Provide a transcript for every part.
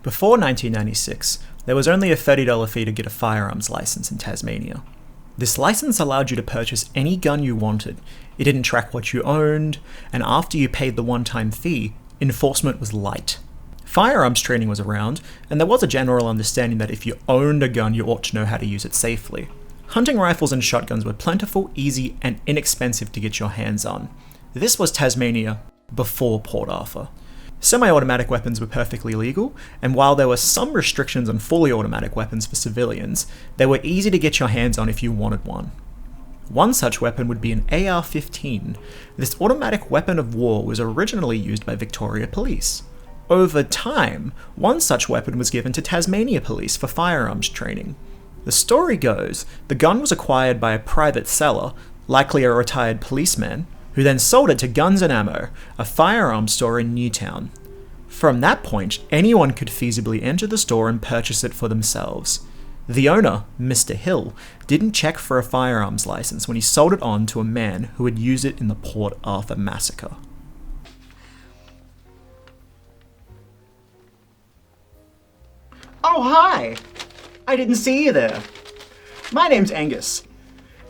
Before 1996, there was only a $30 fee to get a firearms license in Tasmania. This license allowed you to purchase any gun you wanted. It didn't track what you owned, and after you paid the one-time fee, enforcement was light. Firearms training was around, and there was a general understanding that if you owned a gun, you ought to know how to use it safely. Hunting rifles and shotguns were plentiful, easy, and inexpensive to get your hands on. This was Tasmania before Port Arthur. Semi-automatic weapons were perfectly legal, and while there were some restrictions on fully automatic weapons for civilians, they were easy to get your hands on if you wanted one. One such weapon would be an AR-15. This automatic weapon of war was originally used by Victoria Police. Over time, one such weapon was given to Tasmania Police for firearms training. The story goes, the gun was acquired by a private seller, likely a retired policeman, who then sold it to Guns and Ammo, a firearms store in Newtown. From that point, anyone could feasibly enter the store and purchase it for themselves. The owner, Mr. Hill, didn't check for a firearms license when he sold it on to a man who had used it in the Port Arthur Massacre. Oh, hi! I didn't see you there. My name's Angus.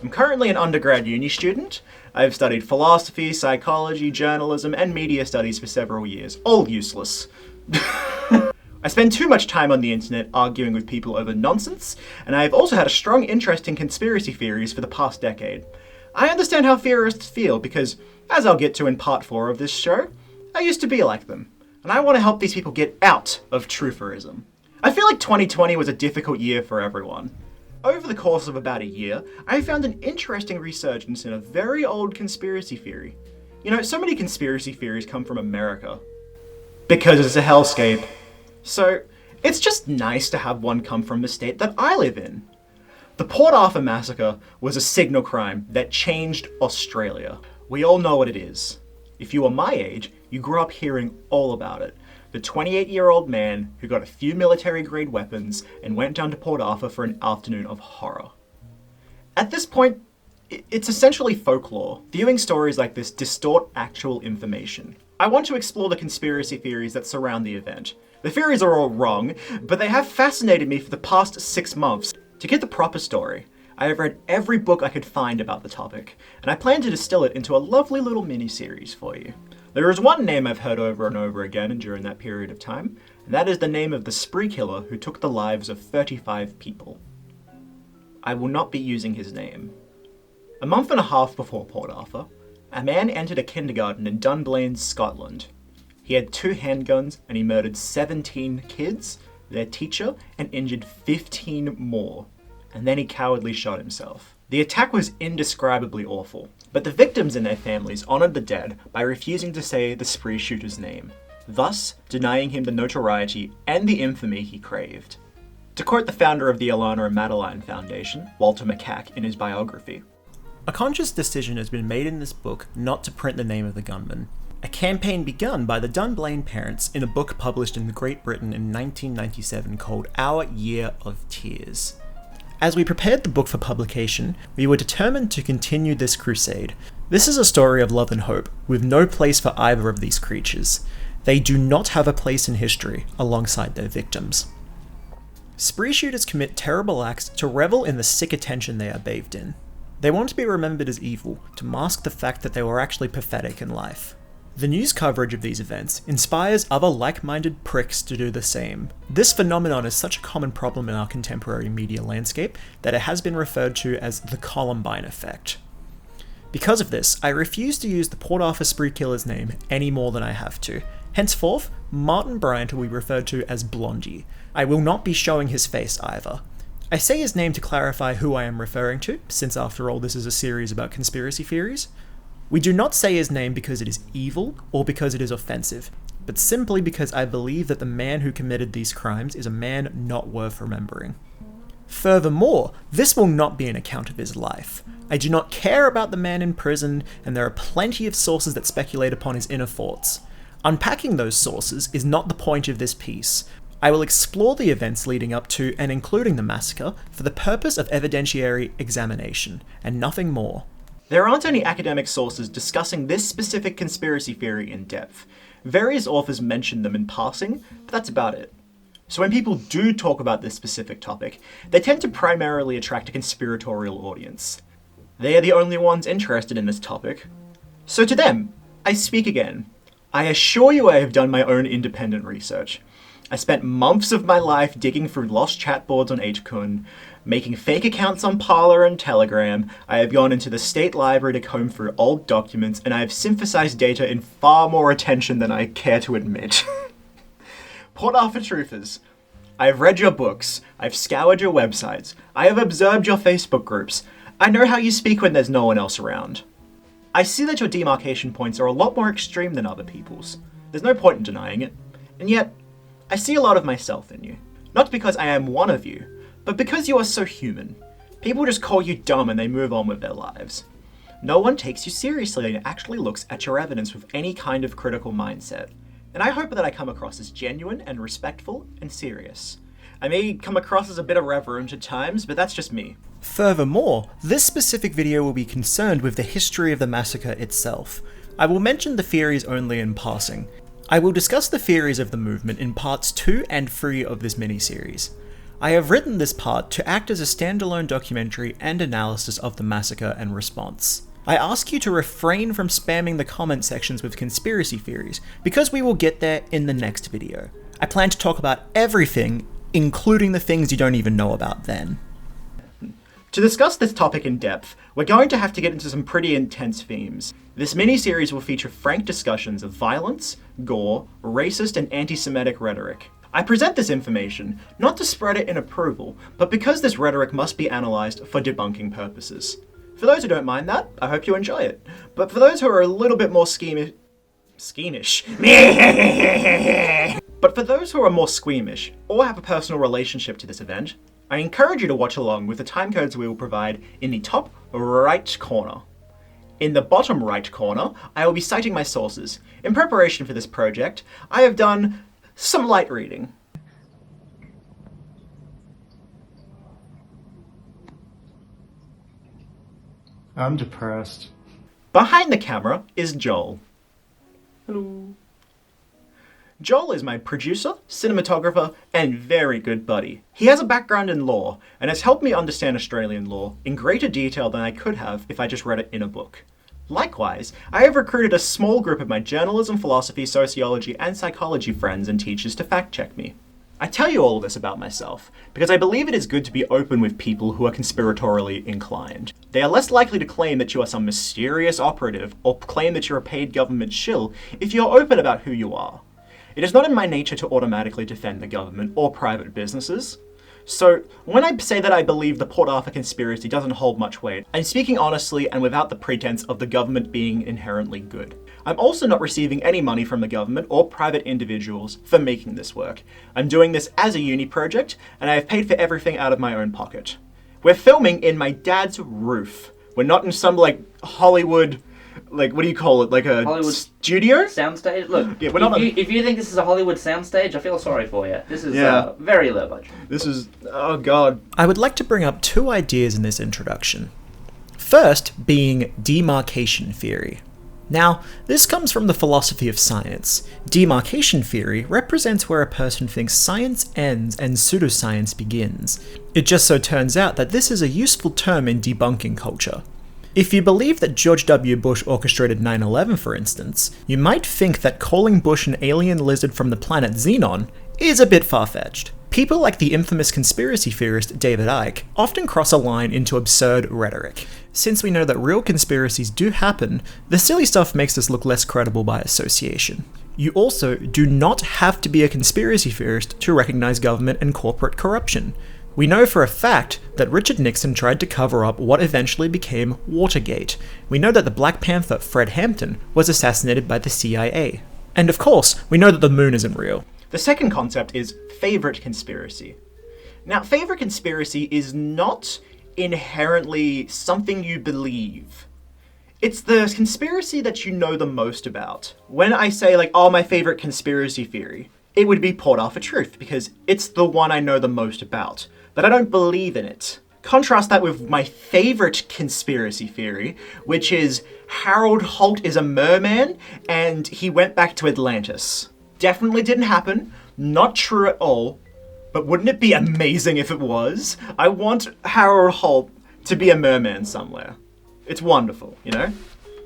I'm currently an undergrad uni student. I've studied philosophy, psychology, journalism, and media studies for several years. All useless. I spend too much time on the internet arguing with people over nonsense, and I've also had a strong interest in conspiracy theories for the past decade. I understand how theorists feel because, as I'll get to in part 4 of this show, I used to be like them, and I want to help these people get out of truthorism. I feel like 2020 was a difficult year for everyone. Over the course of about a year, I found an interesting resurgence in a very old conspiracy theory. You know, so many conspiracy theories come from America. Because it's a hellscape. So, it's just nice to have one come from the state that I live in. The Port Arthur Massacre was a signal crime that changed Australia. We all know what it is. If you were my age, you grew up hearing all about it. The 28-year-old man who got a few military-grade weapons and went down to Port Arthur for an afternoon of horror. At this point, it's essentially folklore. Viewing stories like this distort actual information. I want to explore the conspiracy theories that surround the event. The theories are all wrong, but they have fascinated me for the past 6 months. To get the proper story, I have read every book I could find about the topic, and I plan to distill it into a lovely little mini-series for you. There is one name I've heard over and over again during that period of time, and that is the name of the spree killer who took the lives of 35 people. I will not be using his name. A month and a half before Port Arthur, a man entered a kindergarten in Dunblane, Scotland. He had 2 handguns and he murdered 17 kids, their teacher, and injured 15 more. And then he cowardly shot himself. The attack was indescribably awful, but the victims and their families honoured the dead by refusing to say the spree shooter's name, thus denying him the notoriety and the infamy he craved. To quote the founder of the Alana and Madeline Foundation, Walter McCack, in his biography, A conscious decision has been made in this book not to print the name of the gunman. A campaign begun by the Dunblane parents in a book published in Great Britain in 1997 called Our Year of Tears. As we prepared the book for publication, we were determined to continue this crusade. This is a story of love and hope, with no place for either of these creatures. They do not have a place in history alongside their victims. Spree shooters commit terrible acts to revel in the sick attention they are bathed in. They want to be remembered as evil, to mask the fact that they were actually pathetic in life. The news coverage of these events inspires other like-minded pricks to do the same. This phenomenon is such a common problem in our contemporary media landscape that it has been referred to as the Columbine effect. Because of this, I refuse to use the Port Arthur spree killer's name any more than I have to. Henceforth, Martin Bryant will be referred to as Blondie. I will not be showing his face either. I say his name to clarify who I am referring to, since after all this is a series about conspiracy theories. We do not say his name because it is evil or because it is offensive, but simply because I believe that the man who committed these crimes is a man not worth remembering. Furthermore, this will not be an account of his life. I do not care about the man in prison, and there are plenty of sources that speculate upon his inner thoughts. Unpacking those sources is not the point of this piece. I will explore the events leading up to and including the massacre for the purpose of evidentiary examination, and nothing more. There aren't any academic sources discussing this specific conspiracy theory in depth. Various authors mention them in passing, but that's about it. So when people do talk about this specific topic, they tend to primarily attract a conspiratorial audience. They are the only ones interested in this topic. So to them, I speak again. I assure you I have done my own independent research. I spent months of my life digging through lost chat boards on HKun, making fake accounts on Parler and Telegram. I have gone into the state library to comb through old documents, and I have synthesized data in far more attention than I care to admit. Port Arthur Truthers, I have read your books, I've scoured your websites, I have observed your Facebook groups. I know how you speak when there's no one else around. I see that your demarcation points are a lot more extreme than other people's. There's no point in denying it. And yet, I see a lot of myself in you. Not because I am one of you, but because you are so human. People just call you dumb and they move on with their lives. No one takes you seriously and actually looks at your evidence with any kind of critical mindset. And I hope that I come across as genuine and respectful and serious. I may come across as a bit irreverent at times, but that's just me. Furthermore, this specific video will be concerned with the history of the massacre itself. I will mention the theories only in passing. I will discuss the theories of the movement in parts 2 and 3 of this miniseries. I have written this part to act as a standalone documentary and analysis of the massacre and response. I ask you to refrain from spamming the comment sections with conspiracy theories, because we will get there in the next video. I plan to talk about everything, including the things you don't even know about then. To discuss this topic in depth, we're going to have to get into some pretty intense themes. This mini-series will feature frank discussions of violence, gore, racist and anti-Semitic rhetoric. I present this information not to spread it in approval, but because this rhetoric must be analysed for debunking purposes. For those who don't mind that, I hope you enjoy it. But for those who are a little bit more But for those who are more squeamish, or have a personal relationship to this event, I encourage you to watch along with the timecodes we will provide in the top right corner. In the bottom right corner, I will be citing my sources. In preparation for this project, I have done some light reading. I'm depressed. Behind the camera is Joel. Hello. Joel is my producer, cinematographer, and very good buddy. He has a background in law, and has helped me understand Australian law in greater detail than I could have if I just read it in a book. Likewise, I have recruited a small group of my journalism, philosophy, sociology, and psychology friends and teachers to fact-check me. I tell you all of this about myself because I believe it is good to be open with people who are conspiratorially inclined. They are less likely to claim that you are some mysterious operative or claim that you're a paid government shill if you're open about who you are. It is not in my nature to automatically defend the government or private businesses. So, when I say that I believe the Port Arthur conspiracy doesn't hold much weight, I'm speaking honestly and without the pretense of the government being inherently good. I'm also not receiving any money from the government or private individuals for making this work. I'm doing this as a uni project, and I have paid for everything out of my own pocket. We're filming in my dad's roof. We're not in some, Hollywood, what do you call it, a Hollywood studio? Soundstage? Look, Yeah, we're not if you think this is a Hollywood soundstage, I feel sorry for you. This is Yeah. very low budget. This is, oh god. I would like to bring up two ideas in this introduction. First being demarcation theory. Now, this comes from the philosophy of science. Demarcation theory represents where a person thinks science ends and pseudoscience begins. It just so turns out that this is a useful term in debunking culture. If you believe that George W. Bush orchestrated 9/11, for instance, you might think that calling Bush an alien lizard from the planet Xenon is a bit far-fetched. People like the infamous conspiracy theorist David Icke often cross a line into absurd rhetoric. Since we know that real conspiracies do happen, the silly stuff makes us look less credible by association. You also do not have to be a conspiracy theorist to recognize government and corporate corruption. We know for a fact that Richard Nixon tried to cover up what eventually became Watergate. We know that the Black Panther Fred Hampton was assassinated by the CIA. And of course, we know that the moon isn't real. The second concept is favorite conspiracy. Now, favorite conspiracy is not inherently something you believe. It's the conspiracy that you know the most about. When I say, my favorite conspiracy theory, it would be Port Arthur Truth, because it's the one I know the most about. But I don't believe in it. Contrast that with my favorite conspiracy theory, which is Harold Holt is a merman and he went back to Atlantis. Definitely didn't happen, not true at all, But wouldn't it be amazing if it was? I want Harold Holt to be a merman somewhere. It's wonderful, you know?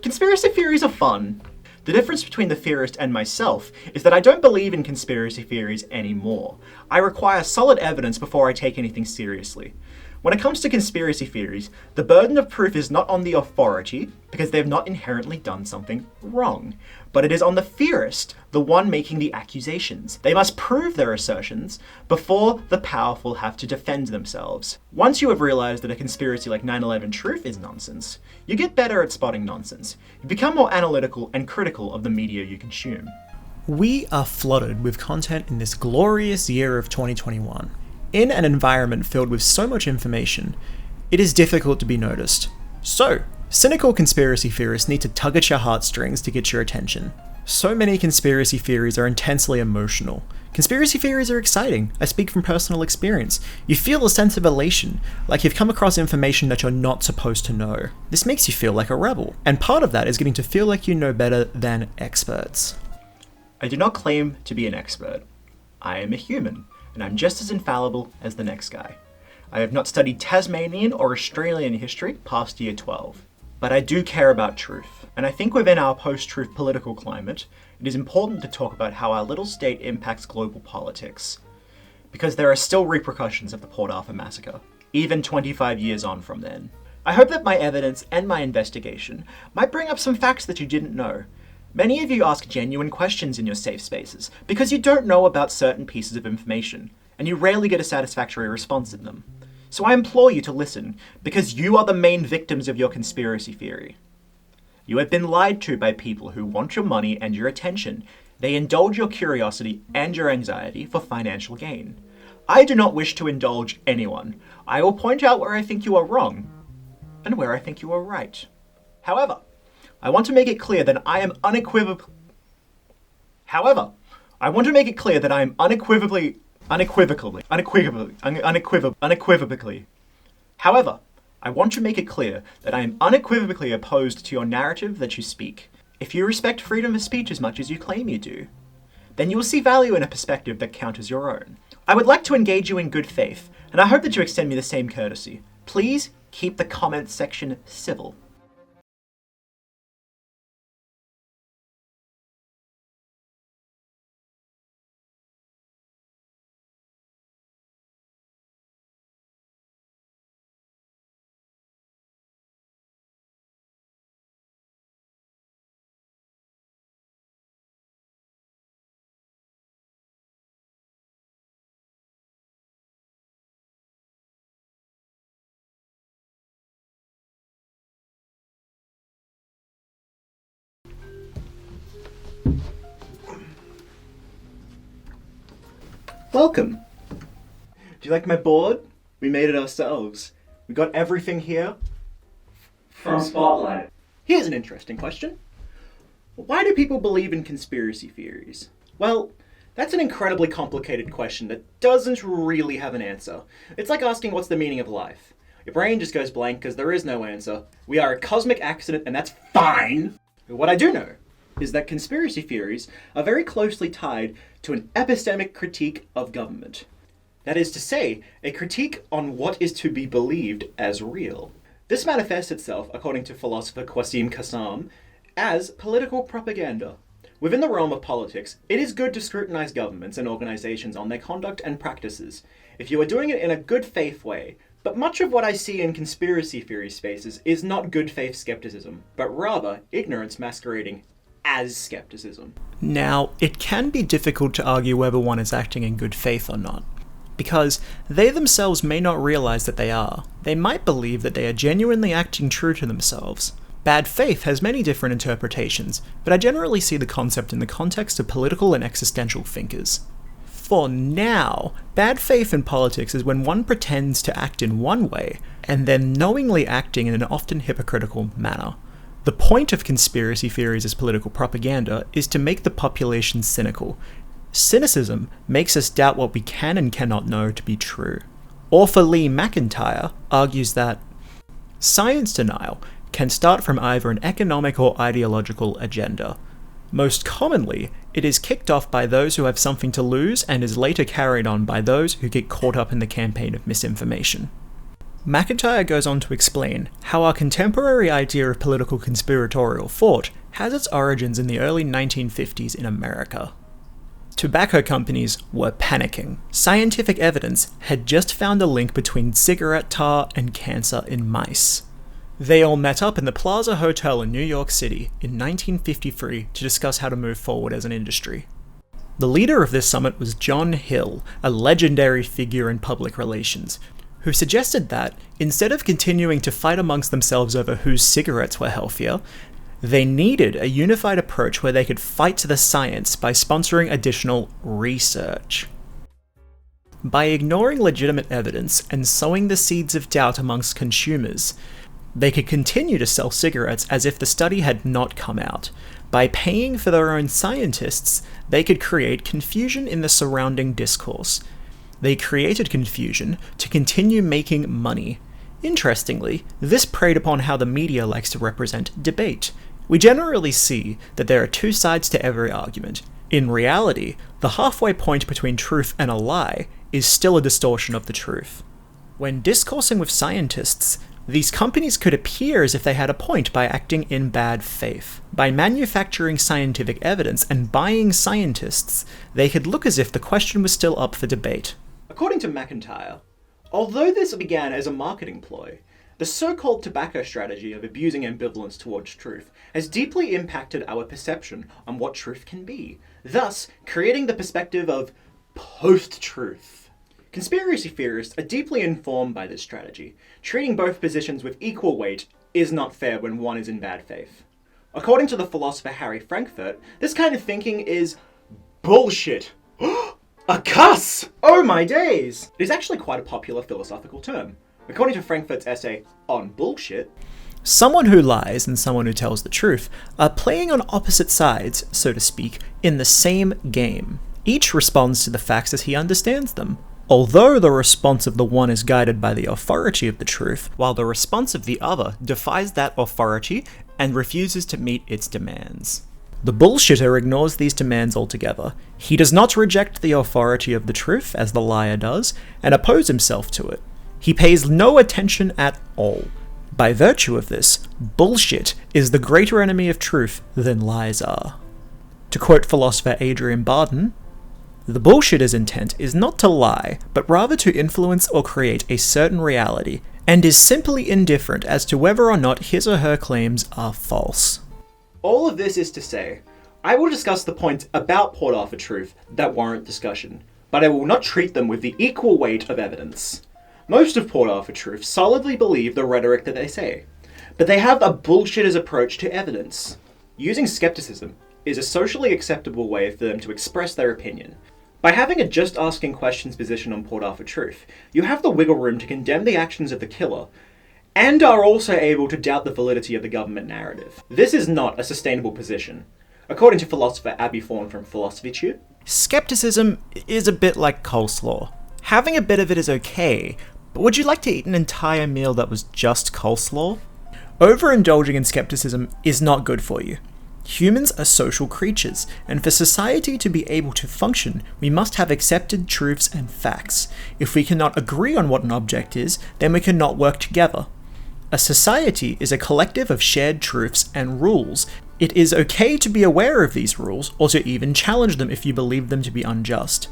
Conspiracy theories are fun. The difference between the theorist and myself is that I don't believe in conspiracy theories anymore. I require solid evidence before I take anything seriously. When it comes to conspiracy theories, the burden of proof is not on the authority, because they have not inherently done something wrong, but it is on the theorist, the one making the accusations. They must prove their assertions before the powerful have to defend themselves. Once you have realized that a conspiracy like 9/11 truth is nonsense, you get better at spotting nonsense. You become more analytical and critical of the media you consume. We are flooded with content in this glorious year of 2021. In an environment filled with so much information, it is difficult to be noticed. So, cynical conspiracy theorists need to tug at your heartstrings to get your attention. So many conspiracy theories are intensely emotional. Conspiracy theories are exciting. I speak from personal experience. You feel a sense of elation, like you've come across information that you're not supposed to know. This makes you feel like a rebel, and part of that is getting to feel like you know better than experts. I do not claim to be an expert. I am a human, and I'm just as infallible as the next guy. I have not studied Tasmanian or Australian history past year 12, but I do care about truth. And I think within our post-truth political climate, it is important to talk about how our little state impacts global politics. Because there are still repercussions of the Port Arthur Massacre, even 25 years on from then. I hope that my evidence and my investigation might bring up some facts that you didn't know. Many of you ask genuine questions in your safe spaces because you don't know about certain pieces of information, and you rarely get a satisfactory response in them. So I implore you to listen, because you are the main victims of your conspiracy theory. You have been lied to by people who want your money and your attention. They indulge your curiosity and your anxiety for financial gain. I do not wish to indulge anyone. I will point out where I think you are wrong, and where I think you are right. However, I want to make it clear that I am unequivocally. However, I want to make it clear that I am unequivocally. However, I want to make it clear that I am unequivocally opposed to your narrative that you speak. If you respect freedom of speech as much as you claim you do, then you will see value in a perspective that counters your own. I would like to engage you in good faith, and I hope that you extend me the same courtesy. Please keep the comment section civil. Welcome. Do you like my board? We made it ourselves. We got everything here From Spotlight. Here's an interesting question. Why do people believe in conspiracy theories? Well, that's an incredibly complicated question that doesn't really have an answer. It's like asking what's the meaning of life. Your brain just goes blank because there is no answer. We are a cosmic accident and that's fine. But what I do know is that conspiracy theories are very closely tied to an epistemic critique of government. That is to say, a critique on what is to be believed as real. This manifests itself, according to philosopher Qasim Qassam, as political propaganda. Within the realm of politics, it is good to scrutinize governments and organizations on their conduct and practices, if you are doing it in a good faith way. But much of what I see in conspiracy theory spaces is not good faith skepticism, but rather ignorance masquerading as skepticism. Now, it can be difficult to argue whether one is acting in good faith or not, because they themselves may not realize that they are. They might believe that they are genuinely acting true to themselves. Bad faith has many different interpretations, but I generally see the concept in the context of political and existential thinkers. For now, bad faith in politics is when one pretends to act in one way, and then knowingly acting in an often hypocritical manner. The point of conspiracy theories as political propaganda is to make the population cynical. Cynicism makes us doubt what we can and cannot know to be true. Author Lee McIntyre argues that science denial can start from either an economic or ideological agenda. Most commonly, it is kicked off by those who have something to lose and is later carried on by those who get caught up in the campaign of misinformation. McIntyre goes on to explain how our contemporary idea of political conspiratorial thought has its origins in the early 1950s in America. Tobacco companies were panicking. Scientific evidence had just found a link between cigarette tar and cancer in mice. They all met up in the Plaza Hotel in New York City in 1953 to discuss how to move forward as an industry. The leader of this summit was John Hill, a legendary figure in public relations, who suggested that, instead of continuing to fight amongst themselves over whose cigarettes were healthier, they needed a unified approach where they could fight to the science by sponsoring additional research. By ignoring legitimate evidence and sowing the seeds of doubt amongst consumers, they could continue to sell cigarettes as if the study had not come out. By paying for their own scientists, they could create confusion in the surrounding discourse. They created confusion to continue making money. Interestingly, this preyed upon how the media likes to represent debate. We generally see that there are two sides to every argument. In reality, the halfway point between truth and a lie is still a distortion of the truth. When discoursing with scientists, these companies could appear as if they had a point by acting in bad faith. By manufacturing scientific evidence and buying scientists, they could look as if the question was still up for debate. According to McIntyre, although this began as a marketing ploy, the so-called tobacco strategy of abusing ambivalence towards truth has deeply impacted our perception on what truth can be, thus creating the perspective of post-truth. Conspiracy theorists are deeply informed by this strategy. Treating both positions with equal weight is not fair when one is in bad faith. According to the philosopher Harry Frankfurt, this kind of thinking is bullshit. A cuss! Oh my days! It is actually quite a popular philosophical term. According to Frankfurt's essay on bullshit, someone who lies and someone who tells the truth are playing on opposite sides, so to speak, in the same game. Each responds to the facts as he understands them. Although the response of the one is guided by the authority of the truth, while the response of the other defies that authority and refuses to meet its demands. The bullshitter ignores these demands altogether. He does not reject the authority of the truth, as the liar does, and oppose himself to it. He pays no attention at all. By virtue of this, bullshit is the greater enemy of truth than lies are. To quote philosopher Adrian Barden, the bullshitter's intent is not to lie, but rather to influence or create a certain reality, and is simply indifferent as to whether or not his or her claims are false. All of this is to say, I will discuss the points about Port Arthur truth that warrant discussion, but I will not treat them with the equal weight of evidence. Most of Port Arthur truth solidly believe the rhetoric that they say, but they have a bullshitter's approach to evidence. Using skepticism is a socially acceptable way for them to express their opinion. By having a just asking questions position on Port Arthur truth, you have the wiggle room to condemn the actions of the killer, and are also able to doubt the validity of the government narrative. This is not a sustainable position. According to philosopher Abby Thorne from Philosophy Tube, skepticism is a bit like coleslaw. Having a bit of it is okay, but would you like to eat an entire meal that was just coleslaw? Overindulging in skepticism is not good for you. Humans are social creatures, and for society to be able to function, we must have accepted truths and facts. If we cannot agree on what an object is, then we cannot work together. A society is a collective of shared truths and rules. It is okay to be aware of these rules, or to even challenge them if you believe them to be unjust.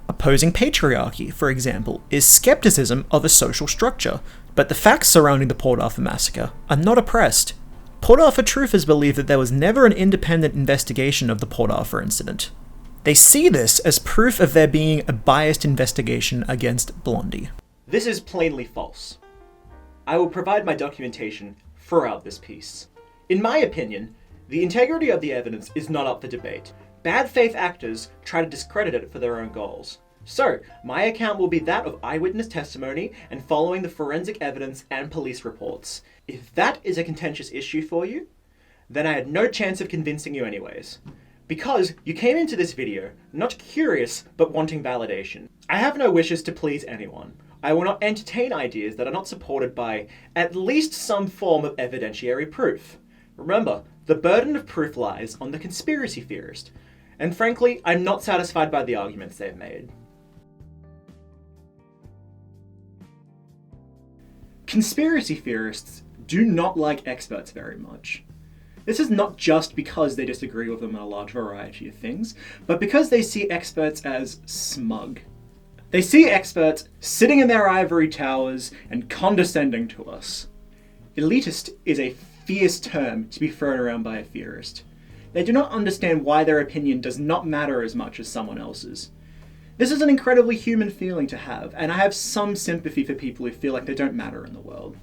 Opposing patriarchy, for example, is skepticism of a social structure, but the facts surrounding the Port Arthur Massacre are not oppressed. Port Arthur truthers believe that there was never an independent investigation of the Port Arthur incident. They see this as proof of there being a biased investigation against Blondie. This is plainly false. I will provide my documentation throughout this piece. In my opinion, the integrity of the evidence is not up for debate. Bad faith actors try to discredit it for their own goals. So, my account will be that of eyewitness testimony and following the forensic evidence and police reports. If that is a contentious issue for you, then I had no chance of convincing you anyways. Because you came into this video not curious but wanting validation. I have no wishes to please anyone. I will not entertain ideas that are not supported by at least some form of evidentiary proof. Remember, the burden of proof lies on the conspiracy theorist, And frankly, I'm not satisfied by the arguments they've made. Conspiracy theorists do not like experts very much. This is not just because they disagree with them on a large variety of things, but because they see experts as smug. They see experts sitting in their ivory towers and condescending to us. Elitist is a fierce term to be thrown around by a theorist. They do not understand why their opinion does not matter as much as someone else's. This is an incredibly human feeling to have, and I have some sympathy for people who feel like they don't matter in the world.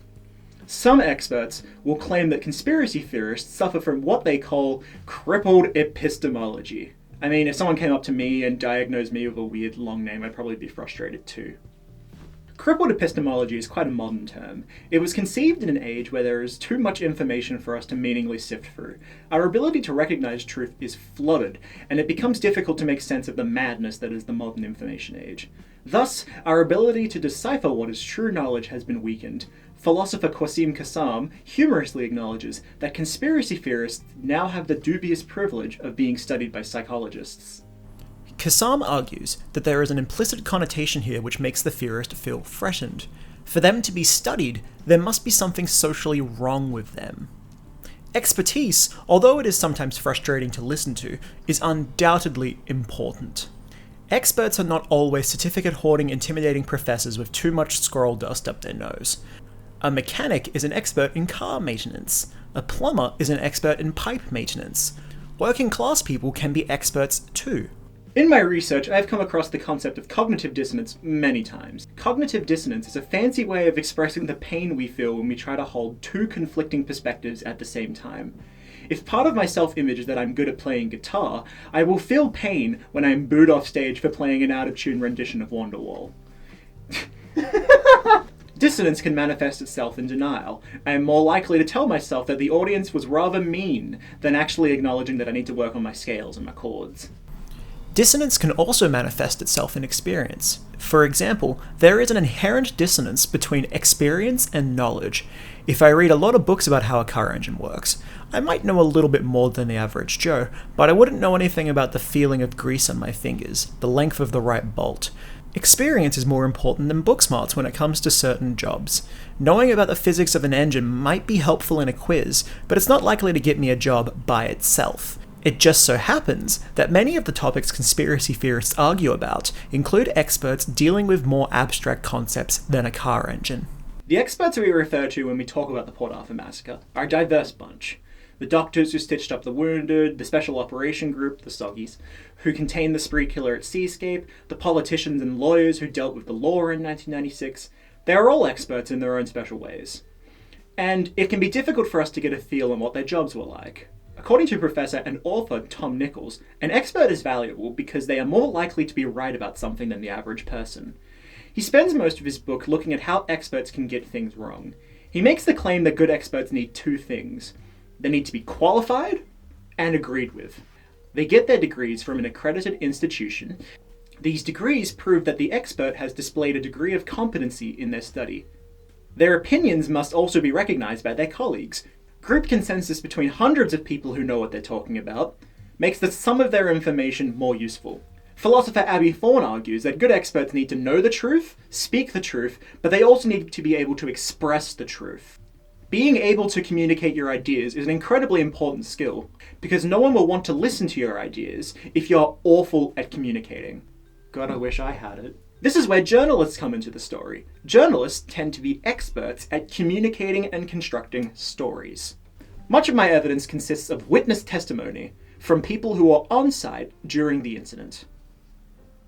Some experts will claim that conspiracy theorists suffer from what they call crippled epistemology. I mean, if someone came up to me and diagnosed me with a weird long name, I'd probably be frustrated too. Crippled epistemology is quite a modern term. It was conceived in an age where there is too much information for us to meaningfully sift through. Our ability to recognize truth is flooded, and it becomes difficult to make sense of the madness that is the modern information age. Thus, our ability to decipher what is true knowledge has been weakened. Philosopher Qasim Qassam humorously acknowledges that conspiracy theorists now have the dubious privilege of being studied by psychologists. Qassam argues that there is an implicit connotation here which makes the theorist feel threatened. For them to be studied, there must be something socially wrong with them. Expertise, although it is sometimes frustrating to listen to, is undoubtedly important. Experts are not always certificate-hoarding, intimidating professors with too much scroll dust up their nose. A mechanic is an expert in car maintenance. A plumber is an expert in pipe maintenance. Working-class people can be experts too. In my research, I have come across the concept of cognitive dissonance many times. Cognitive dissonance is a fancy way of expressing the pain we feel when we try to hold two conflicting perspectives at the same time. If part of my self-image is that I'm good at playing guitar, I will feel pain when I'm booed off stage for playing an out-of-tune rendition of Wonderwall. Dissonance can manifest itself in denial. I am more likely to tell myself that the audience was rather mean than actually acknowledging that I need to work on my scales and my chords. Dissonance can also manifest itself in experience. For example, there is an inherent dissonance between experience and knowledge. If I read a lot of books about how a car engine works, I might know a little bit more than the average Joe, but I wouldn't know anything about the feeling of grease on my fingers, the length of the right bolt. Experience is more important than book smarts when it comes to certain jobs. Knowing about the physics of an engine might be helpful in a quiz, but it's not likely to get me a job by itself. It just so happens that many of the topics conspiracy theorists argue about include experts dealing with more abstract concepts than a car engine. The experts we refer to when we talk about the Port Arthur Massacre are a diverse bunch. The doctors who stitched up the wounded, the special operation group, the Soggies, who contained the spree killer at Seascape, the politicians and lawyers who dealt with the law in 1996, they are all experts in their own special ways. And it can be difficult for us to get a feel on what their jobs were like. According to professor and author Tom Nichols, an expert is valuable because they are more likely to be right about something than the average person. He spends most of his book looking at how experts can get things wrong. He makes the claim that good experts need two things. They need to be qualified and agreed with. They get their degrees from an accredited institution. These degrees prove that the expert has displayed a degree of competency in their study. Their opinions must also be recognized by their colleagues. Group consensus between hundreds of people who know what they're talking about makes the sum of their information more useful. Philosopher Abby Thorne argues that good experts need to know the truth, speak the truth, but they also need to be able to express the truth. Being able to communicate your ideas is an incredibly important skill, because no one will want to listen to your ideas if you're awful at communicating. God, I wish I had it. This is where journalists come into the story. Journalists tend to be experts at communicating and constructing stories. Much of my evidence consists of witness testimony from people who were on site during the incident.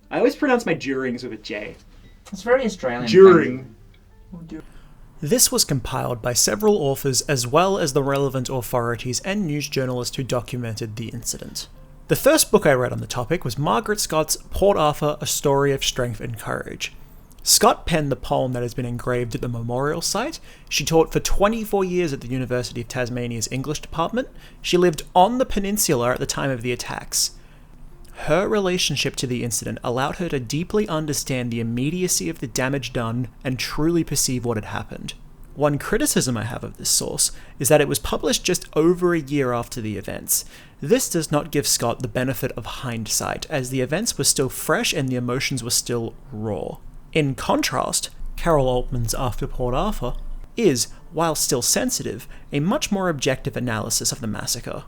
I always pronounce my durings with a J. It's very Australian. During. This was compiled by several authors as well as the relevant authorities and news journalists who documented the incident. The first book I read on the topic was Margaret Scott's Port Arthur, A Story of Strength and Courage. Scott penned the poem that has been engraved at the memorial site. She taught for 24 years at the University of Tasmania's English department. She lived on the peninsula at the time of the attacks. Her relationship to the incident allowed her to deeply understand the immediacy of the damage done and truly perceive what had happened. One criticism I have of this source is that it was published just over a year after the events. This does not give Scott the benefit of hindsight, as the events were still fresh and the emotions were still raw. In contrast, Carol Altman's After Port Arthur is, while still sensitive, a much more objective analysis of the massacre.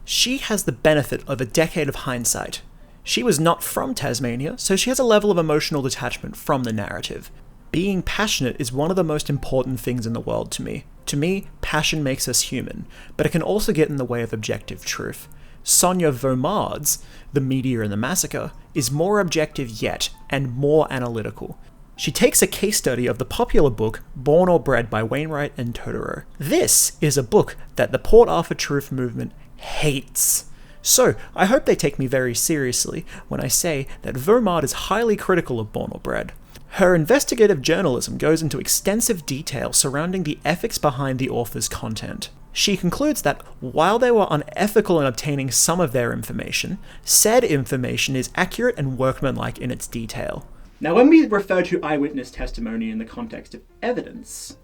She has the benefit of a decade of hindsight. She was not from Tasmania, so she has a level of emotional detachment from the narrative. Being passionate is one of the most important things in the world to me. To me, passion makes us human, but it can also get in the way of objective truth. Sonia Vaumard's The Media and the Massacre is more objective yet, and more analytical. She takes a case study of the popular book Born or Bred by Wainwright and Totoro. This is a book that the Port Arthur Truth movement hates. So, I hope they take me very seriously when I say that Vaumard is highly critical of Born or Bred. Her investigative journalism goes into extensive detail surrounding the ethics behind the author's content. She concludes that while they were unethical in obtaining some of their information, said information is accurate and workmanlike in its detail. Now, when we refer to eyewitness testimony in the context of evidence,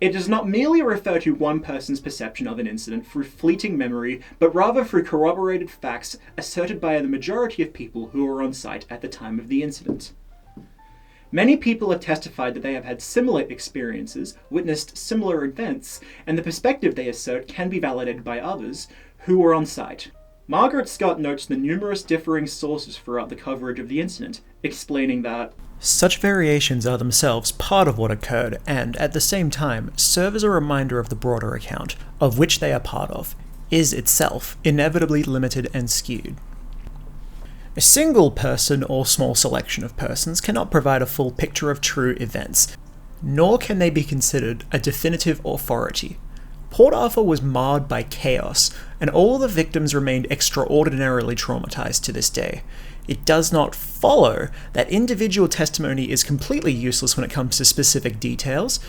it does not merely refer to one person's perception of an incident through fleeting memory, but rather through corroborated facts asserted by the majority of people who were on site at the time of the incident. Many people have testified that they have had similar experiences, witnessed similar events, and the perspective they assert can be validated by others who were on site. Margaret Scott notes the numerous differing sources throughout the coverage of the incident, explaining that such variations are themselves part of what occurred and, at the same time, serve as a reminder of the broader account, of which they are part of, is itself inevitably limited and skewed. A single person or small selection of persons cannot provide a full picture of true events, nor can they be considered a definitive authority. Port Arthur was marred by chaos, and all the victims remained extraordinarily traumatized to this day. It does not follow that individual testimony is completely useless when it comes to specific details.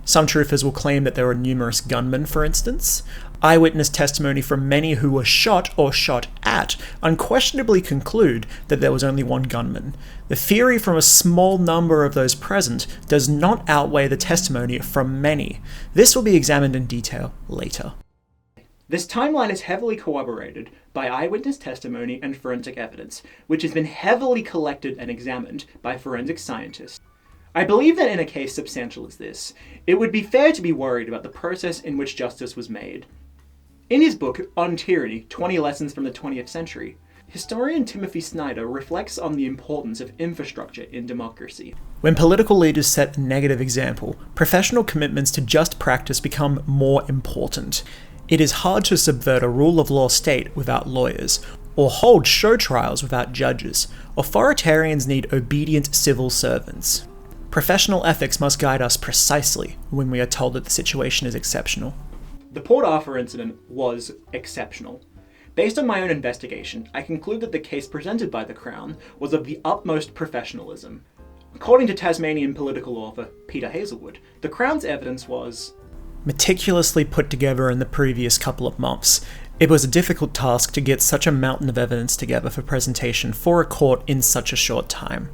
Some truthers will claim that there were numerous gunmen, for instance. Eyewitness testimony from many who were shot or shot at unquestionably conclude that there was only one gunman. The theory from a small number of those present does not outweigh the testimony from many. This will be examined in detail later. this timeline is heavily corroborated by eyewitness testimony and forensic evidence, which has been heavily collected and examined by forensic scientists. I believe that in a case substantial as this, it would be fair to be worried about the process in which justice was made. In his book, On Tyranny, 20 Lessons from the 20th Century, historian Timothy Snyder reflects on the importance of infrastructure in democracy. When political leaders set a negative example, professional commitments to just practice become more important. It is hard to subvert a rule of law state without lawyers, or hold show trials without judges. Authoritarians need obedient civil servants. Professional ethics must guide us precisely when we are told that the situation is exceptional. The Port Arthur incident was exceptional. Based on my own investigation, I conclude that the case presented by the Crown was of the utmost professionalism. According to Tasmanian political author Peter Hazelwood, the Crown's evidence was meticulously put together in the previous couple of months. It was a difficult task to get such a mountain of evidence together for presentation for a court in such a short time.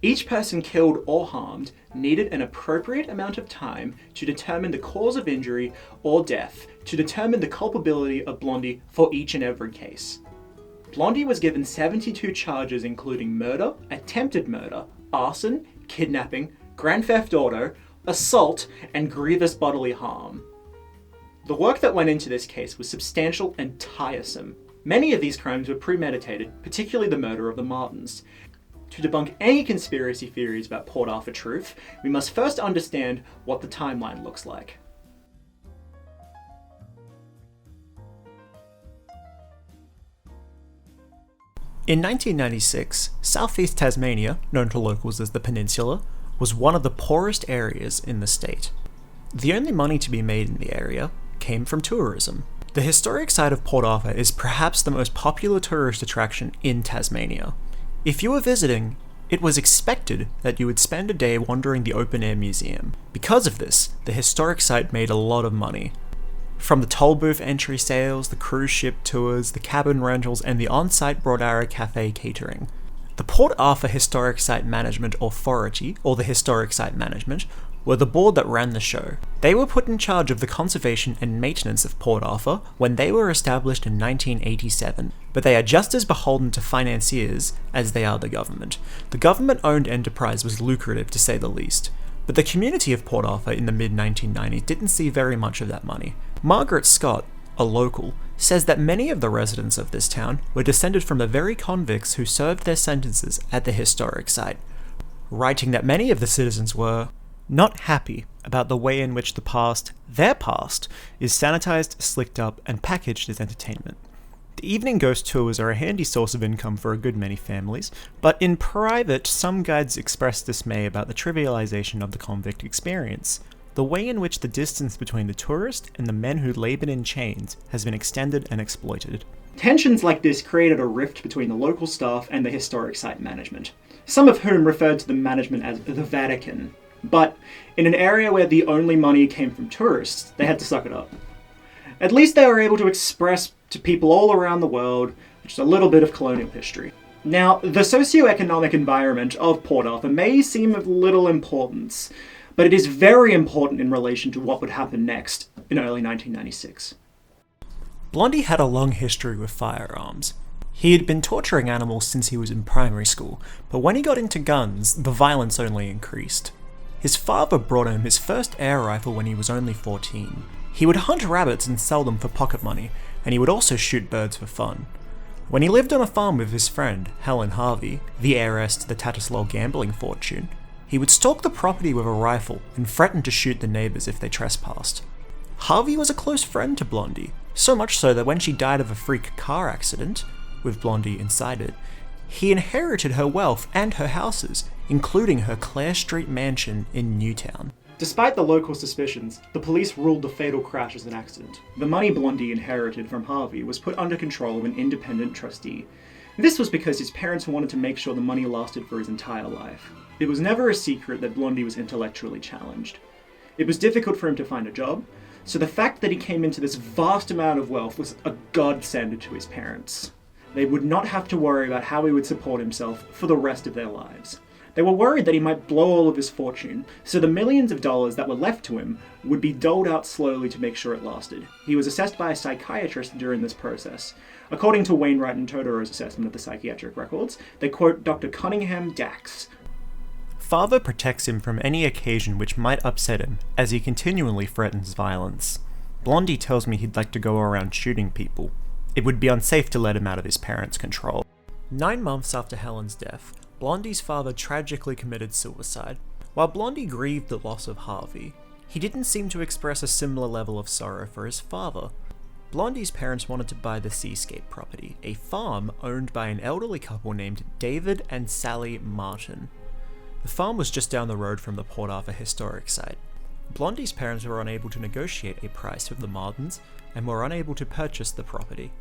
Each person killed or harmed needed an appropriate amount of time to determine the cause of injury or death, to determine the culpability of Blondie for each and every case. Blondie was given 72 charges including murder, attempted murder, arson, kidnapping, grand theft auto, assault, and grievous bodily harm. The work that went into this case was substantial and tiresome. Many of these crimes were premeditated, particularly the murder of the Martins. To debunk any conspiracy theories about Port Arthur truth, we must first understand what the timeline looks like. In 1996, southeast Tasmania, known to locals as the Peninsula, was one of the poorest areas in the state. The only money to be made in the area came from tourism. The historic site of Port Arthur is perhaps the most popular tourist attraction in Tasmania. If you were visiting, it was expected that you would spend a day wandering the open-air museum. Because of this, the historic site made a lot of money. From the toll booth entry sales, the cruise ship tours, the cabin rentals, and the on-site Broad Arrow Cafe catering. The Port Arthur Historic Site Management Authority, or the Historic Site Management, were the board that ran the show. They were put in charge of the conservation and maintenance of Port Arthur when they were established in 1987, but they are just as beholden to financiers as they are the government. The government-owned enterprise was lucrative to say the least, but the community of Port Arthur in the mid-1990s didn't see very much of that money. Margaret Scott, a local, says that many of the residents of this town were descended from the very convicts who served their sentences at the historic site, writing that many of the citizens were not happy about the way in which the past, their past, is sanitized, slicked up, and packaged as entertainment. The evening ghost tours are a handy source of income for a good many families, but in private, some guides express dismay about the trivialization of the convict experience. The way in which the distance between the tourist and the men who labour in chains has been extended and exploited. Tensions like this created a rift between the local staff and the historic site management, some of whom referred to the management as the Vatican. But in an area where the only money came from tourists, they had to suck it up. At least they were able to express to people all around the world just a little bit of colonial history. Now, the socio-economic environment of Port Arthur may seem of little importance, but it is very important in relation to what would happen next in early 1996. Blondie had a long history with firearms. He had been torturing animals since he was in primary school, but when he got into guns, the violence only increased. His father brought him his first air rifle when he was only 14. He would hunt rabbits and sell them for pocket money, and he would also shoot birds for fun. When he lived on a farm with his friend, Helen Harvey, the heiress to the Tattersall gambling fortune, he would stalk the property with a rifle and threaten to shoot the neighbours if they trespassed. Harvey was a close friend to Blondie, so much so that when she died of a freak car accident, with Blondie inside it, he inherited her wealth and her houses, including her Clare Street mansion in Newtown. Despite the local suspicions, the police ruled the fatal crash as an accident. The money Blondie inherited from Harvey was put under control of an independent trustee. This was because his parents wanted to make sure the money lasted for his entire life. It was never a secret that Blondie was intellectually challenged. It was difficult for him to find a job, so the fact that he came into this vast amount of wealth was a godsend to his parents. They would not have to worry about how he would support himself for the rest of their lives. They were worried that he might blow all of his fortune, so the millions of dollars that were left to him would be doled out slowly to make sure it lasted. He was assessed by a psychiatrist during this process. According to Wainwright and Todoro's assessment of the psychiatric records, they quote Dr. Cunningham Dax. Father protects him from any occasion which might upset him, as he continually threatens violence. Blondie tells me he'd like to go around shooting people. It would be unsafe to let him out of his parents' control. 9 months after Helen's death, Blondie's father tragically committed suicide. While Blondie grieved the loss of Harvey, he didn't seem to express a similar level of sorrow for his father. Blondie's parents wanted to buy the Seascape property, a farm owned by an elderly couple named David and Sally Martin. The farm was just down the road from the Port Arthur historic site. Blondie's parents were unable to negotiate a price with the Martins and were unable to purchase the property.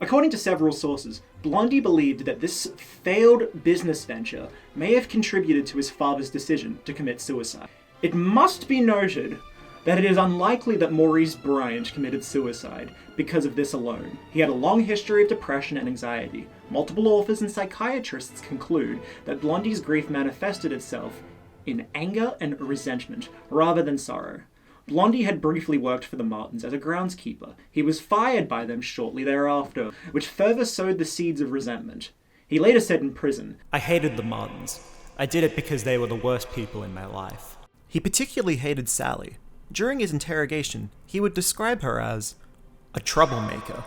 According to several sources, Blondie believed that this failed business venture may have contributed to his father's decision to commit suicide. It must be noted that it is unlikely that Maurice Bryant committed suicide because of this alone. He had a long history of depression and anxiety. Multiple authors and psychiatrists conclude that Blondie's grief manifested itself in anger and resentment rather than sorrow. Blondie had briefly worked for the Martins as a groundskeeper. He was fired by them shortly thereafter, which further sowed the seeds of resentment. He later said in prison, "I hated the Martins. I did it because they were the worst people in my life." He particularly hated Sally. During his interrogation, he would describe her as a troublemaker.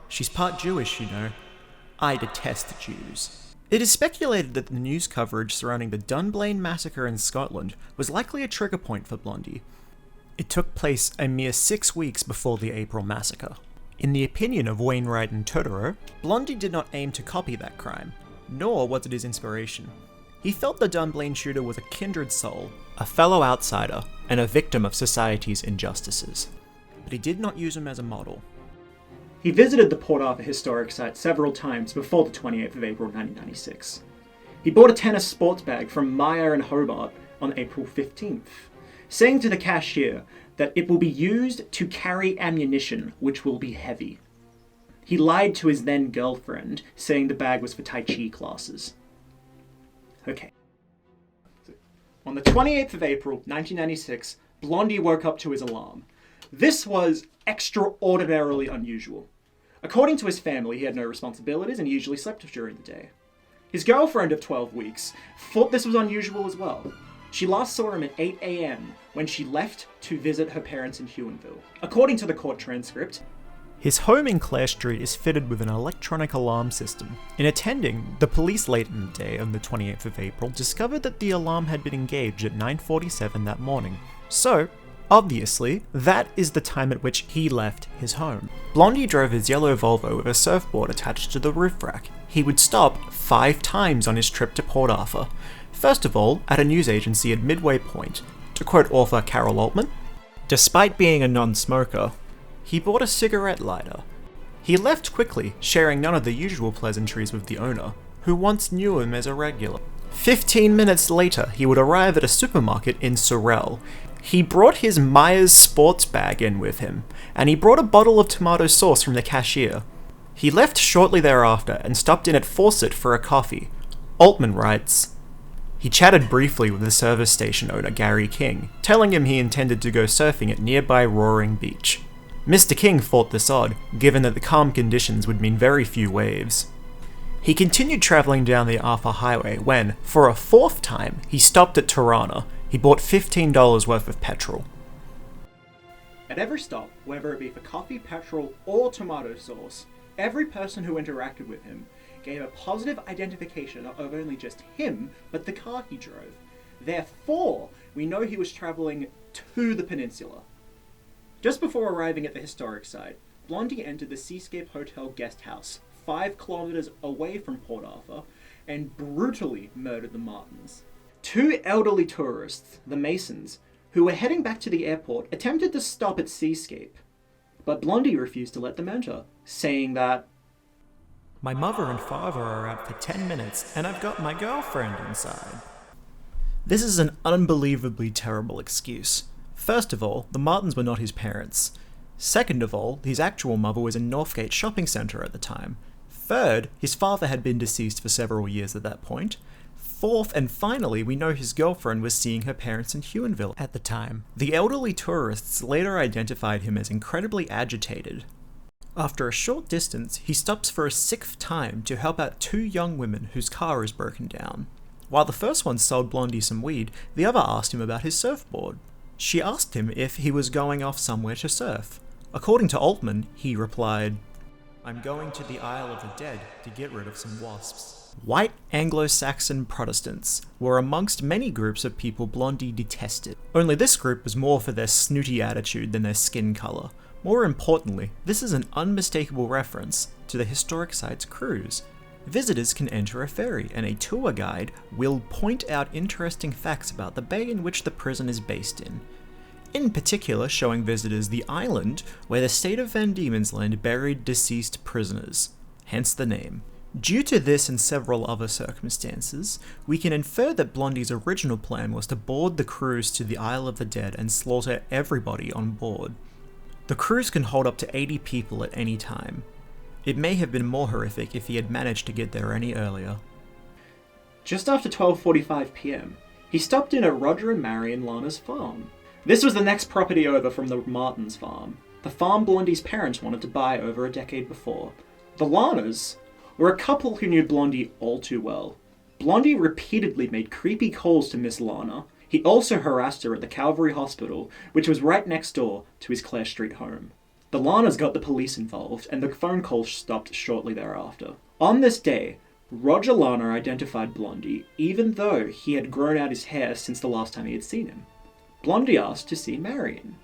"She's part Jewish, you know. I detest Jews." It is speculated that the news coverage surrounding the Dunblane massacre in Scotland was likely a trigger point for Blondie. It took place a mere 6 weeks before the April massacre. In the opinion of Wainwright and Todoro, Blondie did not aim to copy that crime, nor was it his inspiration. He felt the Dunblane shooter was a kindred soul, a fellow outsider, and a victim of society's injustices. But he did not use him as a model. He visited the Port Arthur historic site several times before the 28th of April 1996. He bought a tennis sports bag from Meyer and Hobart on April 15th, saying to the cashier that it will be used to carry ammunition, which will be heavy. He lied to his then girlfriend, saying the bag was for Tai Chi classes. Okay. On the 28th of April, 1996, Blondie woke up to his alarm. This was extraordinarily unusual. According to his family, he had no responsibilities and usually slept during the day. His girlfriend of 12 weeks thought this was unusual as well. She last saw him at 8 a.m. when she left to visit her parents in Huonville. According to the court transcript, his home in Clare Street is fitted with an electronic alarm system. In attending, the police late in the day on the 28th of April discovered that the alarm had been engaged at 9:47 that morning. So, obviously, that is the time at which he left his home. Blondie drove his yellow Volvo with a surfboard attached to the roof rack. He would stop 5 times on his trip to Port Arthur. First of all, at a news agency at Midway Point. To quote author Carol Altman, "Despite being a non-smoker, he bought a cigarette lighter. He left quickly, sharing none of the usual pleasantries with the owner, who once knew him as a regular. 15 minutes later, he would arrive at a supermarket in Sorel. He brought his Myers sports bag in with him, and he brought a bottle of tomato sauce from the cashier. He left shortly thereafter and stopped in at Fawcett for a coffee." Altman writes, "He chatted briefly with the service station owner Gary King, telling him he intended to go surfing at nearby Roaring Beach. Mr. King thought this odd, given that the calm conditions would mean very few waves. He continued travelling down the Arthur Highway when, for a 4th time, he stopped at Tirana. He bought $15 worth of petrol." at every stop, whether it be for coffee, petrol, or tomato sauce, every person who interacted with him gave a positive identification of only just him, but the car he drove. Therefore, we know he was travelling to the peninsula. Just before arriving at the historic site, Blondie entered the Seascape Hotel guest house, 5 kilometres away from Port Arthur, and brutally murdered the Martins. 2 elderly tourists, the Masons, who were heading back to the airport, attempted to stop at Seascape, but Blondie refused to let them enter, saying that, "My mother and father are out for 10 minutes, and I've got my girlfriend inside." This is an unbelievably terrible excuse. First of all, the Martins were not his parents. Second of all, his actual mother was in Northgate Shopping Centre at the time. Third, his father had been deceased for several years at that point. Fourth, and finally, we know his girlfriend was seeing her parents in Huonville at the time. The elderly tourists later identified him as incredibly agitated. After a short distance, he stops for a 6th time to help out 2 young women whose car is broken down. While the first one sold Blondie some weed, the other asked him about his surfboard. She asked him if he was going off somewhere to surf. According to Altman, he replied, "I'm going to the Isle of the Dead to get rid of some wasps." White Anglo-Saxon Protestants were amongst many groups of people Blondie detested. Only this group was more for their snooty attitude than their skin colour. More importantly, this is an unmistakable reference to the historic site's cruise. Visitors can enter a ferry, and a tour guide will point out interesting facts about the bay in which the prison is based in particular showing visitors the island where the state of Van Diemen's Land buried deceased prisoners, hence the name. Due to this and several other circumstances, we can infer that Blondie's original plan was to board the cruise to the Isle of the Dead and slaughter everybody on board. The cruise can hold up to 80 people at any time. It may have been more horrific if he had managed to get there any earlier. Just after 12:45 p.m, he stopped in at Roger and Marion Lana's farm. This was the next property over from the Martins' farm, the farm Blondie's parents wanted to buy over a decade before. The Lanas were a couple who knew Blondie all too well. Blondie repeatedly made creepy calls to Miss Lana. He also harassed her at the Calvary Hospital, which was right next door to his Clare Street home. The Lanas got the police involved, and the phone calls stopped shortly thereafter. On this day, Roger Lana identified Blondie, even though he had grown out his hair since the last time he had seen him. Blondie asked to see Marion,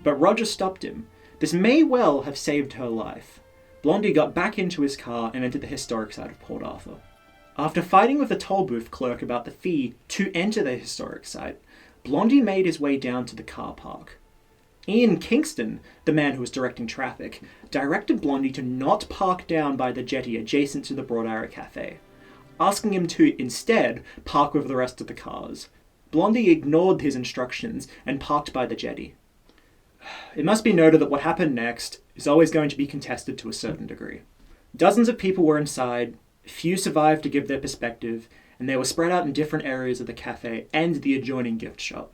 but Roger stopped him. This may well have saved her life. Blondie got back into his car and entered the historic site of Port Arthur. After fighting with the toll booth clerk about the fee to enter the historic site, Blondie made his way down to the car park. Ian Kingston, the man who was directing traffic, directed Blondie to not park down by the jetty adjacent to the Broad Arrow Cafe, asking him to instead park with the rest of the cars. Blondie ignored his instructions and parked by the jetty. It must be noted that what happened next is always going to be contested to a certain degree. Dozens of people were inside, few survived to give their perspective, and they were spread out in different areas of the cafe and the adjoining gift shop.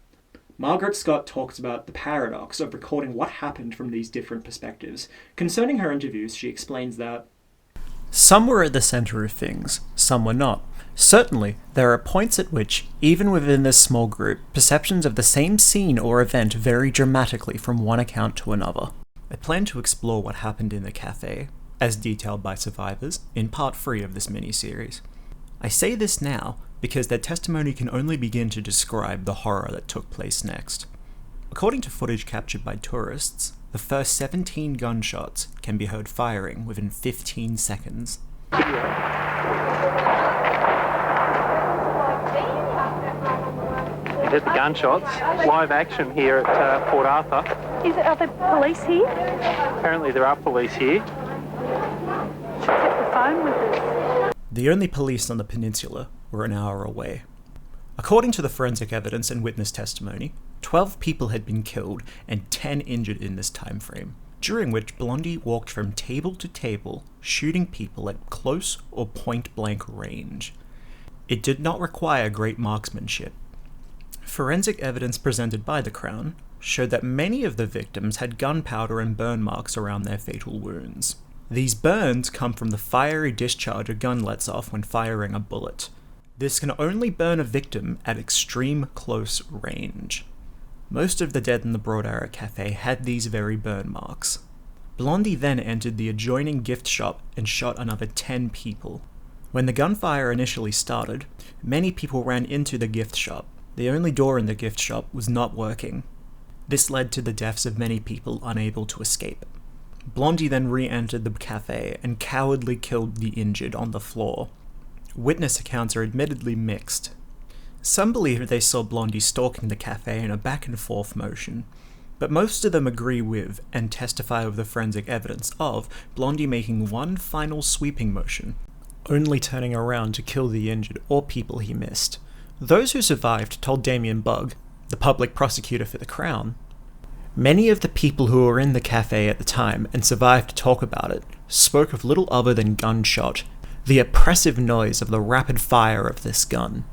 Margaret Scott talks about the paradox of recording what happened from these different perspectives. Concerning her interviews, she explains that some were at the centre of things, some were not. Certainly, there are points at which, even within this small group, perceptions of the same scene or event vary dramatically from one account to another. I plan to explore what happened in the cafe, as detailed by survivors, in part 3 of this miniseries. I say this now because their testimony can only begin to describe the horror that took place next. According to footage captured by tourists, the first 17 gunshots can be heard firing within 15 seconds. We did the gunshots, live action here at Port Arthur. Are there police here? Apparently there are police here. She kept the phone with us. The only police on the peninsula were an hour away. According to the forensic evidence and witness testimony, 12 people had been killed and 10 injured in this time frame, during which Blondie walked from table to table, shooting people at close or point-blank range. It did not require great marksmanship. Forensic evidence presented by the Crown showed that many of the victims had gunpowder and burn marks around their fatal wounds. These burns come from the fiery discharge a gun lets off when firing a bullet. This can only burn a victim at extreme close range. Most of the dead in the Broad Arrow Cafe had these very burn marks. Blondie then entered the adjoining gift shop and shot another 10 people. When the gunfire initially started, many people ran into the gift shop. The only door in the gift shop was not working. This led to the deaths of many people unable to escape. Blondie then re-entered the cafe and cowardly killed the injured on the floor. Witness accounts are admittedly mixed. Some believe they saw Blondie stalking the cafe in a back-and-forth motion, but most of them agree with and testify of the forensic evidence of Blondie making one final sweeping motion, only turning around to kill the injured or people he missed. Those who survived told Damien Bugg, the public prosecutor for the Crown, many of the people who were in the cafe at the time and survived to talk about it spoke of little other than gunshot, the oppressive noise of the rapid fire of this gun.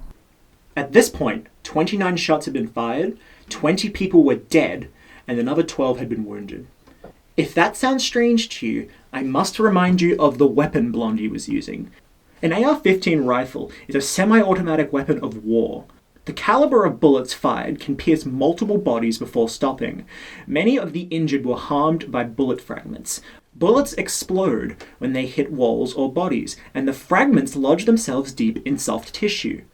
At this point, 29 shots had been fired, 20 people were dead, and another 12 had been wounded. If that sounds strange to you, I must remind you of the weapon Blondie was using. An AR-15 rifle is a semi-automatic weapon of war. The caliber of bullets fired can pierce multiple bodies before stopping. Many of the injured were harmed by bullet fragments. Bullets explode when they hit walls or bodies, and the fragments lodge themselves deep in soft tissue.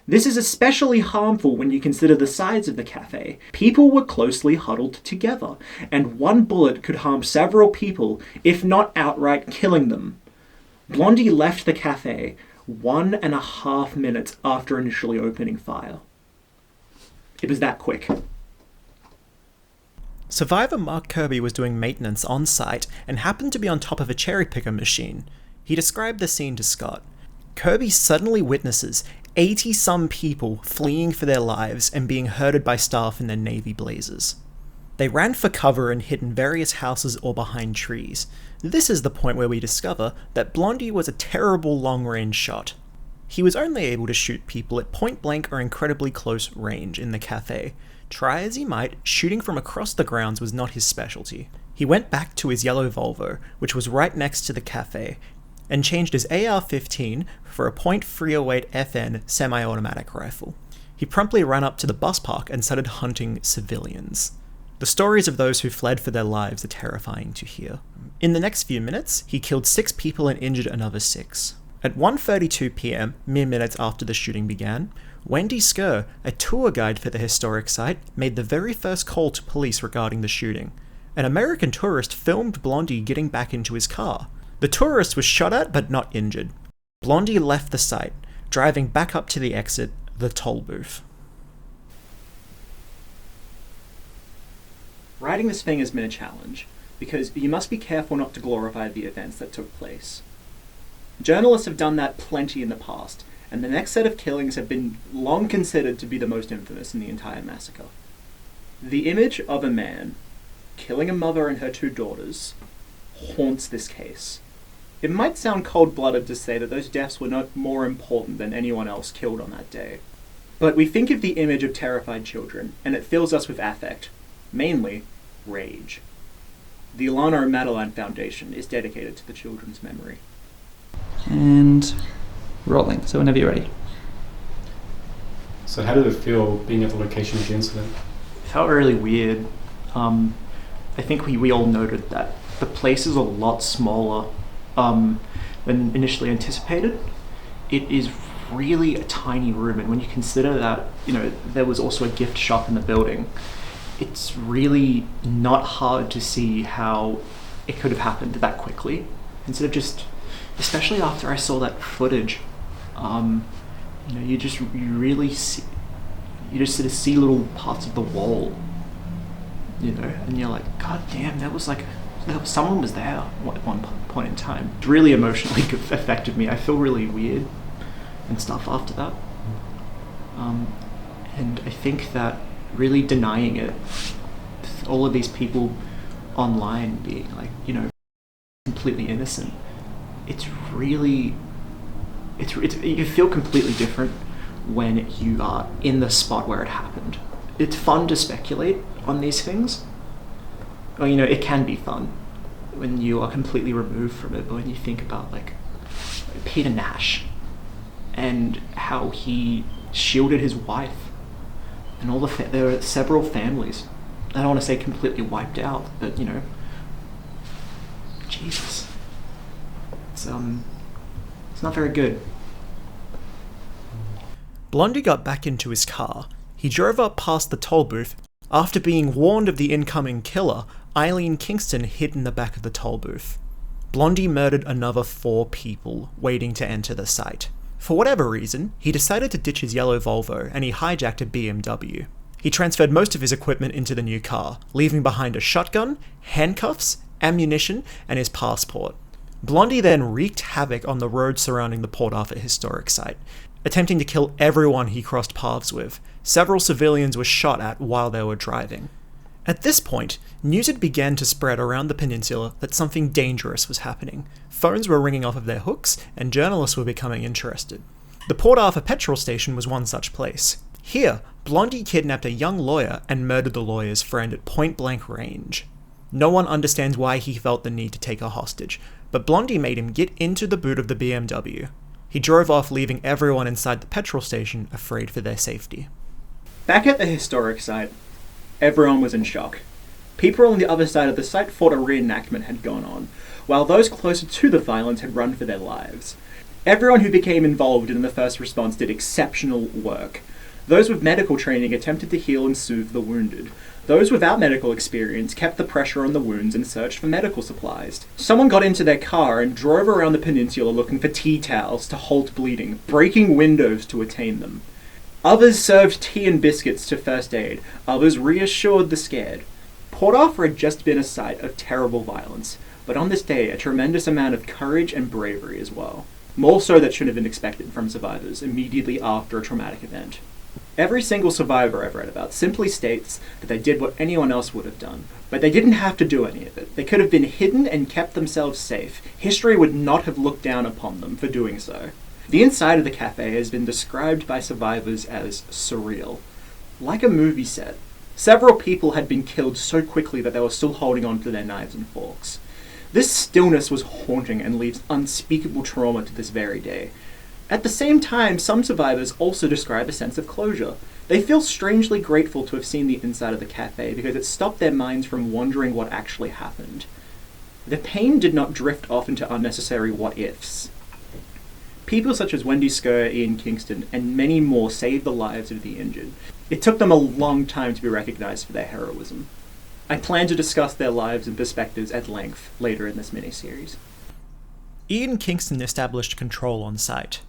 This is especially harmful when you consider the size of the cafe. People were closely huddled together, and one bullet could harm several people, if not outright killing them. Blondie left the cafe 1.5 minutes after initially opening fire. It was that quick. Survivor Mark Kirby was doing maintenance on site and happened to be on top of a cherry picker machine. He described the scene to Scott. Kirby suddenly witnesses 80-some people fleeing for their lives and being herded by staff in their navy blazers. They ran for cover and hid in various houses or behind trees. This is the point where we discover that Blondie was a terrible long-range shot. He was only able to shoot people at point-blank or incredibly close range in the cafe. Try as he might, shooting from across the grounds was not his specialty. He went back to his yellow Volvo, which was right next to the cafe, and changed his AR-15 for a .308 FN semi-automatic rifle. He promptly ran up to the bus park and started hunting civilians. The stories of those who fled for their lives are terrifying to hear. In the next few minutes, he killed 6 people and injured another 6. At 1:32 p.m, mere minutes after the shooting began, Wendy Skur, a tour guide for the historic site, made the very first call to police regarding the shooting. An American tourist filmed Blondie getting back into his car. The tourist was shot at but not injured. Blondie left the site, driving back up to the exit, the toll booth. Writing this thing has been a challenge, because you must be careful not to glorify the events that took place. Journalists have done that plenty in the past, and the next set of killings have been long considered to be the most infamous in the entire massacre. The image of a man killing a mother and her 2 daughters haunts this case. It might sound cold-blooded to say that those deaths were not more important than anyone else killed on that day. But we think of the image of terrified children, and it fills us with affect, mainly rage. The Ilana and Madeline Foundation is dedicated to the children's memory. And rolling, so whenever you're ready. So how did it feel being at the location of the incident? It felt really weird. I think we all noted that the place is a lot smaller than initially anticipated. It is really a tiny room, and when you consider that, there was also a gift shop in the building, it's really not hard to see how it could have happened that quickly. Instead of just, especially after I saw that footage, you just sort of see little parts of the wall, and you're like, God damn, someone was there at one point in time. It really emotionally affected me. I feel really weird and stuff after that. And I think that really denying it, all of these people online being like, completely innocent, you feel completely different when you are in the spot where it happened. It's fun to speculate on these things. Or, it can be fun when you are completely removed from it, but when you think about like Peter Nash and how he shielded his wife and all there are several families. I don't want to say completely wiped out, but Jesus, it's not very good. Blondie got back into his car. He drove up past the toll booth. After being warned of the incoming killer, Eileen Kingston hid in the back of the toll booth. Blondie murdered another 4 people waiting to enter the site. For whatever reason, he decided to ditch his yellow Volvo and he hijacked a BMW. He transferred most of his equipment into the new car, leaving behind a shotgun, handcuffs, ammunition, and his passport. Blondie then wreaked havoc on the road surrounding the Port Arthur historic site, attempting to kill everyone he crossed paths with. Several civilians were shot at while they were driving. At this point, news had begun to spread around the peninsula that something dangerous was happening. Phones were ringing off of their hooks, and journalists were becoming interested. The Port Arthur petrol station was one such place. Here, Blondie kidnapped a young lawyer and murdered the lawyer's friend at point-blank range. No one understands why he felt the need to take a hostage, but Blondie made him get into the boot of the BMW. He drove off, leaving everyone inside the petrol station afraid for their safety. Back at the historic site, everyone was in shock. People on the other side of the site thought a reenactment had gone on, while those closer to the violence had run for their lives. Everyone who became involved in the first response did exceptional work. Those with medical training attempted to heal and soothe the wounded. Those without medical experience kept the pressure on the wounds and searched for medical supplies. Someone got into their car and drove around the peninsula looking for tea towels to halt bleeding, breaking windows to attain them. Others served tea and biscuits to first aid. Others reassured the scared. Port Arthur had just been a site of terrible violence, but on this day a tremendous amount of courage and bravery as well. More so that should have been expected from survivors immediately after a traumatic event. Every single survivor I've read about simply states that they did what anyone else would have done, but they didn't have to do any of it. They could have been hidden and kept themselves safe. History would not have looked down upon them for doing so. The inside of the cafe has been described by survivors as surreal, like a movie set. Several people had been killed so quickly that they were still holding on to their knives and forks. This stillness was haunting and leaves unspeakable trauma to this very day. At the same time, some survivors also describe a sense of closure. They feel strangely grateful to have seen the inside of the cafe because it stopped their minds from wondering what actually happened. The pain did not drift off into unnecessary what-ifs. People such as Wendy Skur, Ian Kingston, and many more saved the lives of the injured. It took them a long time to be recognized for their heroism. I plan to discuss their lives and perspectives at length later in this miniseries. Ian Kingston established control on site.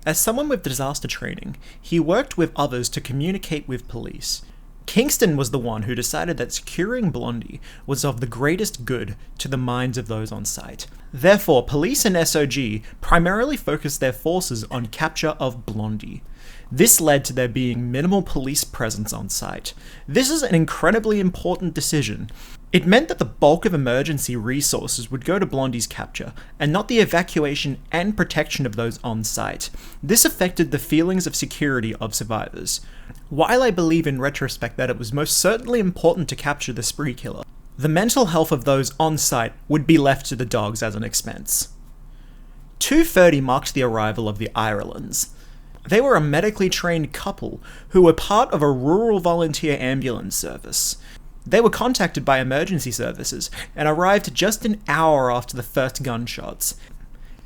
As someone with disaster training, he worked with others to communicate with police. Kingston was the one who decided that securing Blondie was of the greatest good to the minds of those on site. Therefore, police and SOG primarily focused their forces on capture of Blondie. This led to there being minimal police presence on site. This is an incredibly important decision. It meant that the bulk of emergency resources would go to Blondie's capture, and not the evacuation and protection of those on site. This affected the feelings of security of survivors. While I believe in retrospect that it was most certainly important to capture the spree killer, the mental health of those on site would be left to the dogs as an expense. 2:30 marked the arrival of the Irelands. They were a medically trained couple who were part of a rural volunteer ambulance service. They were contacted by emergency services and arrived just an hour after the first gunshots.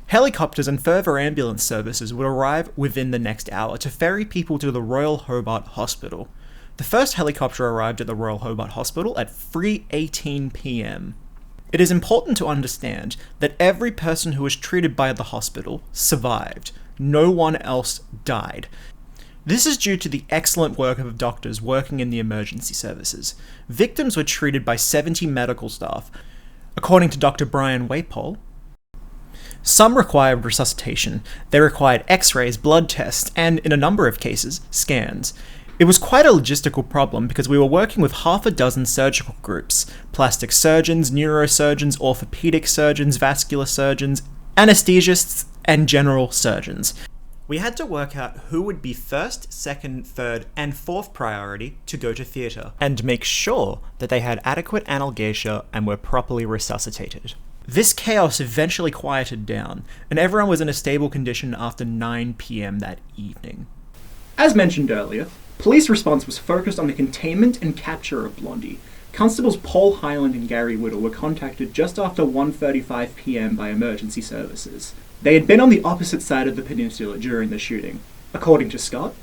Helicopters and further ambulance services would arrive within the next hour to ferry people to the Royal Hobart Hospital. The first helicopter arrived at the Royal Hobart Hospital at 3:18 p.m. It is important to understand that every person who was treated by the hospital survived. No one else died. This is due to the excellent work of doctors working in the emergency services. Victims were treated by 70 medical staff. According to Dr. Brian Wapole, some required resuscitation. They required x-rays, blood tests, and, in a number of cases, scans. It was quite a logistical problem because we were working with half a dozen surgical groups: plastic surgeons, neurosurgeons, orthopedic surgeons, vascular surgeons, anesthesists, and general surgeons. We had to work out who would be first, second, third, and fourth priority to go to theatre, and make sure that they had adequate analgesia and were properly resuscitated. This chaos eventually quieted down, and everyone was in a stable condition after 9 p.m. that evening. As mentioned earlier, police response was focused on the containment and capture of Blondie. Constables Paul Hyland and Gary Whittle were contacted just after 1:35 p.m. by emergency services. They had been on the opposite side of the peninsula during the shooting. According to Scott,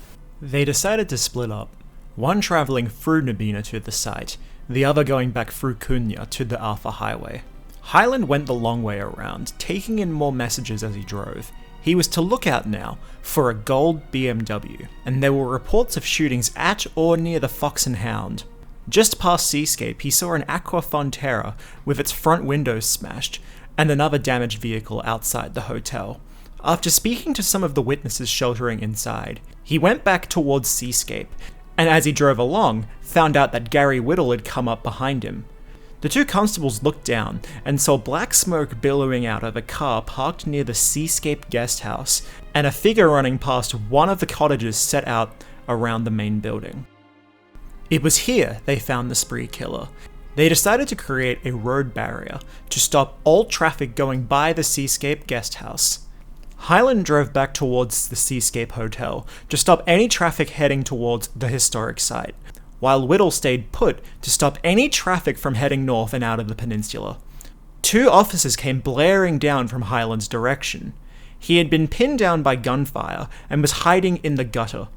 they decided to split up, one travelling through Nabina to the site, the other going back through Cunha to the Arthur Highway. Hyland went the long way around, taking in more messages as he drove. He was to look out now for a gold BMW, and there were reports of shootings at or near the Fox and Hound. Just past Seascape, he saw an Aqua Fonterra with its front windows smashed, and another damaged vehicle outside the hotel. After speaking to some of the witnesses sheltering inside, he went back towards Seascape, and as he drove along, found out that Gary Whittle had come up behind him. The two constables looked down and saw black smoke billowing out of a car parked near the Seascape guest house, and a figure running past one of the cottages set out around the main building. It was here they found the spree killer. They decided to create a road barrier to stop all traffic going by the Seascape guest house. Hyland drove back towards the Seascape Hotel to stop any traffic heading towards the historic site, while Whittle stayed put to stop any traffic from heading north and out of the peninsula. Two officers came blaring down from Hyland's direction. He had been pinned down by gunfire and was hiding in the gutter.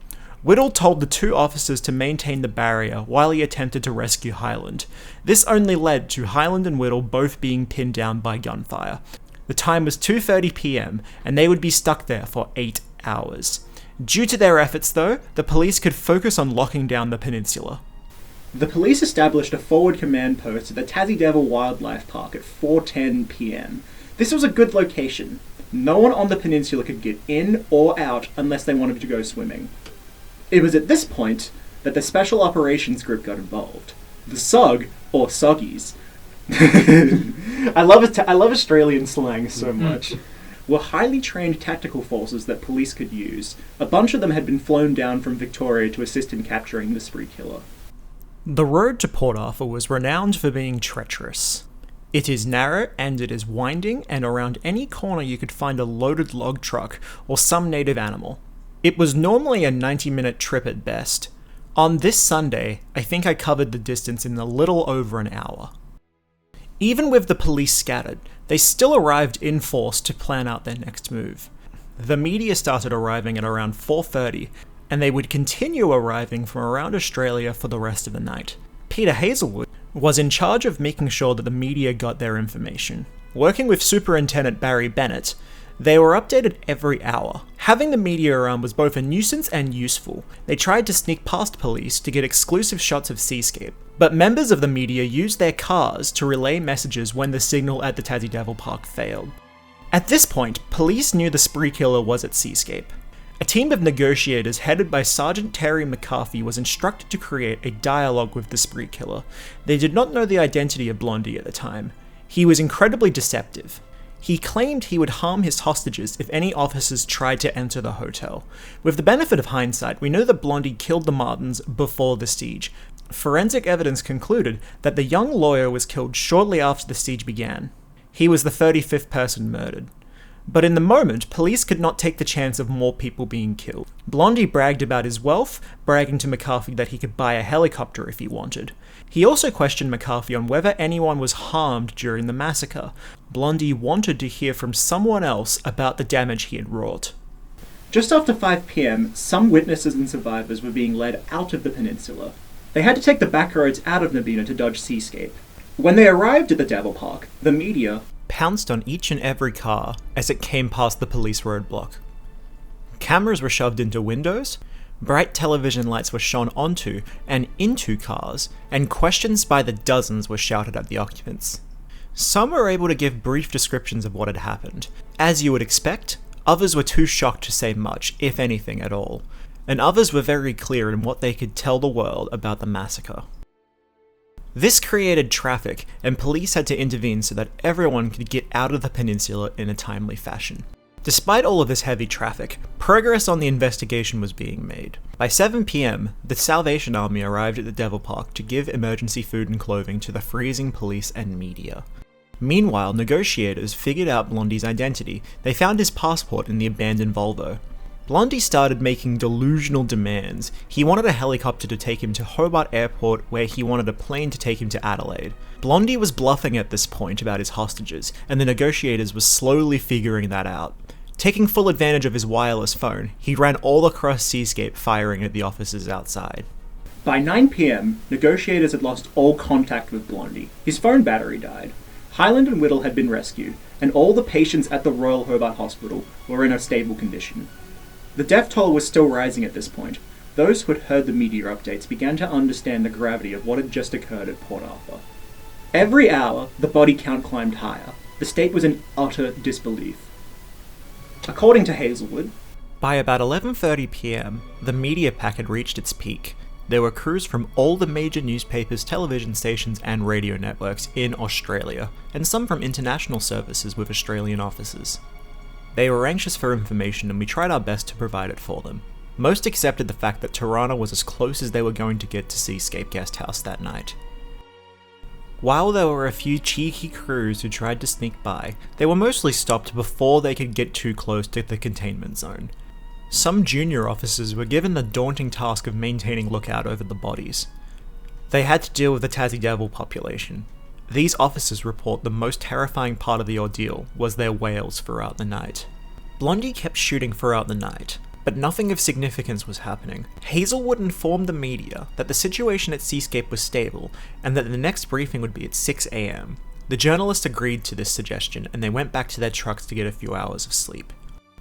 Whittle told the two officers to maintain the barrier while he attempted to rescue Hyland. This only led to Hyland and Whittle both being pinned down by gunfire. The time was 2:30 p.m, and they would be stuck there for 8 hours. Due to their efforts, though, the police could focus on locking down the peninsula. the police established a forward command post at the Tassie Devil Wildlife Park at 4:10 p.m. This was a good location. No one on the peninsula could get in or out unless they wanted to go swimming. It was at this point that the Special Operations Group got involved. The SOG, or Soggies, I love Australian slang so much, were highly trained tactical forces that police could use. A bunch of them had been flown down from Victoria to assist in capturing the spree killer. The road to Port Arthur was renowned for being treacherous. It is narrow and it is winding, and around any corner you could find a loaded log truck or some native animal. It was normally a 90-minute trip at best. On this Sunday, I think I covered the distance in a little over an hour. Even with the police scattered, they still arrived in force to plan out their next move. The media started arriving at around 4:30, and they would continue arriving from around Australia for the rest of the night. Peter Hazelwood was in charge of making sure that the media got their information. Working with Superintendent Barry Bennett, they were updated every hour. Having the media around was both a nuisance and useful. They tried to sneak past police to get exclusive shots of Seascape, but members of the media used their cars to relay messages when the signal at the Tassie Devil Park failed. At this point, police knew the spree killer was at Seascape. A team of negotiators headed by Sergeant Terry McCarthy was instructed to create a dialogue with the spree killer. They did not know the identity of Blondie at the time. He was incredibly deceptive. He claimed he would harm his hostages if any officers tried to enter the hotel. With the benefit of hindsight, we know that Blondie killed the Martins before the siege. Forensic evidence concluded that the young lawyer was killed shortly after the siege began. He was the 35th person murdered. But in the moment, police could not take the chance of more people being killed. Blondie bragged about his wealth, bragging to McCarthy that he could buy a helicopter if he wanted. He also questioned McCarthy on whether anyone was harmed during the massacre. Blondie wanted to hear from someone else about the damage he had wrought. Just after 5 p.m, some witnesses and survivors were being led out of the peninsula. They had to take the back roads out of Nabina to dodge seascape. When they arrived at the Devil Park, the media pounced on each and every car as it came past the police roadblock. Cameras were shoved into windows, bright television lights were shone onto and into cars, and questions by the dozens were shouted at the occupants. Some were able to give brief descriptions of what had happened. As you would expect, others were too shocked to say much, if anything at all, and others were very clear in what they could tell the world about the massacre. This created traffic, and police had to intervene so that everyone could get out of the peninsula in a timely fashion. Despite all of this heavy traffic, progress on the investigation was being made. By 7 p.m, the Salvation Army arrived at the Devil Park to give emergency food and clothing to the freezing police and media. Meanwhile, negotiators figured out Blondie's identity. They found his passport in the abandoned Volvo. Blondie started making delusional demands. He wanted a helicopter to take him to Hobart Airport, where he wanted a plane to take him to Adelaide. Blondie was bluffing at this point about his hostages, and the negotiators were slowly figuring that out. Taking full advantage of his wireless phone, he ran all across Seascape firing at the officers outside. By 9 p.m, negotiators had lost all contact with Blondie. His phone battery died. Highland and Whittle had been rescued, and all the patients at the Royal Hobart Hospital were in a stable condition. The death toll was still rising at this point. Those who had heard the media updates began to understand the gravity of what had just occurred at Port Arthur. Every hour, the body count climbed higher. The state was in utter disbelief. According to Hazelwood, by about 11:30 p.m, the media pack had reached its peak. There were crews from all the major newspapers, television stations, and radio networks in Australia, and some from international services with Australian offices. They were anxious for information, and we tried our best to provide it for them. Most accepted the fact that Tirana was as close as they were going to get to Seascape Guest House that night. While there were a few cheeky crews who tried to sneak by, they were mostly stopped before they could get too close to the containment zone. Some junior officers were given the daunting task of maintaining lookout over the bodies. They had to deal with the Tassie Devil population. These officers report the most terrifying part of the ordeal was their wails throughout the night. Blondie kept shooting throughout the night, but nothing of significance was happening. Hazelwood informed the media that the situation at Seascape was stable, and that the next briefing would be at 6 a.m. The journalists agreed to this suggestion, and they went back to their trucks to get a few hours of sleep.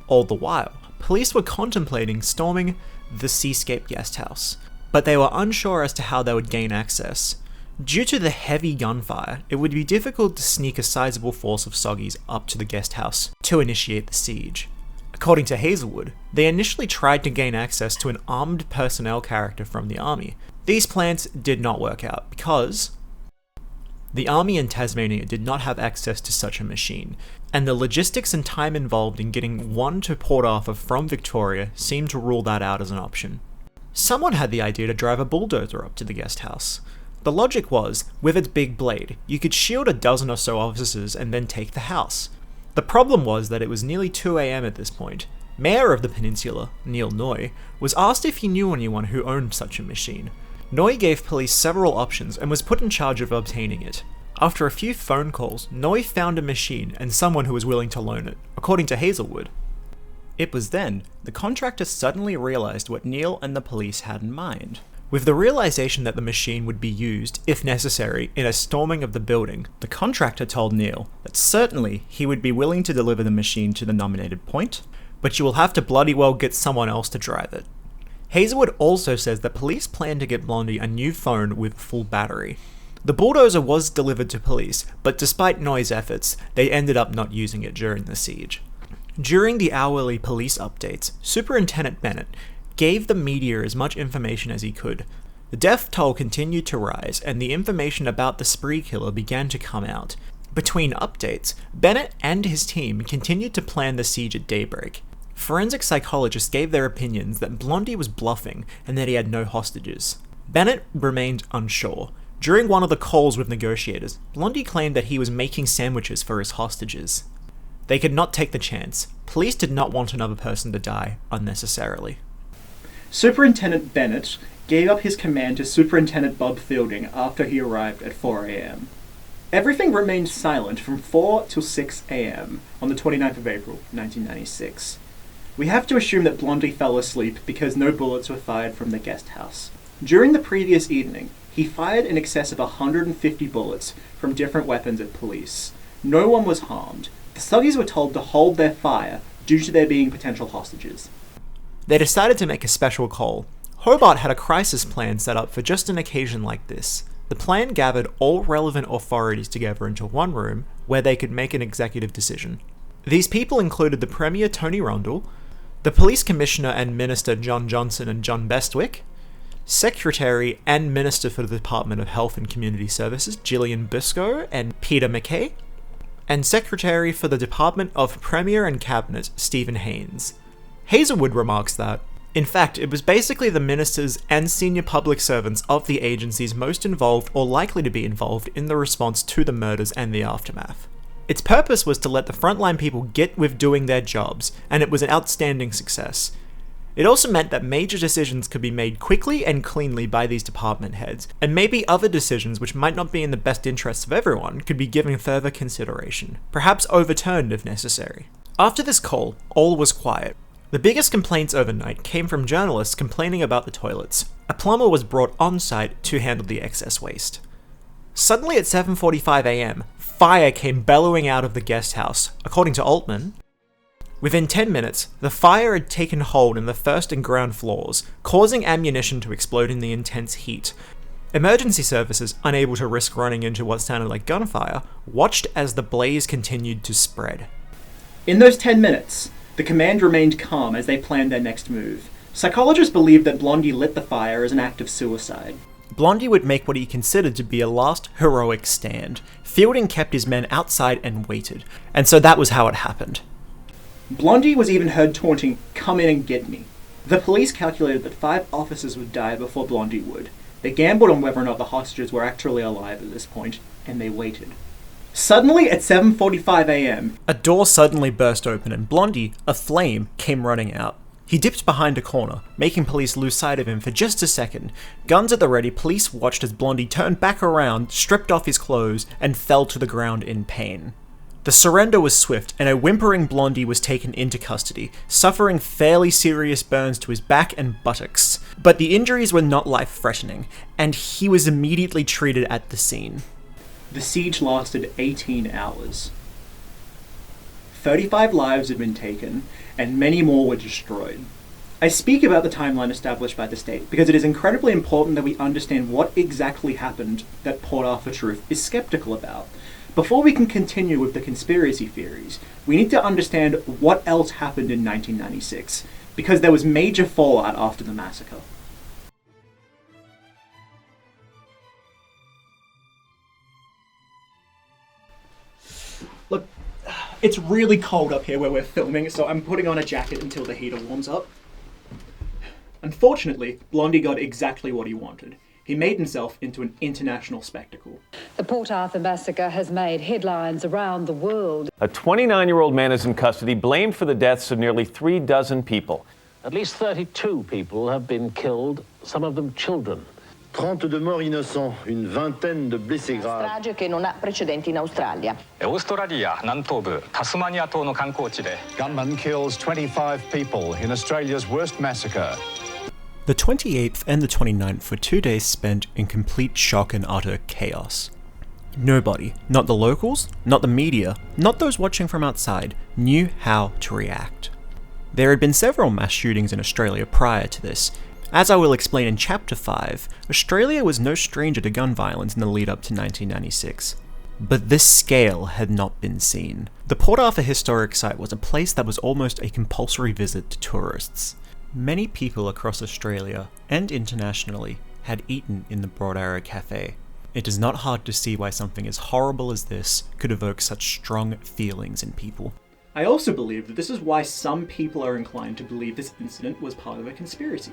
All the while, police were contemplating storming the Seascape Guest House, but they were unsure as to how they would gain access. Due to the heavy gunfire, it would be difficult to sneak a sizable force of Soggies up to the guest house to initiate the siege. According to Hazelwood, they initially tried to gain access to an armed personnel character from the army. These plans did not work out because the army in Tasmania did not have access to such a machine, and the logistics and time involved in getting one to Port Arthur from Victoria seemed to rule that out as an option. Someone had the idea to drive a bulldozer up to the guest house. The logic was, with its big blade, you could shield a dozen or so officers and then take the house. The problem was that it was nearly 2 a.m. at this point. Mayor of the peninsula, Neil Noy, was asked if he knew anyone who owned such a machine. Noy gave police several options and was put in charge of obtaining it. After a few phone calls, Noy found a machine and someone who was willing to loan it, according to Hazelwood. It was then the contractor suddenly realized what Neil and the police had in mind. With the realization that the machine would be used, if necessary, in a storming of the building, the contractor told Neil that certainly he would be willing to deliver the machine to the nominated point, but you will have to bloody well get someone else to drive it. Hazelwood also says that police planned to get Blondie a new phone with full battery. The bulldozer was delivered to police, but despite Noy's efforts, they ended up not using it during the siege. During the hourly police updates, Superintendent Bennett gave the media as much information as he could. The death toll continued to rise, and the information about the spree killer began to come out. Between updates, Bennett and his team continued to plan the siege at daybreak. Forensic psychologists gave their opinions that Blondie was bluffing and that he had no hostages. Bennett remained unsure. During one of the calls with negotiators, Blondie claimed that he was making sandwiches for his hostages. They could not take the chance. Police did not want another person to die unnecessarily. Superintendent Bennett gave up his command to Superintendent Bob Fielding after he arrived at 4 a.m. Everything remained silent from 4 till 6 a.m. on the 29th of April, 1996. We have to assume that Blondie fell asleep because no bullets were fired from the guest house. During the previous evening, he fired in excess of 150 bullets from different weapons at police. No one was harmed. The thuggies were told to hold their fire due to there being potential hostages. They decided to make a special call. Hobart had a crisis plan set up for just an occasion like this. The plan gathered all relevant authorities together into one room where they could make an executive decision. These people included the Premier Tony Rundle, the Police Commissioner and Minister John Johnson and John Bestwick, Secretary and Minister for the Department of Health and Community Services Gillian Biscoe and Peter MacKay, and Secretary for the Department of Premier and Cabinet Stephen Haynes. Hazelwood remarks that, in fact, it was basically the ministers and senior public servants of the agencies most involved or likely to be involved in the response to the murders and the aftermath. Its purpose was to let the frontline people get with doing their jobs, and it was an outstanding success. It also meant that major decisions could be made quickly and cleanly by these department heads, and maybe other decisions which might not be in the best interests of everyone could be given further consideration, perhaps overturned if necessary. After this call, all was quiet. The biggest complaints overnight came from journalists complaining about the toilets. A plumber was brought on site to handle the excess waste. Suddenly at 7:45 a.m, fire came bellowing out of the guest house, according to Altman. Within 10 minutes, the fire had taken hold in the first and ground floors, causing ammunition to explode in the intense heat. Emergency services, unable to risk running into what sounded like gunfire, watched as the blaze continued to spread. In those 10 minutes, the command remained calm as they planned their next move. Psychologists believed that Blondie lit the fire as an act of suicide. Blondie would make what he considered to be a last heroic stand. Fielding kept his men outside and waited, and so that was how it happened. Blondie was even heard taunting, "Come in and get me." The police calculated that 5 officers would die before Blondie would. They gambled on whether or not the hostages were actually alive at this point, and they waited. Suddenly, at 7:45 a.m, a door suddenly burst open and Blondie, aflame, came running out. He dipped behind a corner, making police lose sight of him for just a second. Guns at the ready, police watched as Blondie turned back around, stripped off his clothes, and fell to the ground in pain. The surrender was swift, and a whimpering Blondie was taken into custody, suffering fairly serious burns to his back and buttocks. But the injuries were not life-threatening, and he was immediately treated at the scene. The siege lasted 18 hours. 35 lives had been taken, and many more were destroyed. I speak about the timeline established by the state because it is incredibly important that we understand what exactly happened that Port Arthur Truth is skeptical about. Before we can continue with the conspiracy theories, we need to understand what else happened in 1996, because there was major fallout after the massacre. Look, it's really cold up here where we're filming, so I'm putting on a jacket until the heater warms up. Unfortunately, Blondie got exactly what he wanted. He made himself into an international spectacle. The Port Arthur Massacre has made headlines around the world. A 29-year-old man is in custody, blamed for the deaths of nearly 36 people. At least 32 people have been killed, some of them children. 30 de morts innocents, une vingtaine de blessés graves. Strage che non ha precedenti in Australia. オーストラリア南東部タスマニア島の観光地で Gunman kills 25 people in Australia's worst massacre. The 28th and the 29th were 2 days spent in complete shock and utter chaos. Nobody, not the locals, not the media, not those watching from outside, knew how to react. There had been several mass shootings in Australia prior to this. As I will explain in Chapter 5, Australia was no stranger to gun violence in the lead up to 1996. But this scale had not been seen. The Port Arthur Historic Site was a place that was almost a compulsory visit to tourists. Many people across Australia and internationally had eaten in the Broad Arrow Cafe. It is not hard to see why something as horrible as this could evoke such strong feelings in people. I also believe that this is why some people are inclined to believe this incident was part of a conspiracy.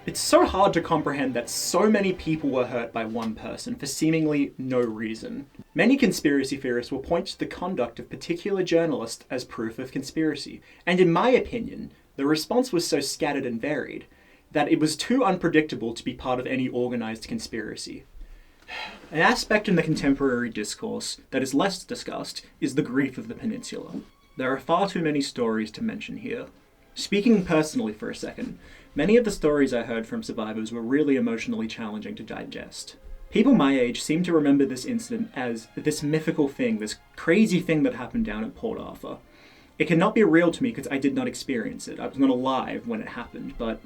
It's so hard to comprehend that so many people were hurt by one person for seemingly no reason. Many conspiracy theorists will point to the conduct of particular journalists as proof of conspiracy, and in my opinion, the response was so scattered and varied that it was too unpredictable to be part of any organised conspiracy. An aspect in the contemporary discourse that is less discussed is the grief of the peninsula. There are far too many stories to mention here. Speaking personally for a second, many of the stories I heard from survivors were really emotionally challenging to digest. People my age seem to remember this incident as this mythical thing, this crazy thing that happened down at Port Arthur. It cannot be real to me because I did not experience it. I was not alive when it happened, but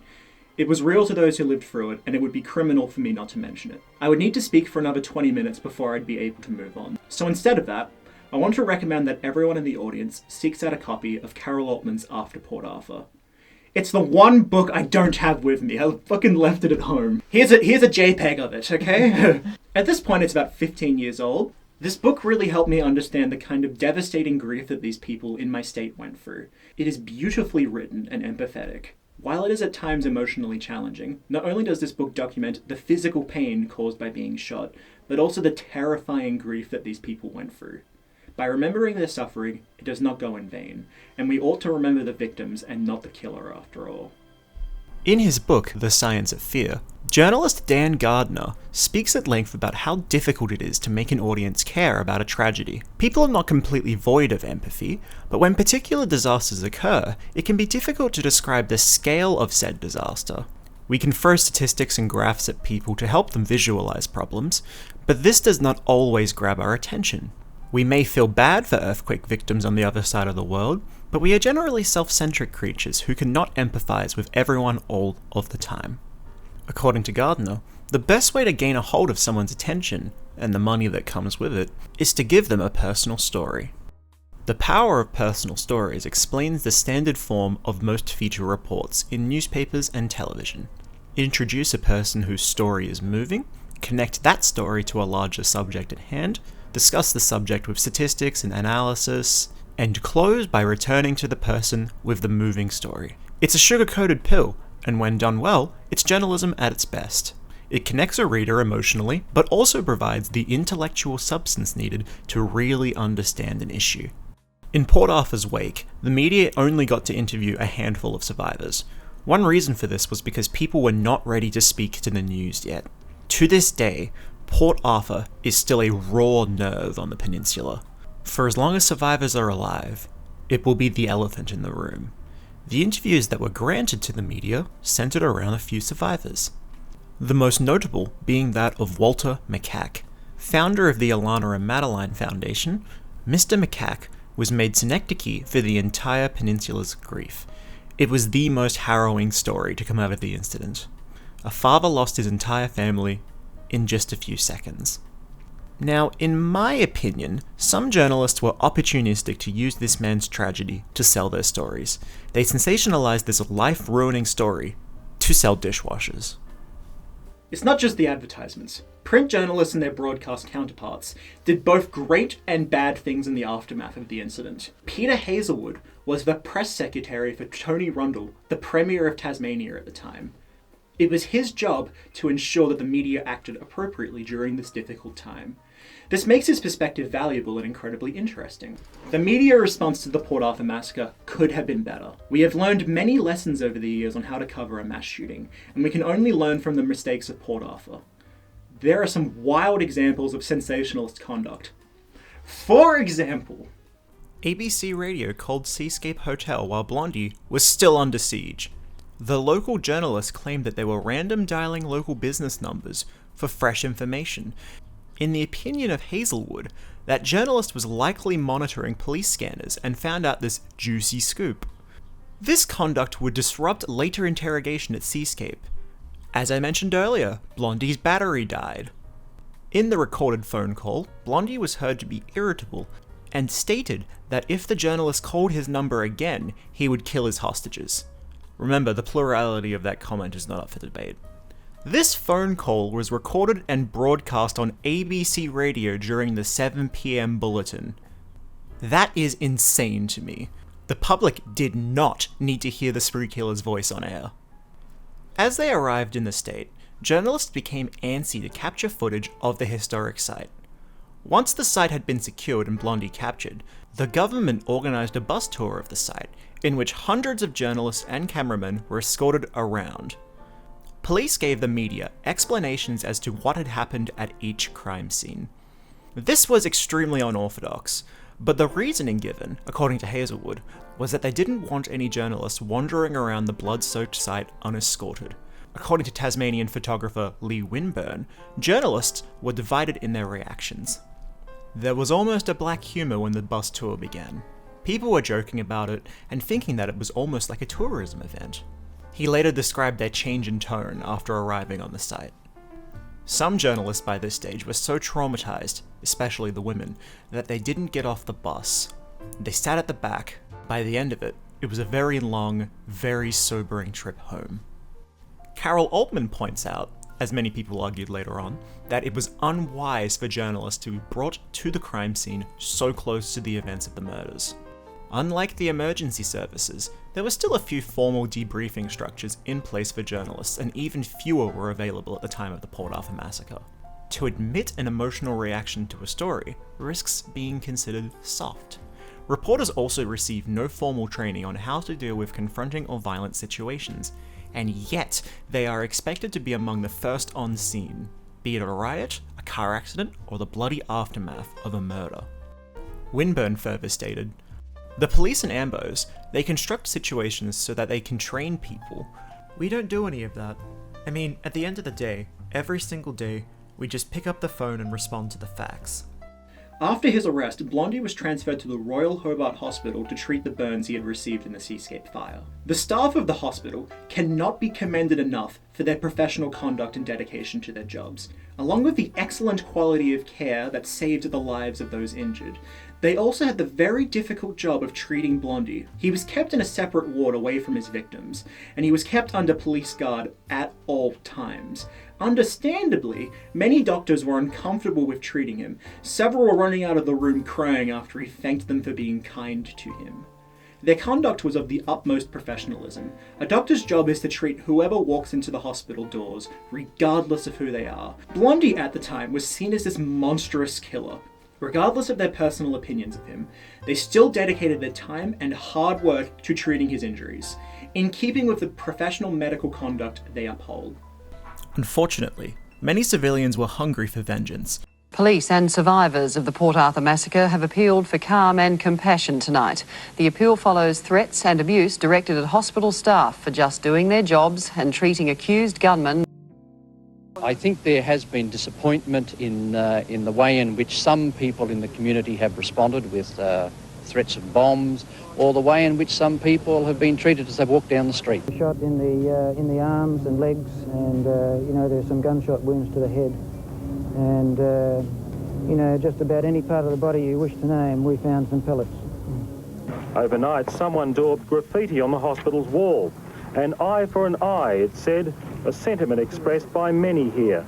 it was real to those who lived through it, and it would be criminal for me not to mention it. I would need to speak for another 20 minutes before I'd be able to move on. So instead of that, I want to recommend that everyone in the audience seeks out a copy of Carol Altman's After Port Arthur. It's the one book I don't have with me. I fucking left it at home. Here's a JPEG of it, okay? At this point, it's about 15 years old. This book really helped me understand the kind of devastating grief that these people in my state went through. It is beautifully written and empathetic. While it is at times emotionally challenging, not only does this book document the physical pain caused by being shot, but also the terrifying grief that these people went through. By remembering their suffering, it does not go in vain, and we ought to remember the victims and not the killer after all. In his book, The Science of Fear, journalist Dan Gardner speaks at length about how difficult it is to make an audience care about a tragedy. People are not completely void of empathy, but when particular disasters occur, it can be difficult to describe the scale of said disaster. We can throw statistics and graphs at people to help them visualize problems, but this does not always grab our attention. We may feel bad for earthquake victims on the other side of the world, but we are generally self-centric creatures who cannot empathize with everyone all of the time. According to Gardner, the best way to gain a hold of someone's attention, and the money that comes with it, is to give them a personal story. The power of personal stories explains the standard form of most feature reports in newspapers and television. Introduce a person whose story is moving, connect that story to a larger subject at hand, discuss the subject with statistics and analysis, and close by returning to the person with the moving story. It's a sugar-coated pill, and when done well, it's journalism at its best. It connects a reader emotionally, but also provides the intellectual substance needed to really understand an issue. In Port Arthur's wake, the media only got to interview a handful of survivors. One reason for this was because people were not ready to speak to the news yet. To this day, Port Arthur is still a raw nerve on the peninsula. For as long as survivors are alive, it will be the elephant in the room. The interviews that were granted to the media centered around a few survivors. The most notable being that of Walter McCack. Founder of the Alana and Madeline Foundation, Mr. McCack was made synecdoche for the entire peninsula's grief. It was the most harrowing story to come out of the incident. A father lost his entire family in just a few seconds. Now, in my opinion, some journalists were opportunistic to use this man's tragedy to sell their stories. They sensationalized this life-ruining story to sell dishwashers. It's not just the advertisements. Print journalists and their broadcast counterparts did both great and bad things in the aftermath of the incident. Peter Hazelwood was the press secretary for Tony Rundle, the Premier of Tasmania at the time. It was his job to ensure that the media acted appropriately during this difficult time. This makes his perspective valuable and incredibly interesting. The media response to the Port Arthur Massacre could have been better. We have learned many lessons over the years on how to cover a mass shooting, and we can only learn from the mistakes of Port Arthur. There are some wild examples of sensationalist conduct. For example, ABC Radio called Seascape Hotel while Blondie was still under siege. The local journalists claimed that they were random dialing local business numbers for fresh information. In the opinion of Hazelwood, that journalist was likely monitoring police scanners and found out this juicy scoop. This conduct would disrupt later interrogation at Seascape. As I mentioned earlier, Blondie's battery died. In the recorded phone call, Blondie was heard to be irritable and stated that if the journalist called his number again, he would kill his hostages. Remember, the plurality of that comment is not up for debate. This phone call was recorded and broadcast on ABC radio during the 7 p.m. bulletin. That is insane to me. The public did not need to hear the spree killer's voice on air. As they arrived in the state, journalists became antsy to capture footage of the historic site. Once the site had been secured and Blondie captured, the government organised a bus tour of the site, in which hundreds of journalists and cameramen were escorted around. Police gave the media explanations as to what had happened at each crime scene. This was extremely unorthodox, but the reasoning given, according to Hazelwood, was that they didn't want any journalists wandering around the blood-soaked site unescorted. According to Tasmanian photographer Lee Winburn, journalists were divided in their reactions. There was almost a black humour when the bus tour began. People were joking about it and thinking that it was almost like a tourism event. He later described their change in tone after arriving on the site. Some journalists by this stage were so traumatized, especially the women, that they didn't get off the bus. They sat at the back. By the end of it, it was a very long, very sobering trip home. Carol Altman points out, as many people argued later on, that it was unwise for journalists to be brought to the crime scene so close to the events of the murders. Unlike the emergency services, there were still a few formal debriefing structures in place for journalists, and even fewer were available at the time of the Port Arthur Massacre. To admit an emotional reaction to a story risks being considered soft. Reporters also receive no formal training on how to deal with confronting or violent situations, and yet they are expected to be among the first on scene, be it a riot, a car accident, or the bloody aftermath of a murder. Winburn further stated, "The police and ambos, they construct situations so that they can train people. We don't do any of that. I mean, at the end of the day, every single day, we just pick up the phone and respond to the facts." After his arrest, Blondie was transferred to the Royal Hobart Hospital to treat the burns he had received in the Seascape fire. The staff of the hospital cannot be commended enough for their professional conduct and dedication to their jobs. Along with the excellent quality of care that saved the lives of those injured, they also had the very difficult job of treating Blondie. He was kept in a separate ward away from his victims, and he was kept under police guard at all times. Understandably, many doctors were uncomfortable with treating him. Several were running out of the room crying after he thanked them for being kind to him. Their conduct was of the utmost professionalism. A doctor's job is to treat whoever walks into the hospital doors, regardless of who they are. Blondie at the time was seen as this monstrous killer. Regardless of their personal opinions of him, they still dedicated their time and hard work to treating his injuries, in keeping with the professional medical conduct they uphold. Unfortunately, many civilians were hungry for vengeance. Police and survivors of the Port Arthur Massacre have appealed for calm and compassion tonight. The appeal follows threats and abuse directed at hospital staff for just doing their jobs and treating accused gunmen. I think there has been disappointment in the way in which some people in the community have responded with threats of bombs, or the way in which some people have been treated as they walk down the street. Shot in the arms and legs, and there's some gunshot wounds to the head, and just about any part of the body you wish to name, we found some pellets. Overnight, someone daubed graffiti on the hospital's wall. An eye for an eye, it said, a sentiment expressed by many here.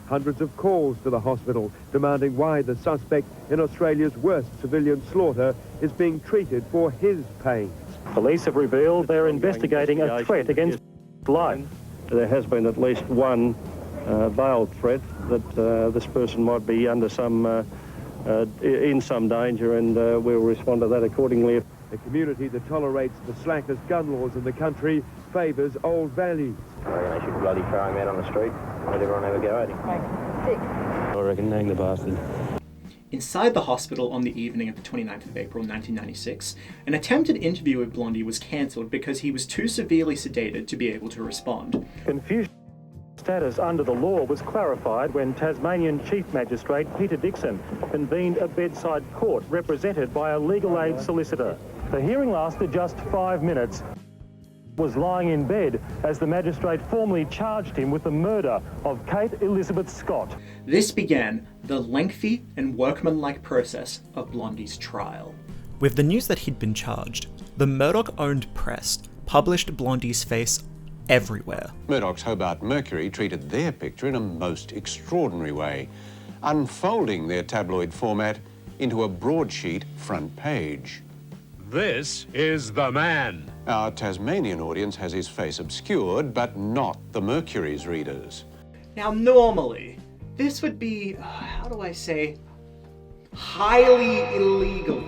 Hundreds of calls to the hospital demanding why the suspect in Australia's worst civilian slaughter is being treated for his pains. Police have revealed they're investigating a threat against life. There has been at least one veiled threat that this person might be under in some danger, and we'll respond to that accordingly. A community that tolerates the slackest gun laws in the country favours old values. I reckon they should bloody throw him out on the street. Let everyone have a go at him. I reckon hang the bastard. Inside the hospital on the evening of the 29th of April 1996, an attempted interview with Blondie was cancelled because he was too severely sedated to be able to respond. Confusion status under the law was clarified when Tasmanian Chief Magistrate Peter Dixon convened a bedside court represented by a legal aid solicitor. The hearing lasted just 5 minutes. was lying in bed as the magistrate formally charged him with the murder of Kate Elizabeth Scott. This began the lengthy and workmanlike process of Blondie's trial. With the news that he'd been charged, the Murdoch-owned press published Blondie's face everywhere. Murdoch's Hobart Mercury treated their picture in a most extraordinary way, unfolding their tabloid format into a broadsheet front page. This is the man. Our Tasmanian audience has his face obscured, but not the Mercury's readers. Now, normally, this would be, how do I say, highly illegal.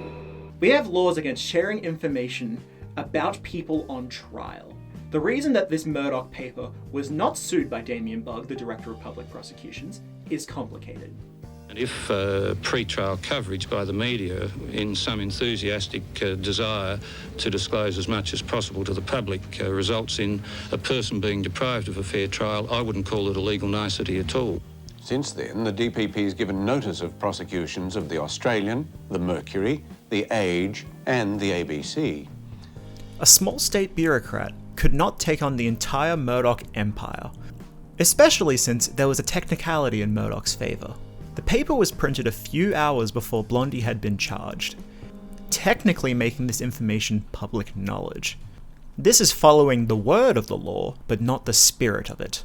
We have laws against sharing information about people on trial. The reason that this Murdoch paper was not sued by Damien Bugg, the Director of Public Prosecutions, is complicated. And if pre-trial coverage by the media, in some enthusiastic desire to disclose as much as possible to the public, results in a person being deprived of a fair trial, I wouldn't call it a legal nicety at all. Since then, the DPP has given notice of prosecutions of the Australian, the Mercury, the Age, and the ABC. A small state bureaucrat could not take on the entire Murdoch empire, especially since there was a technicality in Murdoch's favour. The paper was printed a few hours before Blondie had been charged, technically making this information public knowledge. This is following the word of the law, but not the spirit of it.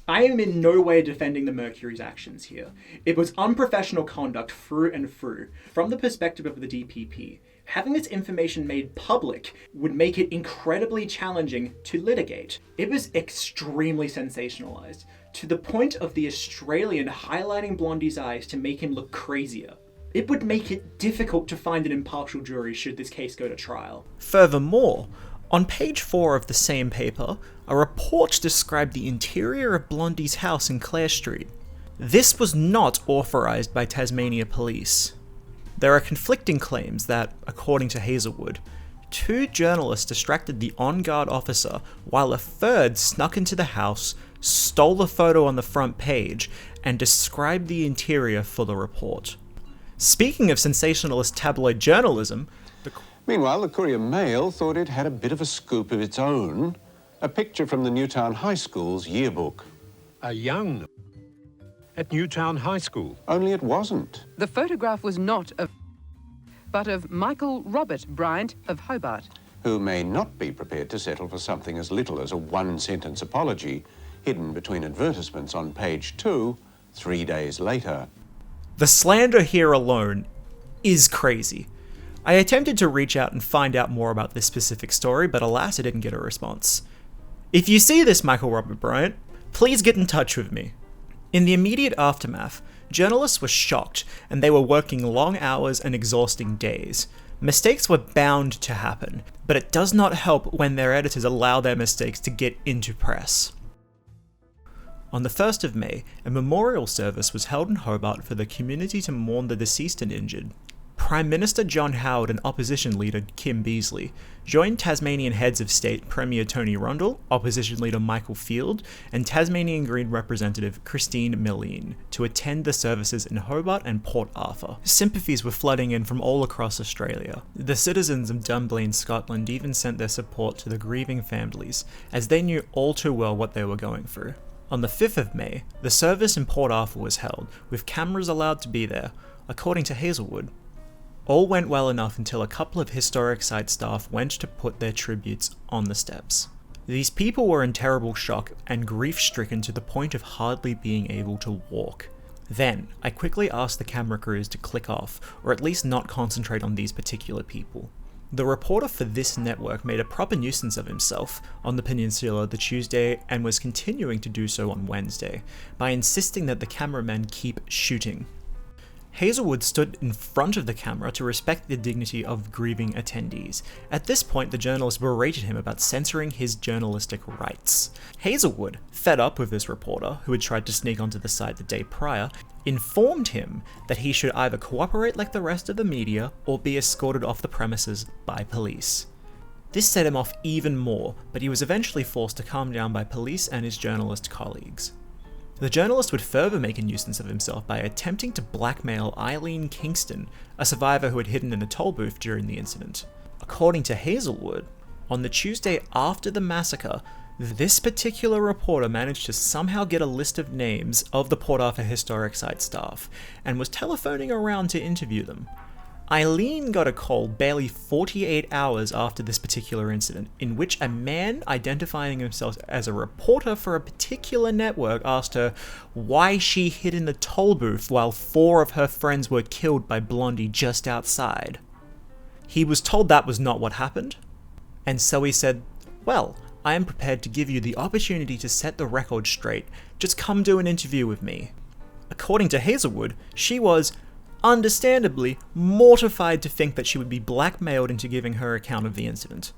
I am in no way defending the Mercury's actions here. It was unprofessional conduct through and through. From the perspective of the DPP, having this information made public would make it incredibly challenging to litigate. It was extremely sensationalized, to the point of the Australian highlighting Blondie's eyes to make him look crazier. It would make it difficult to find an impartial jury should this case go to trial. Furthermore, on page 4 of the same paper, a report described the interior of Blondie's house in Clare Street. This was not authorised by Tasmania Police. There are conflicting claims that, according to Hazelwood, 2 journalists distracted the on-guard officer while a third snuck into the house, stole the photo on the front page, and described the interior for the report. Speaking of sensationalist tabloid journalism, Meanwhile, the Courier Mail thought it had a bit of a scoop of its own. A picture from the Newtown High School's yearbook. A young at Newtown High School. Only it wasn't. The photograph was not of, but of Michael Robert Bryant of Hobart, Who may not be prepared to settle for something as little as a one-sentence apology hidden between advertisements on page 2, 3 days later. The slander here alone is crazy. I attempted to reach out and find out more about this specific story, but alas, I didn't get a response. If you see this, Michael Robert Bryant, please get in touch with me. In the immediate aftermath, journalists were shocked, and they were working long hours and exhausting days. Mistakes were bound to happen, but it does not help when their editors allow their mistakes to get into press. On the 1st of May, a memorial service was held in Hobart for the community to mourn the deceased and injured. Prime Minister John Howard and Opposition Leader Kim Beazley joined Tasmanian heads of state Premier Tony Rundle, Opposition Leader Michael Field, and Tasmanian Green Representative Christine Milleen to attend the services in Hobart and Port Arthur. Sympathies were flooding in from all across Australia. The citizens of Dunblane, Scotland even sent their support to the grieving families, as they knew all too well what they were going through. On the 5th of May, the service in Port Arthur was held, with cameras allowed to be there, according to Hazelwood. All went well enough until a couple of historic site staff went to put their tributes on the steps. These people were in terrible shock and grief-stricken to the point of hardly being able to walk. Then, I quickly asked the camera crews to click off, or at least not concentrate on these particular people. The reporter for this network made a proper nuisance of himself on the peninsula the Tuesday and was continuing to do so on Wednesday, by insisting that the cameramen keep shooting. Hazelwood stood in front of the camera to respect the dignity of grieving attendees. At this point, the journalist berated him about censoring his journalistic rights. Hazelwood, fed up with this reporter, who had tried to sneak onto the site the day prior, informed him that he should either cooperate like the rest of the media or be escorted off the premises by police. This set him off even more, but he was eventually forced to calm down by police and his journalist colleagues. The journalist would further make a nuisance of himself by attempting to blackmail Eileen Kingston, a survivor who had hidden in a toll booth during the incident. According to Hazelwood, On the Tuesday after the massacre, this particular reporter managed to somehow get a list of names of the Port Arthur Historic Site staff and was telephoning around to interview them. Eileen got a call barely 48 hours after this particular incident, in which a man identifying himself as a reporter for a particular network asked her why she hid in the toll booth while 4 of her friends were killed by Blondie just outside. He was told that was not what happened, and so he said, "Well, I am prepared to give you the opportunity to set the record straight. Just come do an interview with me." According to Hazelwood, she was understandably mortified to think that she would be blackmailed into giving her account of the incident.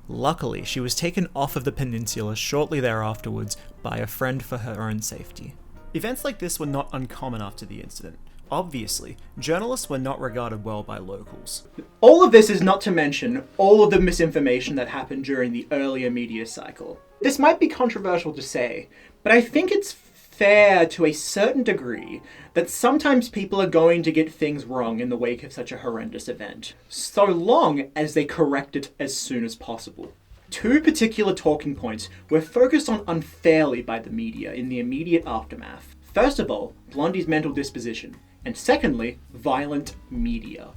Luckily, she was taken off of the peninsula shortly thereafterwards by a friend for her own safety. Events like this were not uncommon after the incident. Obviously, journalists were not regarded well by locals. All of this is not to mention all of the misinformation that happened during the earlier media cycle. This might be controversial to say, but I think it's fair to a certain degree that sometimes people are going to get things wrong in the wake of such a horrendous event, so long as they correct it as soon as possible. 2 particular talking points were focused on unfairly by the media in the immediate aftermath. First of all, Blondie's mental disposition, and secondly, violent media.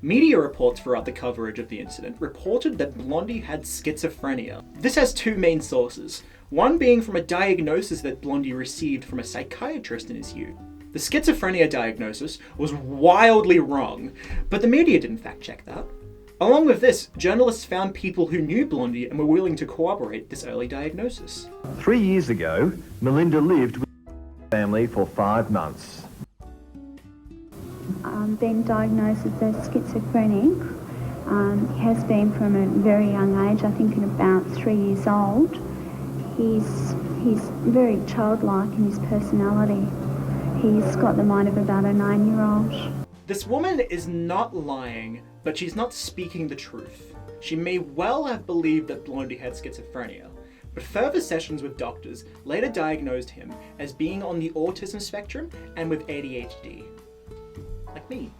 Media reports throughout the coverage of the incident reported that Blondie had schizophrenia. This has 2 main sources, one being from a diagnosis that Blondie received from a psychiatrist in his youth. The schizophrenia diagnosis was wildly wrong, but the media didn't fact check that. Along with this, journalists found people who knew Blondie and were willing to corroborate this early diagnosis. 3 years ago, Melinda lived with her family for 5 months. Been diagnosed as schizophrenic. He has been from a very young age, I think at about 3 years old. He's very childlike in his personality. He's got the mind of about a 9-year-old. This woman is not lying, but she's not speaking the truth. She may well have believed that Blondie had schizophrenia, but further sessions with doctors later diagnosed him as being on the autism spectrum and with ADHD. Like me.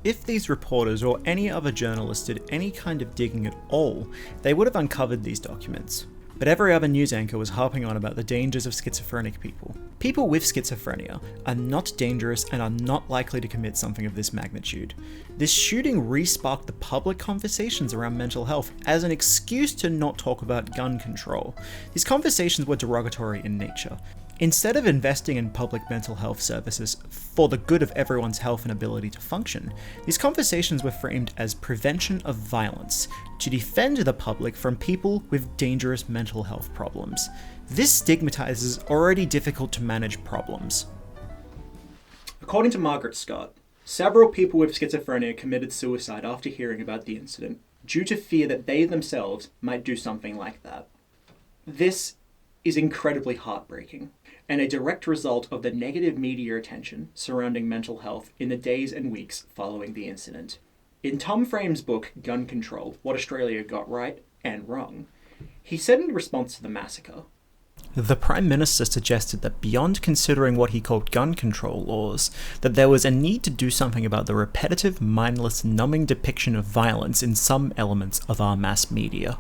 If these reporters or any other journalists did any kind of digging at all, they would have uncovered these documents. But every other news anchor was harping on about the dangers of schizophrenic people. People with schizophrenia are not dangerous and are not likely to commit something of this magnitude. This shooting re-sparked the public conversations around mental health as an excuse to not talk about gun control. These conversations were derogatory in nature. Instead of investing in public mental health services for the good of everyone's health and ability to function, these conversations were framed as prevention of violence, to defend the public from people with dangerous mental health problems. This stigmatizes already difficult to manage problems. According to Margaret Scott, several people with schizophrenia committed suicide after hearing about the incident, due to fear that they themselves might do something like that. This is incredibly heartbreaking, and a direct result of the negative media attention surrounding mental health in the days and weeks following the incident. In Tom Frame's book, Gun Control, What Australia Got Right and Wrong, he said in response to the massacre, the Prime Minister suggested that beyond considering what he called gun control laws, that there was a need to do something about the repetitive, mindless, numbing depiction of violence in some elements of our mass media.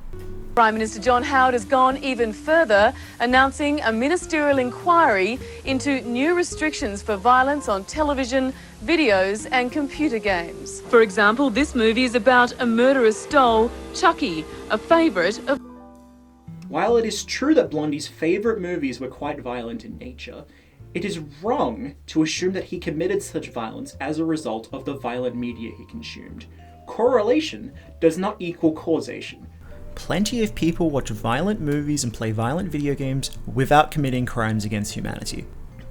Prime Minister John Howard has gone even further, announcing a ministerial inquiry into new restrictions for violence on television, videos and computer games. For example, this movie is about a murderous doll, Chucky, a favourite of... While it is true that Blondie's favourite movies were quite violent in nature, it is wrong to assume that he committed such violence as a result of the violent media he consumed. Correlation does not equal causation. Plenty of people watch violent movies and play violent video games without committing crimes against humanity.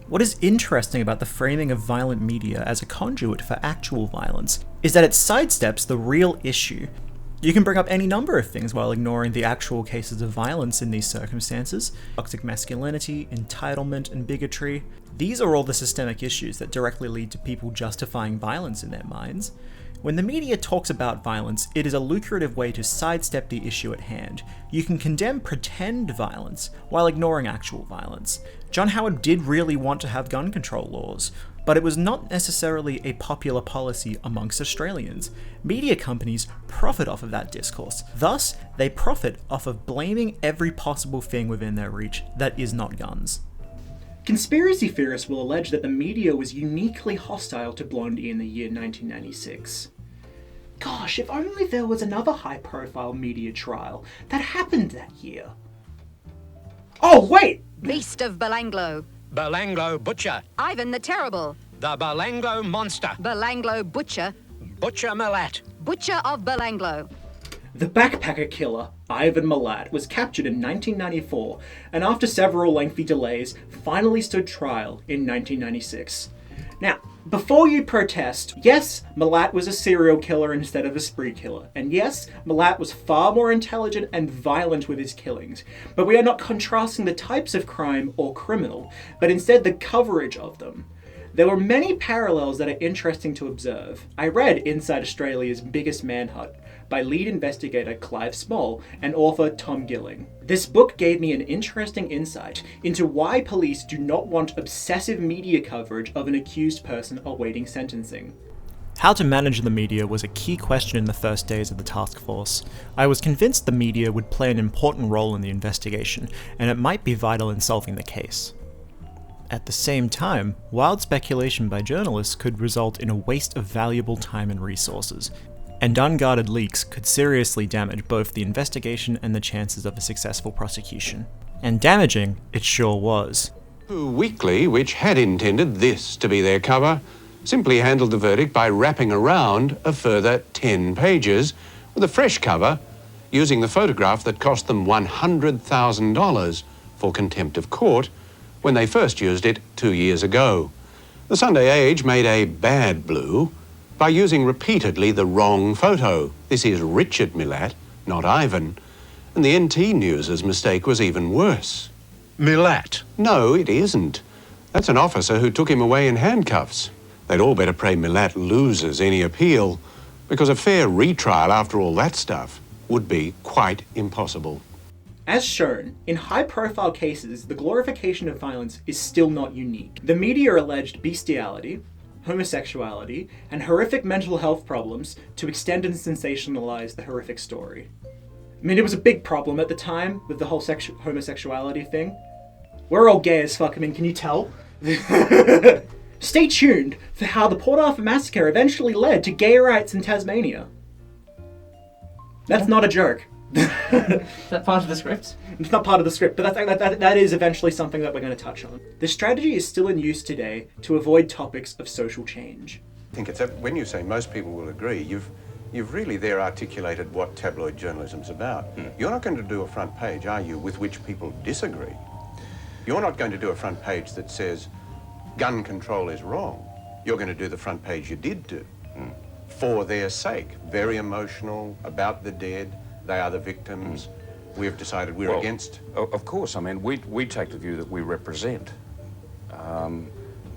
What is interesting about the framing of violent media as a conduit for actual violence is that it sidesteps the real issue. You can bring up any number of things while ignoring the actual cases of violence in these circumstances. Toxic masculinity, entitlement, and bigotry. These are all the systemic issues that directly lead to people justifying violence in their minds. When the media talks about violence, it is a lucrative way to sidestep the issue at hand. You can condemn pretend violence while ignoring actual violence. John Howard did really want to have gun control laws. but it was not necessarily a popular policy amongst Australians. Media companies profit off of that discourse. Thus, they profit off of blaming every possible thing within their reach that is not guns. Conspiracy theorists will allege that the media was uniquely hostile to Blondie in the year 1996. Gosh, if only there was another high-profile media trial that happened that year. Oh, wait! Beast of Belanglo. Belanglo Butcher. Ivan the Terrible. The Belanglo Monster. Belanglo Butcher. Butcher Milat. Butcher of Belanglo. The backpacker killer, Ivan Milat, was captured in 1994 and after several lengthy delays, finally stood trial in 1996. Now, before you protest, yes, Milat was a serial killer instead of a spree killer, and yes, Milat was far more intelligent and violent with his killings, but we are not contrasting the types of crime or criminal, but instead the coverage of them. There were many parallels that are interesting to observe. I read Inside Australia's Biggest Manhunt by lead investigator Clive Small and author Tom Gilling. This book gave me an interesting insight into why police do not want obsessive media coverage of an accused person awaiting sentencing. How to manage the media was a key question in the first days of the task force. I was convinced the media would play an important role in the investigation, and it might be vital in solving the case. At the same time, wild speculation by journalists could result in a waste of valuable time and resources, and unguarded leaks could seriously damage both the investigation and the chances of a successful prosecution. And damaging it sure was. Weekly, which had intended this to be their cover, simply handled the verdict by wrapping around a further 10 pages with a fresh cover using the photograph that cost them $100,000 for contempt of court when they first used it 2 years ago. The Sunday Age made a bad blue by using repeatedly the wrong photo. This is Richard Milat, not Ivan. And the NT News's mistake was even worse. Milat? No, it isn't. That's an officer who took him away in handcuffs. They'd all better pray Milat loses any appeal, because a fair retrial after all that stuff would be quite impossible. As shown, in high-profile cases, the glorification of violence is still not unique. The media alleged bestiality, homosexuality, and horrific mental health problems to extend and sensationalize the horrific story. I mean, it was a big problem at the time with the whole homosexuality thing. We're all gay as fuck, I mean, can you tell? Stay tuned for how the Port Arthur Massacre eventually led to gay rights in Tasmania. That's not a joke. Is that part of the script? It's not part of the script, but that is eventually something that we're going to touch on. The strategy is still in use today to avoid topics of social change. I think it's when you say most people will agree, you've really there articulated what tabloid journalism's about. You're not going to do a front page, are you, with which people disagree? You're not going to do a front page that says gun control is wrong. You're going to do the front page you did do. For their sake. Very emotional, about the dead. They are the victims. We've decided we're against. Of course, I mean, we take the view that we represent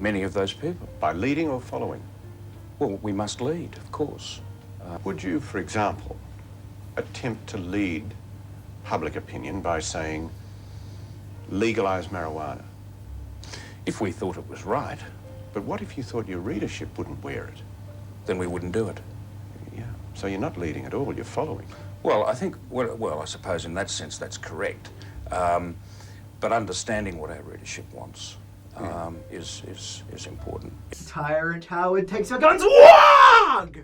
many of those people. By leading or following? Well, we must lead, of course. Would you, for example, attempt to lead public opinion by saying, legalize marijuana? If we thought it was right. But what if you thought your readership wouldn't wear it? Then we wouldn't do it. Yeah, so you're not leading at all, you're following. Well, I think, well, I suppose in that sense that's correct. But understanding what our readership wants is important. Tyrant Howard takes our guns. Wog!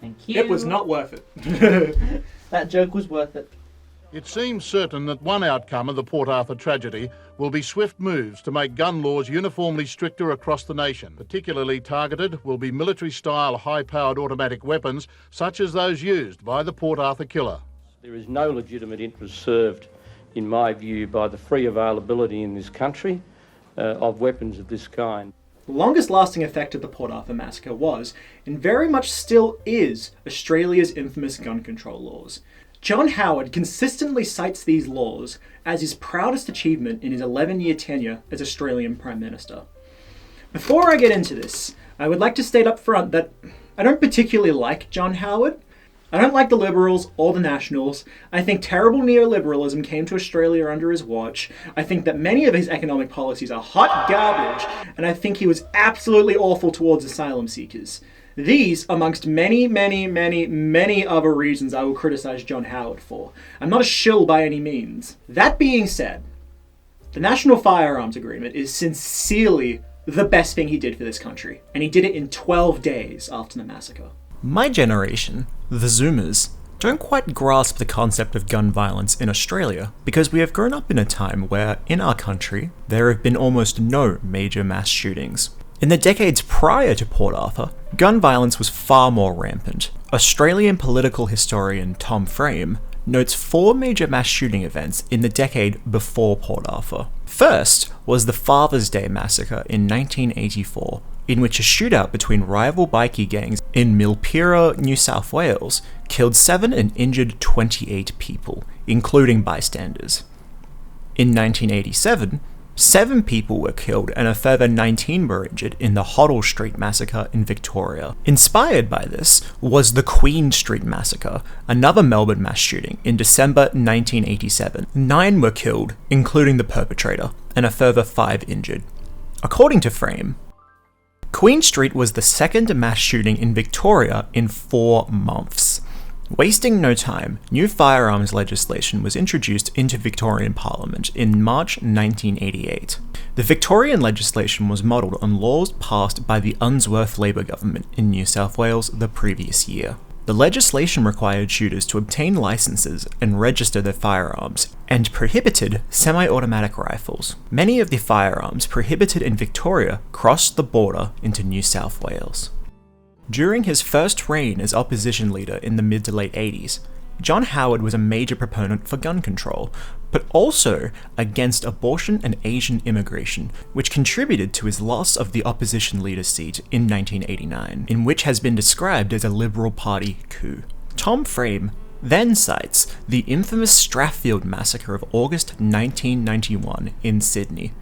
Thank you. It was not worth it. That joke was worth it. It seems certain that one outcome of the Port Arthur tragedy will be swift moves to make gun laws uniformly stricter across the nation. Particularly targeted will be military-style high-powered automatic weapons such as those used by the Port Arthur killer. There is no legitimate interest served, in my view, by the free availability in this country of weapons of this kind. The longest lasting effect of the Port Arthur Massacre was, and very much still is, Australia's infamous gun control laws. John Howard consistently cites these laws as his proudest achievement in his 11-year tenure as Australian Prime Minister. Before I get into this, I would like to state up front that I don't particularly like John Howard. I don't like the Liberals or the Nationals. I think terrible neoliberalism came to Australia under his watch. I think that many of his economic policies are hot garbage, and I think he was absolutely awful towards asylum seekers. These, amongst many, many, many, many other reasons I will criticise John Howard for. I'm not a shill by any means. That being said, the National Firearms Agreement is sincerely the best thing he did for this country, and he did it in 12 days after the massacre. My generation, the Zoomers, don't quite grasp the concept of gun violence in Australia because we have grown up in a time where, in our country, there have been almost no major mass shootings. In the decades prior to Port Arthur, gun violence was far more rampant. Australian political historian Tom Frame notes 4 major mass shooting events in the decade before Port Arthur. First was the Father's Day Massacre in 1984, in which a shootout between rival bikie gangs in Milpira, New South Wales, killed 7 and injured 28 people, including bystanders. In 1987, 7 people were killed and a further 19 were injured in the Hoddle Street Massacre in Victoria. Inspired by this was the Queen Street Massacre, another Melbourne mass shooting in December 1987. 9 were killed, including the perpetrator, and a further 5 injured. According to Frame, Queen Street was the second mass shooting in Victoria in 4 months. Wasting no time, new firearms legislation was introduced into Victorian Parliament in March 1988. The Victorian legislation was modelled on laws passed by the Unsworth Labor government in New South Wales the previous year. The legislation required shooters to obtain licenses and register their firearms, and prohibited semi-automatic rifles. Many of the firearms prohibited in Victoria crossed the border into New South Wales. During his first reign as opposition leader in the mid to late 80s, John Howard was a major proponent for gun control, but also against abortion and Asian immigration, which contributed to his loss of the opposition leader seat in 1989, in which has been described as a Liberal Party coup. Tom Frame then cites the infamous Strathfield Massacre of August 1991 in Sydney.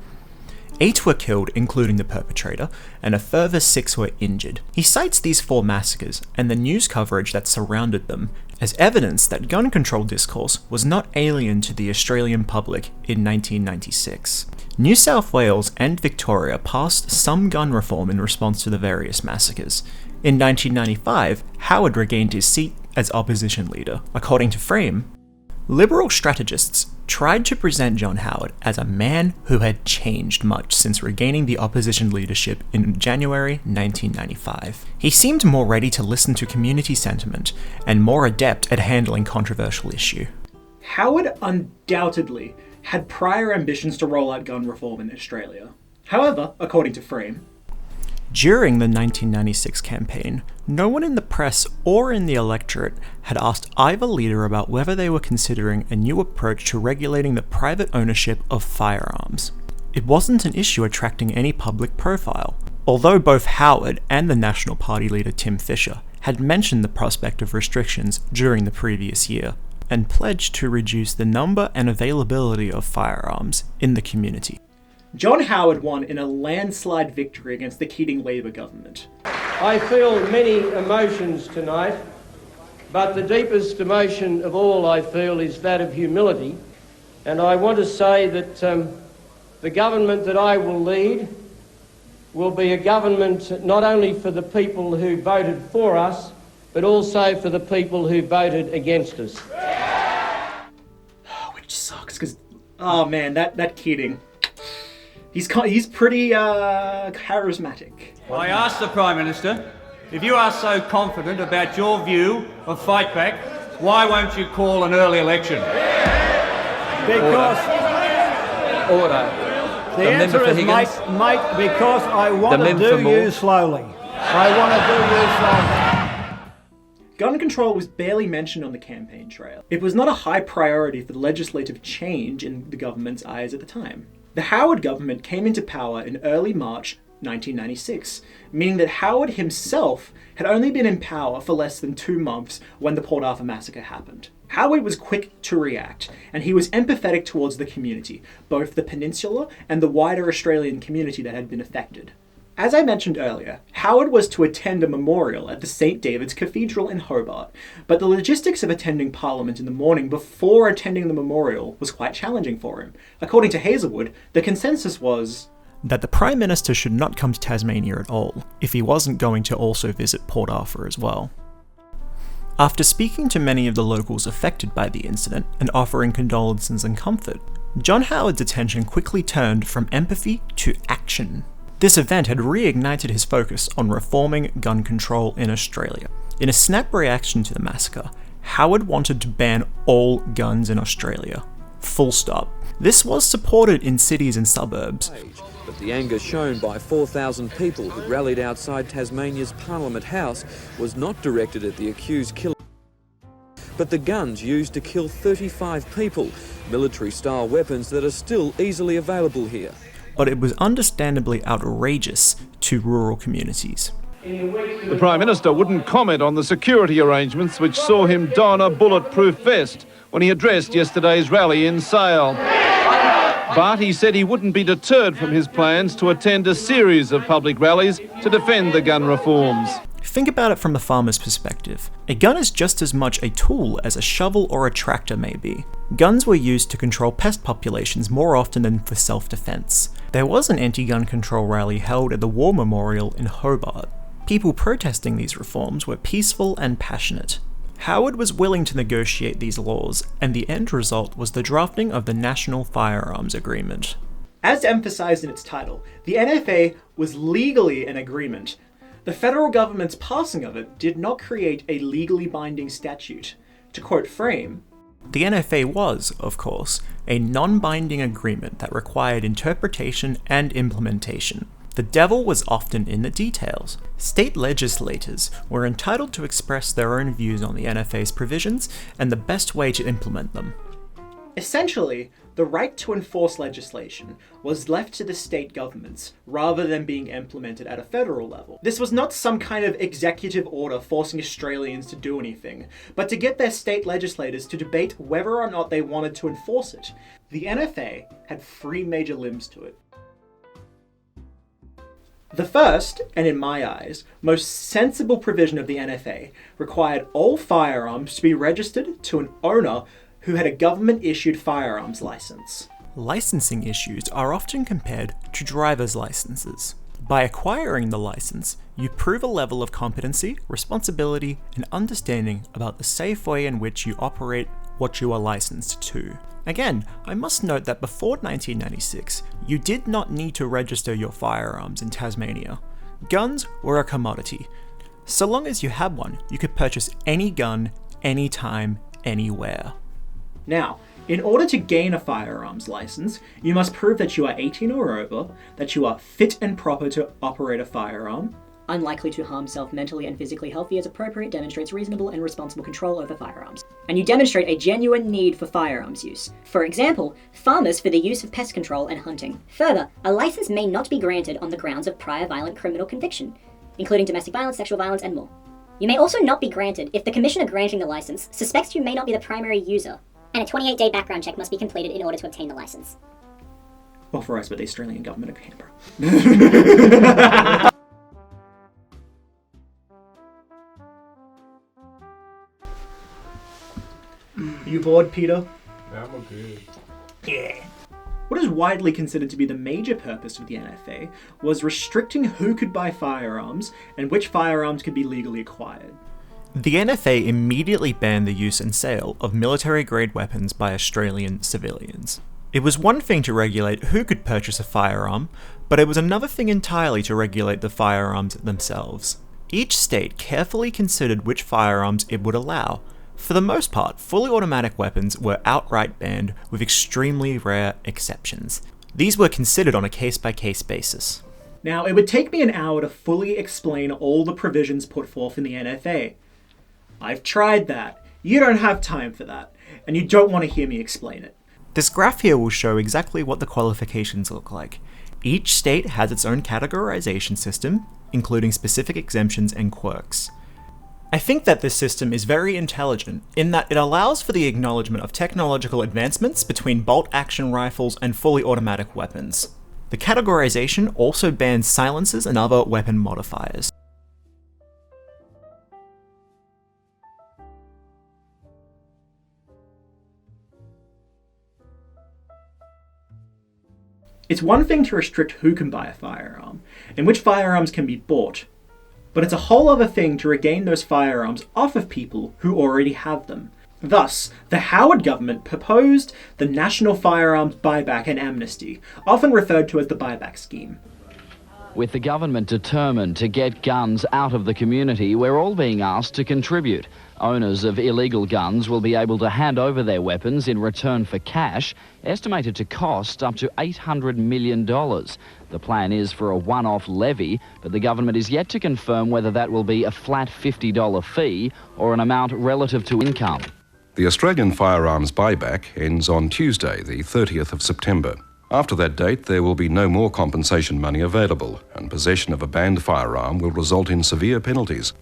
8 were killed, including the perpetrator, and a further 6 were injured. He cites these 4 massacres and the news coverage that surrounded them as evidence that gun control discourse was not alien to the Australian public in 1996. New South Wales and Victoria passed some gun reform in response to the various massacres. In 1995, Howard regained his seat as opposition leader. According to Frame, Liberal strategists tried to present John Howard as a man who had changed much since regaining the opposition leadership in January 1995. He seemed more ready to listen to community sentiment and more adept at handling controversial issue. Howard undoubtedly had prior ambitions to roll out gun reform in Australia. However, according to Frame, during the 1996 campaign, no one in the press or in the electorate had asked either leader about whether they were considering a new approach to regulating the private ownership of firearms. It wasn't an issue attracting any public profile, although both Howard and the National Party leader Tim Fischer had mentioned the prospect of restrictions during the previous year, and pledged to reduce the number and availability of firearms in the community. John Howard won in a landslide victory against the Keating Labor government. I feel many emotions tonight, but the deepest emotion of all I feel is that of humility. And I want to say that the government that I will lead will be a government not only for the people who voted for us, but also for the people who voted against us. Which sucks, because, oh man, that Keating. He's pretty charismatic. I asked the Prime Minister, if you are so confident about your view of fight back, why won't you call an early election? Because... Order. The answer is, mate, because I want to do you slowly. I want to do you slowly. Gun control was barely mentioned on the campaign trail. It was not a high priority for legislative change in the government's eyes at the time. The Howard government came into power in early March 1996, meaning that Howard himself had only been in power for less than 2 months when the Port Arthur Massacre happened. Howard was quick to react, and he was empathetic towards the community, both the peninsula and the wider Australian community that had been affected. As I mentioned earlier, Howard was to attend a memorial at the St. David's Cathedral in Hobart, but the logistics of attending Parliament in the morning before attending the memorial was quite challenging for him. According to Hazelwood, the consensus was that the Prime Minister should not come to Tasmania at all, if he wasn't going to also visit Port Arthur as well. After speaking to many of the locals affected by the incident and offering condolences and comfort, John Howard's attention quickly turned from empathy to action. This event had reignited his focus on reforming gun control in Australia. In a snap reaction to the massacre, Howard wanted to ban all guns in Australia. Full stop. This was supported in cities and suburbs. But the anger shown by 4,000 people who rallied outside Tasmania's Parliament House was not directed at the accused killer, but the guns used to kill 35 people, military-style weapons that are still easily available here. But it was understandably outrageous to rural communities. The Prime Minister wouldn't comment on the security arrangements which saw him don a bulletproof vest when he addressed yesterday's rally in Sale. But he said he wouldn't be deterred from his plans to attend a series of public rallies to defend the gun reforms. Think about it from the farmer's perspective. A gun is just as much a tool as a shovel or a tractor may be. Guns were used to control pest populations more often than for self-defense. There was an anti-gun control rally held at the War Memorial in Hobart. People protesting these reforms were peaceful and passionate. Howard was willing to negotiate these laws, and the end result was the drafting of the National Firearms Agreement. As emphasised in its title, the NFA was legally an agreement. The federal government's passing of it did not create a legally binding statute. To quote Frame, the NFA was, of course, a non-binding agreement that required interpretation and implementation. The devil was often in the details. State legislators were entitled to express their own views on the NFA's provisions and the best way to implement them. Essentially, the right to enforce legislation was left to the state governments rather than being implemented at a federal level. This was not some kind of executive order forcing Australians to do anything, but to get their state legislators to debate whether or not they wanted to enforce it. The NFA had three major limbs to it. The first, and in my eyes, most sensible provision of the NFA required all firearms to be registered to an owner who had a government-issued firearms license. Licensing issues are often compared to driver's licenses. By acquiring the license, you prove a level of competency, responsibility, and understanding about the safe way in which you operate what you are licensed to. Again, I must note that before 1996, you did not need to register your firearms in Tasmania. Guns were a commodity. So long as you had one, you could purchase any gun, anytime, anywhere. Now, in order to gain a firearms license, you must prove that you are 18 or over, that you are fit and proper to operate a firearm, unlikely to harm self mentally and physically healthy as appropriate, demonstrates reasonable and responsible control over firearms. And you demonstrate a genuine need for firearms use. For example, farmers for the use of pest control and hunting. Further, a license may not be granted on the grounds of prior violent criminal conviction, including domestic violence, sexual violence, and more. You may also not be granted if the commissioner granting the license suspects you may not be the primary user, and a 28-day background check must be completed in order to obtain the license. Authorised by the Australian Government of Canberra. You bored, Peter? I'm okay. Yeah. What is widely considered to be the major purpose of the NFA was restricting who could buy firearms and which firearms could be legally acquired. The NFA immediately banned the use and sale of military-grade weapons by Australian civilians. It was one thing to regulate who could purchase a firearm, but it was another thing entirely to regulate the firearms themselves. Each state carefully considered which firearms it would allow. For the most part, fully automatic weapons were outright banned, with extremely rare exceptions. These were considered on a case-by-case basis. Now, it would take me an hour to fully explain all the provisions put forth in the NFA. I've tried that. You don't have time for that, and you don't want to hear me explain it. This graph here will show exactly what the qualifications look like. Each state has its own categorization system, including specific exemptions and quirks. I think that this system is very intelligent in that it allows for the acknowledgement of technological advancements between bolt-action rifles and fully automatic weapons. The categorization also bans silencers and other weapon modifiers. It's one thing to restrict who can buy a firearm, and which firearms can be bought, but it's a whole other thing to regain those firearms off of people who already have them. Thus, the Howard government proposed the National Firearms Buyback and Amnesty, often referred to as the buyback scheme. With the government determined to get guns out of the community, we're all being asked to contribute. Owners of illegal guns will be able to hand over their weapons in return for cash, estimated to cost up to $800 million. The plan is for a one-off levy, but the government is yet to confirm whether that will be a flat $50 fee or an amount relative to income. The Australian Firearms Buyback ends on Tuesday, the 30th of September. After that date, there will be no more compensation money available, and possession of a banned firearm will result in severe penalties.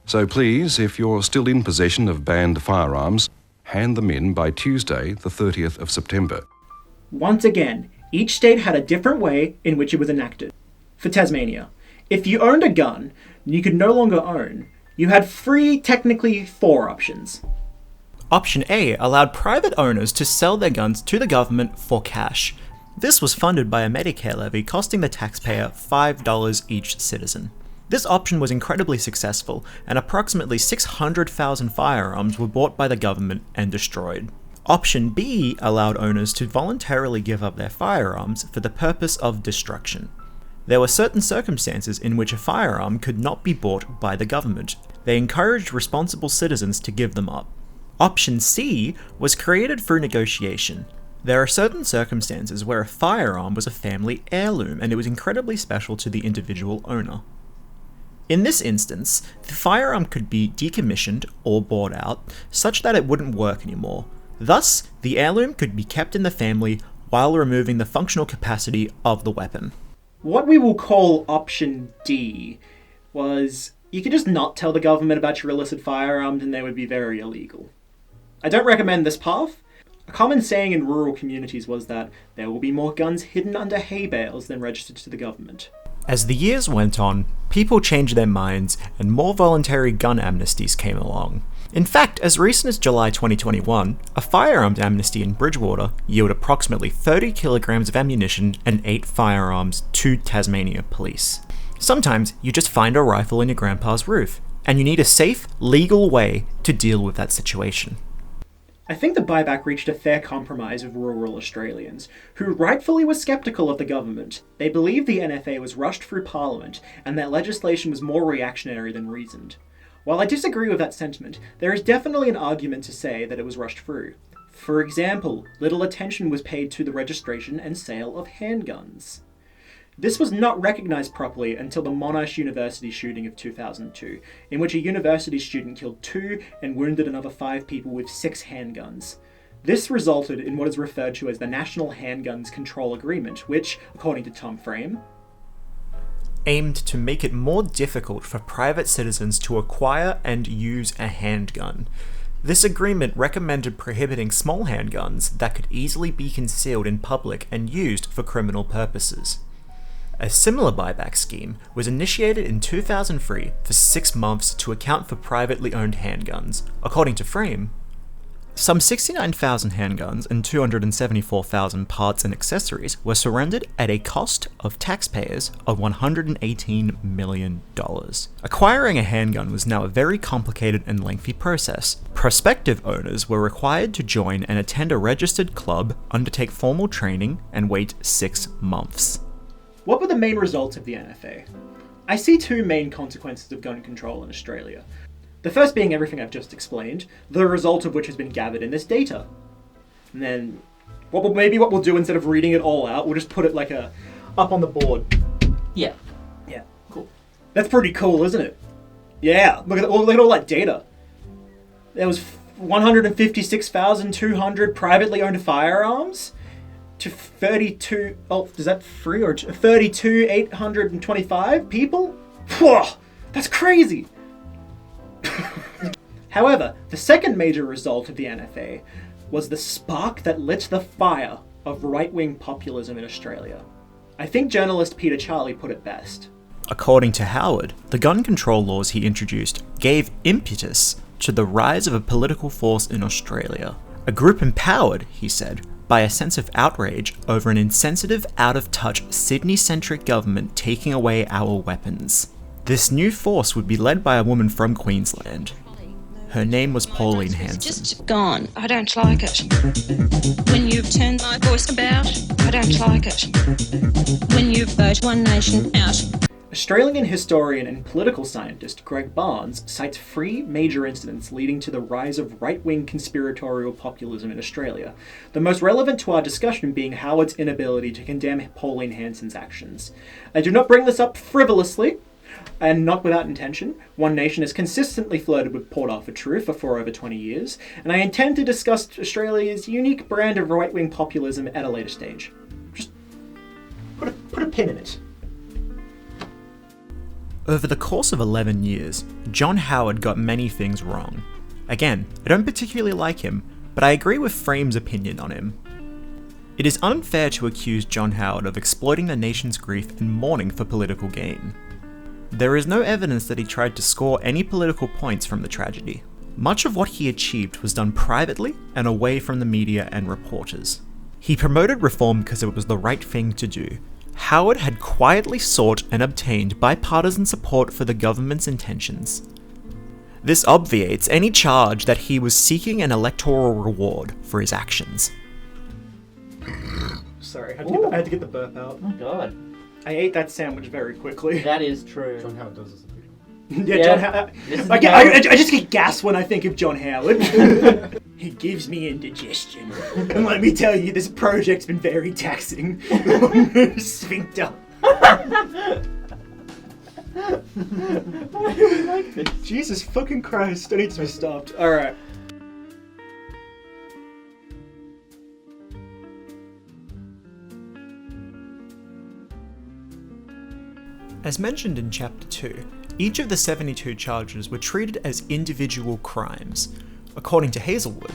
So please, if you're still in possession of banned firearms, hand them in by Tuesday, the 30th of September. Once again, each state had a different way in which it was enacted. For Tasmania, if you owned a gun you could no longer own, you had technically four options. Option A allowed private owners to sell their guns to the government for cash. This was funded by a Medicare levy costing the taxpayer $5 each citizen. This option was incredibly successful, and approximately 600,000 firearms were bought by the government and destroyed. Option B allowed owners to voluntarily give up their firearms for the purpose of destruction. There were certain circumstances in which a firearm could not be bought by the government. They encouraged responsible citizens to give them up. Option C was created through negotiation. There are certain circumstances where a firearm was a family heirloom and it was incredibly special to the individual owner. In this instance, the firearm could be decommissioned or bought out such that it wouldn't work anymore. Thus, the heirloom could be kept in the family while removing the functional capacity of the weapon. What we will call option D was you could just not tell the government about your illicit firearms and they would be very illegal. I don't recommend this path. A common saying in rural communities was that there will be more guns hidden under hay bales than registered to the government. As the years went on, people changed their minds and more voluntary gun amnesties came along. In fact, as recent as July 2021, a firearms amnesty in Bridgewater yielded approximately 30 kilograms of ammunition and 8 firearms to Tasmania police. Sometimes you just find a rifle in your grandpa's roof, and you need a safe, legal way to deal with that situation. I think the buyback reached a fair compromise with rural Australians, who rightfully were sceptical of the government. They believed the NFA was rushed through Parliament and that legislation was more reactionary than reasoned. While I disagree with that sentiment, there is definitely an argument to say that it was rushed through. For example, little attention was paid to the registration and sale of handguns. This was not recognised properly until the Monash University shooting of 2002, in which a university student killed 2 and wounded another 5 people with 6 handguns. This resulted in what is referred to as the National Handguns Control Agreement, which, according to Tom Frame, aimed to make it more difficult for private citizens to acquire and use a handgun. This agreement recommended prohibiting small handguns that could easily be concealed in public and used for criminal purposes. A similar buyback scheme was initiated in 2003 for 6 months to account for privately owned handguns. According to Frame, some 69,000 handguns and 274,000 parts and accessories were surrendered at a cost of taxpayers of $118 million. Acquiring a handgun was now a very complicated and lengthy process. Prospective owners were required to join and attend a registered club, undertake formal training, and wait 6 months. What were the main results of the NFA? I see 2 main consequences of gun control in Australia. The first being everything I've just explained, the result of which has been gathered in this data. And then, what we'll do instead of reading it all out, we'll just put it up on the board. Yeah. Yeah, cool. That's pretty cool, isn't it? Yeah, look at all that data. There was 156,200 privately owned firearms to 32,825 people? Whoa, that's crazy! However, the second major result of the NFA was the spark that lit the fire of right-wing populism in Australia. I think journalist Peter Charlie put it best. According to Howard, the gun control laws he introduced gave impetus to the rise of a political force in Australia. A group empowered, he said, by a sense of outrage over an insensitive, out-of-touch, Sydney-centric government taking away our weapons. This new force would be led by a woman from Queensland. Her name was Pauline Hanson. Just gone. I don't like it. When you've turned my voice about, I don't like it. When you vote One Nation out. Australian historian and political scientist Greg Barnes cites 3 major incidents leading to the rise of right-wing conspiratorial populism in Australia, the most relevant to our discussion being Howard's inability to condemn Pauline Hanson's actions. I do not bring this up frivolously, and not without intention. One Nation has consistently flirted with Port Arthur truth for over 20 years, and I intend to discuss Australia's unique brand of right-wing populism at a later stage. Just put a pin in it. Over the course of 11 years, John Howard got many things wrong. Again, I don't particularly like him, but I agree with Frame's opinion on him. It is unfair to accuse John Howard of exploiting the nation's grief and mourning for political gain. There is no evidence that he tried to score any political points from the tragedy. Much of what he achieved was done privately and away from the media and reporters. He promoted reform because it was the right thing to do. Howard had quietly sought and obtained bipartisan support for the government's intentions. This obviates any charge that he was seeking an electoral reward for his actions. Sorry, I had to get the burp out. Oh god. I ate that sandwich very quickly. That is true. John Howard does this. John Howard. I just get gas when I think of John Howard. It gives me indigestion. And let me tell you, this project's been very taxing on the sphincter. Why do we like this? Jesus fucking Christ, I need to be stopped. Alright. As mentioned in Chapter 2, each of the 72 charges were treated as individual crimes, according to Hazelwood.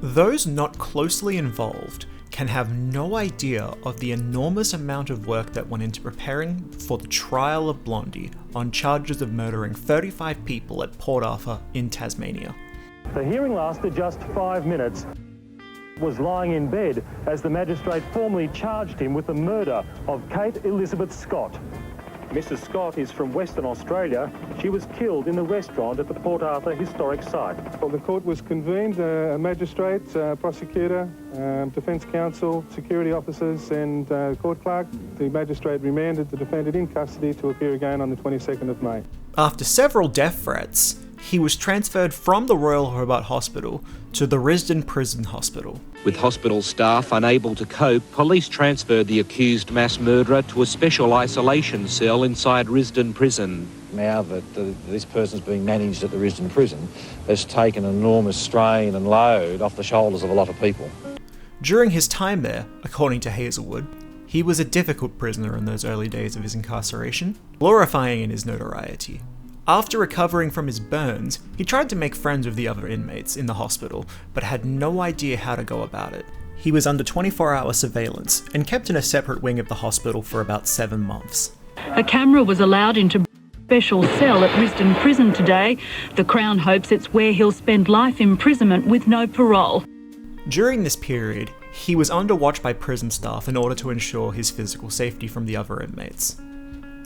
Those not closely involved can have no idea of the enormous amount of work that went into preparing for the trial of Blondie on charges of murdering 35 people at Port Arthur in Tasmania. The hearing lasted just 5 minutes. Was lying in bed as the magistrate formally charged him with the murder of Kate Elizabeth Scott. Mrs. Scott is from Western Australia. She was killed in the restaurant at the Port Arthur historic site. Well, the court was convened, a magistrate, prosecutor, defence counsel, security officers and court clerk. The magistrate remanded the defendant in custody to appear again on the 22nd of May. After several death threats, he was transferred from the Royal Hobart Hospital to the Risdon Prison Hospital. With hospital staff unable to cope, police transferred the accused mass murderer to a special isolation cell inside Risdon Prison. Now that this person's being managed at the Risdon Prison, has taken an enormous strain and load off the shoulders of a lot of people. During his time there, according to Hazelwood, he was a difficult prisoner in those early days of his incarceration, glorifying in his notoriety. After recovering from his burns, he tried to make friends with the other inmates in the hospital, but had no idea how to go about it. He was under 24-hour surveillance and kept in a separate wing of the hospital for about 7 months. A camera was allowed into a special cell at Risdon Prison today. The Crown hopes it's where he'll spend life imprisonment with no parole. During this period, he was under watch by prison staff in order to ensure his physical safety from the other inmates.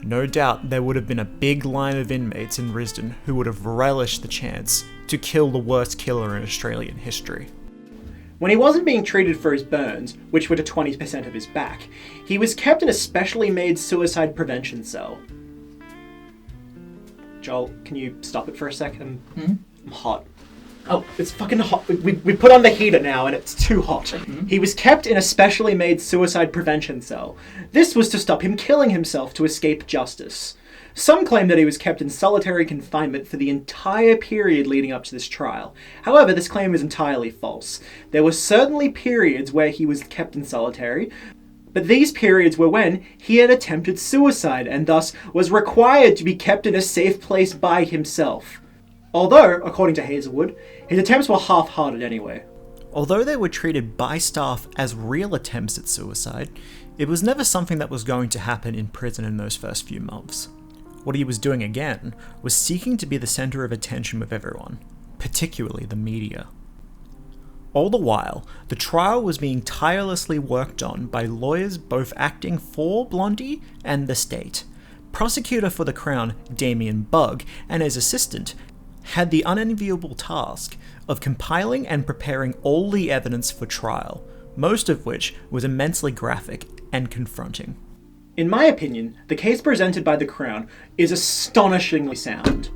No doubt there would have been a big line of inmates in Risdon who would have relished the chance to kill the worst killer in Australian history. When he wasn't being treated for his burns, which were to 20% of his back, he was kept in a specially made suicide prevention cell. Joel, can you stop it for a second? I'm hot. Oh, it's fucking hot. We put on the heater now and it's too hot. He was kept in a specially made suicide prevention cell. This was to stop him killing himself to escape justice. Some claim that he was kept in solitary confinement for the entire period leading up to this trial. However, this claim is entirely false. There were certainly periods where he was kept in solitary, but these periods were when he had attempted suicide and thus was required to be kept in a safe place by himself. Although, according to Hazelwood, his attempts were half-hearted anyway. Although they were treated by staff as real attempts at suicide, it was never something that was going to happen in prison in those first few months. What he was doing again was seeking to be the centre of attention with everyone, particularly the media. All the while, the trial was being tirelessly worked on by lawyers both acting for Blondie and the state. Prosecutor for the Crown, Damien Bugg, and his assistant had the unenviable task of compiling and preparing all the evidence for trial, most of which was immensely graphic and confronting. In my opinion, the case presented by the Crown is astonishingly sound.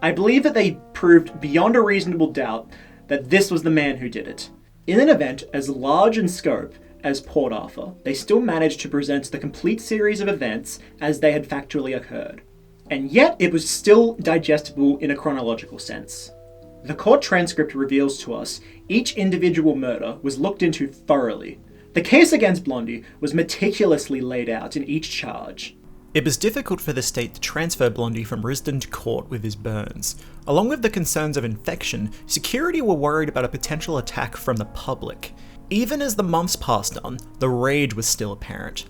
I believe that they proved beyond a reasonable doubt that this was the man who did it. In an event as large in scope as Port Arthur, they still managed to present the complete series of events as they had factually occurred. And yet it was still digestible in a chronological sense. The court transcript reveals to us each individual murder was looked into thoroughly. The case against Blondie was meticulously laid out in each charge. It was difficult for the state to transfer Blondie from Risdon to court with his burns. Along with the concerns of infection, security were worried about a potential attack from the public. Even as the months passed on, the rage was still apparent.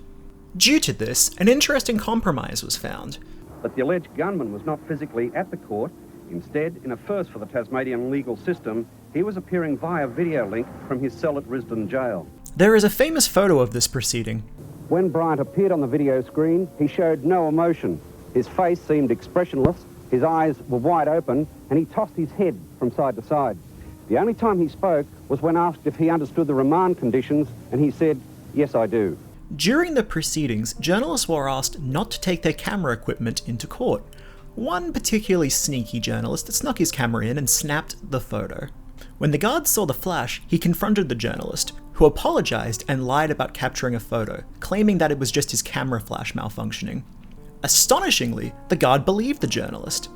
Due to this, an interesting compromise was found. But the alleged gunman was not physically at the court. Instead, in a first for the Tasmanian legal system, he was appearing via video link from his cell at Risdon Jail. There is a famous photo of this proceeding. When Bryant appeared on the video screen, he showed no emotion. His face seemed expressionless, his eyes were wide open, and he tossed his head from side to side. The only time he spoke was when asked if he understood the remand conditions, and he said, "Yes, I do." During the proceedings, journalists were asked not to take their camera equipment into court. One particularly sneaky journalist snuck his camera in and snapped the photo. When the guards saw the flash, he confronted the journalist, who apologized and lied about capturing a photo, claiming that it was just his camera flash malfunctioning. Astonishingly, the guard believed the journalist.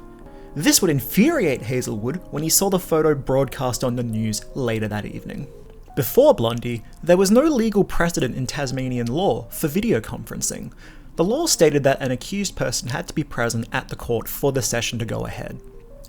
This would infuriate Hazelwood when he saw the photo broadcast on the news later that evening. Before Blondie, there was no legal precedent in Tasmanian law for video conferencing. The law stated that an accused person had to be present at the court for the session to go ahead.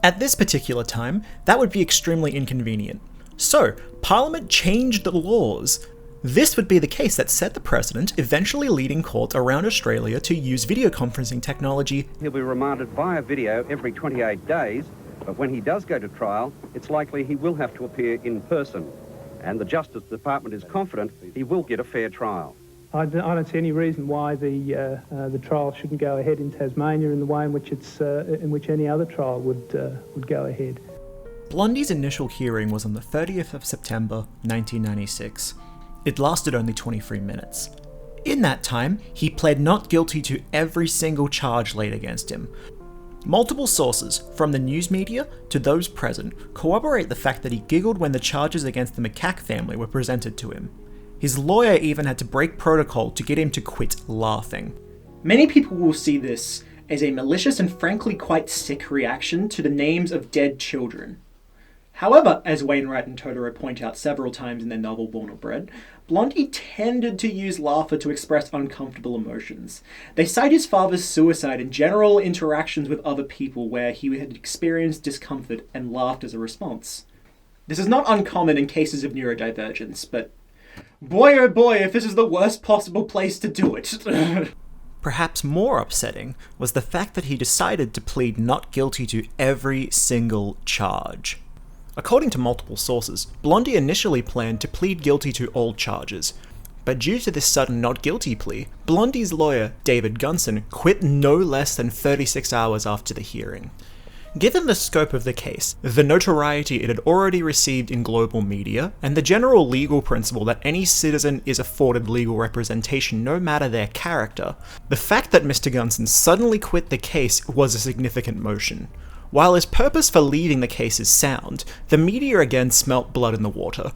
At this particular time, that would be extremely inconvenient. So, Parliament changed the laws. This would be the case that set the precedent, eventually leading courts around Australia to use video conferencing technology. He'll be remanded via video every 28 days, but when he does go to trial, it's likely he will have to appear in person. And the Justice Department is confident he will get a fair trial. I don't see any reason why the trial shouldn't go ahead in Tasmania in the way in which any other trial would go ahead. Blondie's initial hearing was on the 30th of September 1996. It lasted only 23 minutes. In that time, he pled not guilty to every single charge laid against him. Multiple sources, from the news media to those present, corroborate the fact that he giggled when the charges against the Macaque family were presented to him. His lawyer even had to break protocol to get him to quit laughing. Many people will see this as a malicious and frankly quite sick reaction to the names of dead children. However, as Wainwright and Totoro point out several times in their novel Born or Bred, Blondie tended to use laughter to express uncomfortable emotions. They cite his father's suicide and general interactions with other people where he had experienced discomfort and laughed as a response. This is not uncommon in cases of neurodivergence, but boy oh boy if this is the worst possible place to do it. Perhaps more upsetting was the fact that he decided to plead not guilty to every single charge. According to multiple sources, Blondie initially planned to plead guilty to all charges, but due to this sudden not guilty plea, Blondie's lawyer, David Gunson, quit no less than 36 hours after the hearing. Given the scope of the case, the notoriety it had already received in global media, and the general legal principle that any citizen is afforded legal representation no matter their character, the fact that Mr. Gunson suddenly quit the case was a significant motion. While his purpose for leaving the case is sound, the media again smelt blood in the water,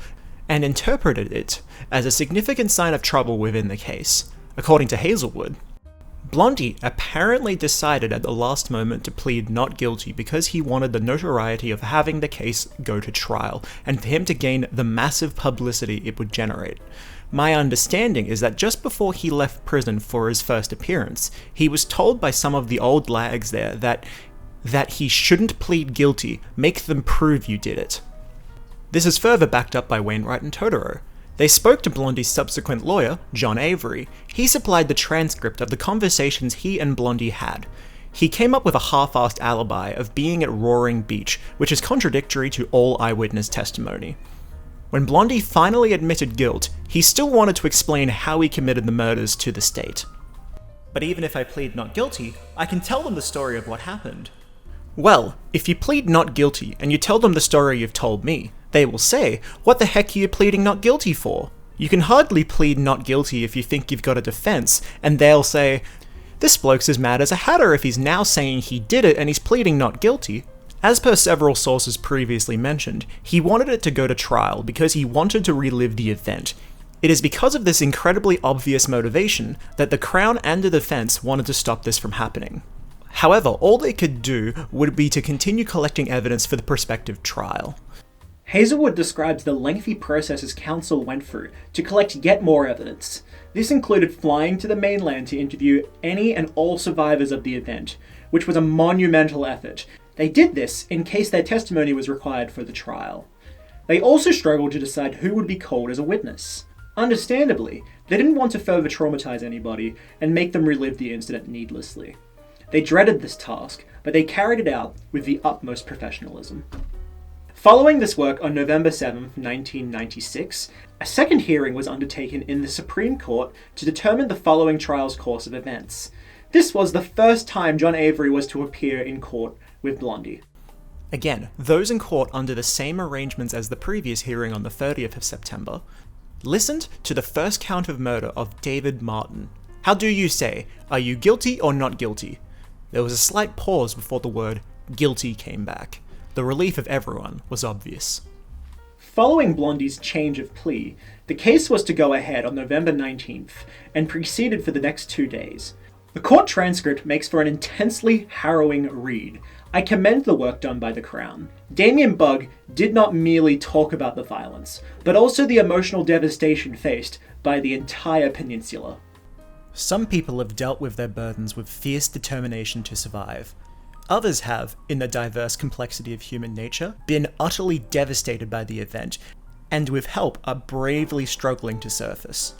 and interpreted it as a significant sign of trouble within the case. According to Hazelwood, Blondie apparently decided at the last moment to plead not guilty because he wanted the notoriety of having the case go to trial, and for him to gain the massive publicity it would generate. My understanding is that just before he left prison for his first appearance, he was told by some of the old lags there that he shouldn't plead guilty, make them prove you did it. This is further backed up by Wainwright and Totoro. They spoke to Blondie's subsequent lawyer, John Avery. He supplied the transcript of the conversations he and Blondie had. He came up with a half-assed alibi of being at Roaring Beach, which is contradictory to all eyewitness testimony. When Blondie finally admitted guilt, he still wanted to explain how he committed the murders to the state. But even if I plead not guilty, I can tell them the story of what happened. Well, if you plead not guilty and you tell them the story you've told me, they will say, what the heck are you pleading not guilty for? You can hardly plead not guilty if you think you've got a defense, and they'll say, this bloke's as mad as a hatter if he's now saying he did it and he's pleading not guilty. As per several sources previously mentioned, he wanted it to go to trial because he wanted to relive the event. It is because of this incredibly obvious motivation that the Crown and the defense wanted to stop this from happening. However, all they could do would be to continue collecting evidence for the prospective trial. Hazelwood describes the lengthy process his counsel went through to collect yet more evidence. This included flying to the mainland to interview any and all survivors of the event, which was a monumental effort. They did this in case their testimony was required for the trial. They also struggled to decide who would be called as a witness. Understandably, they didn't want to further traumatize anybody and make them relive the incident needlessly. They dreaded this task, but they carried it out with the utmost professionalism. Following this work on November 7, 1996, a second hearing was undertaken in the Supreme Court to determine the following trial's course of events. This was the first time John Avery was to appear in court with Blondie. Again, those in court under the same arrangements as the previous hearing on the 30th of September listened to the first count of murder of David Martin. How do you say? Are you guilty or not guilty? There was a slight pause before the word guilty came back. The relief of everyone was obvious. Following Blondie's change of plea, the case was to go ahead on November 19th and proceeded for the next 2 days. The court transcript makes for an intensely harrowing read. I commend the work done by the Crown. Damien Bugg did not merely talk about the violence, but also the emotional devastation faced by the entire peninsula. Some people have dealt with their burdens with fierce determination to survive. Others have, in the diverse complexity of human nature, been utterly devastated by the event, and with help are bravely struggling to surface.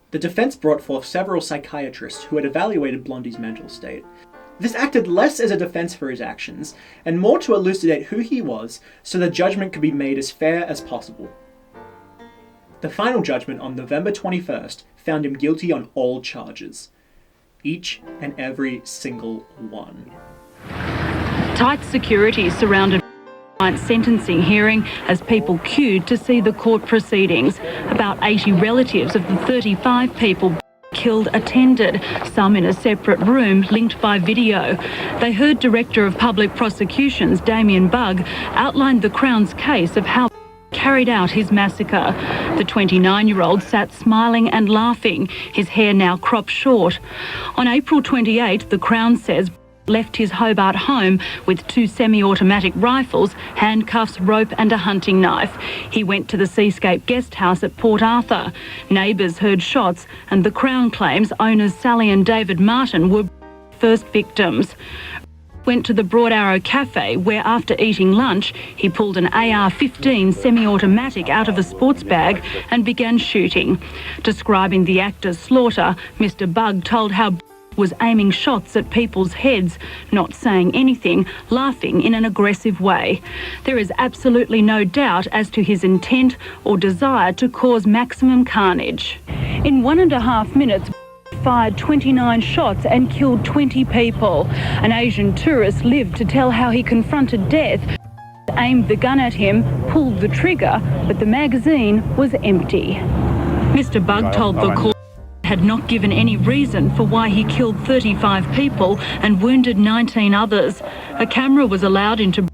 The defense brought forth several psychiatrists who had evaluated Blondie's mental state. This acted less as a defense for his actions, and more to elucidate who he was so the judgment could be made as fair as possible. The final judgment on November 21st found him guilty on all charges. Each and every single one. Tight security surrounded the sentencing hearing as people queued to see the court proceedings. About 80 relatives of the 35 people killed attended, some in a separate room linked by video. They heard Director of Public Prosecutions Damien Bugg outline the Crown's case of how carried out his massacre. The 29-year-old sat smiling and laughing, his hair now cropped short. On April 28, the Crown says left his Hobart home with 2 semi-automatic rifles, handcuffs, rope and a hunting knife. He went to the Seascape guest house at Port Arthur. Neighbours heard shots and the Crown claims owners Sally and David Martin were first victims. Went to the Broad Arrow Cafe where after eating lunch he pulled an AR-15 semi-automatic out of a sports bag and began shooting. Describing the actor's slaughter, Mr. Bugg told how was aiming shots at people's heads, not saying anything, laughing in an aggressive way. There is absolutely no doubt as to his intent or desire to cause maximum carnage. In 1.5 minutes, fired 29 shots and killed 20 people. An Asian tourist lived to tell how he confronted death, aimed the gun at him, pulled the trigger, but the magazine was empty. Mr. Bugg told the court had not given any reason for why he killed 35 people and wounded 19 others. A camera was allowed into a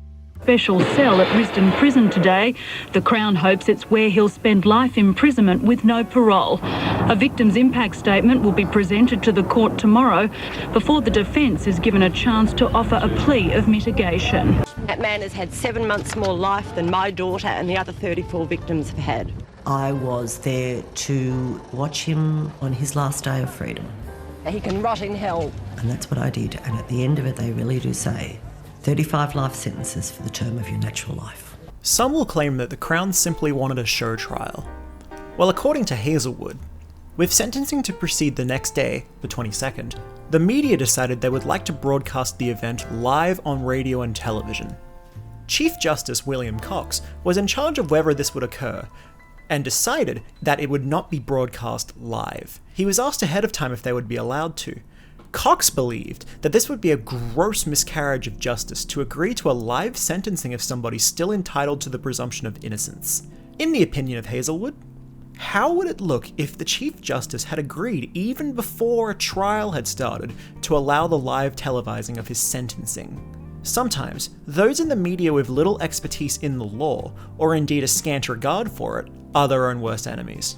special cell at Risdon Prison today. The Crown hopes it's where he'll spend life imprisonment with no parole. A victim's impact statement will be presented to the court tomorrow before the defence is given a chance to offer a plea of mitigation. That man has had 7 months more life than my daughter and the other 34 victims have had. I was there to watch him on his last day of freedom. He can rot in hell. And that's what I did. And at the end of it, they really do say 35 life sentences for the term of your natural life. Some will claim that the Crown simply wanted a show trial. Well, according to Hazelwood, with sentencing to proceed the next day, the 22nd, the media decided they would like to broadcast the event live on radio and television. Chief Justice William Cox was in charge of whether this would occur, and decided that it would not be broadcast live. He was asked ahead of time if they would be allowed to. Cox believed that this would be a gross miscarriage of justice to agree to a live sentencing of somebody still entitled to the presumption of innocence. In the opinion of Hazelwood, how would it look if the Chief Justice had agreed even before a trial had started to allow the live televising of his sentencing? Sometimes, those in the media with little expertise in the law, or indeed a scant regard for it, are their own worst enemies.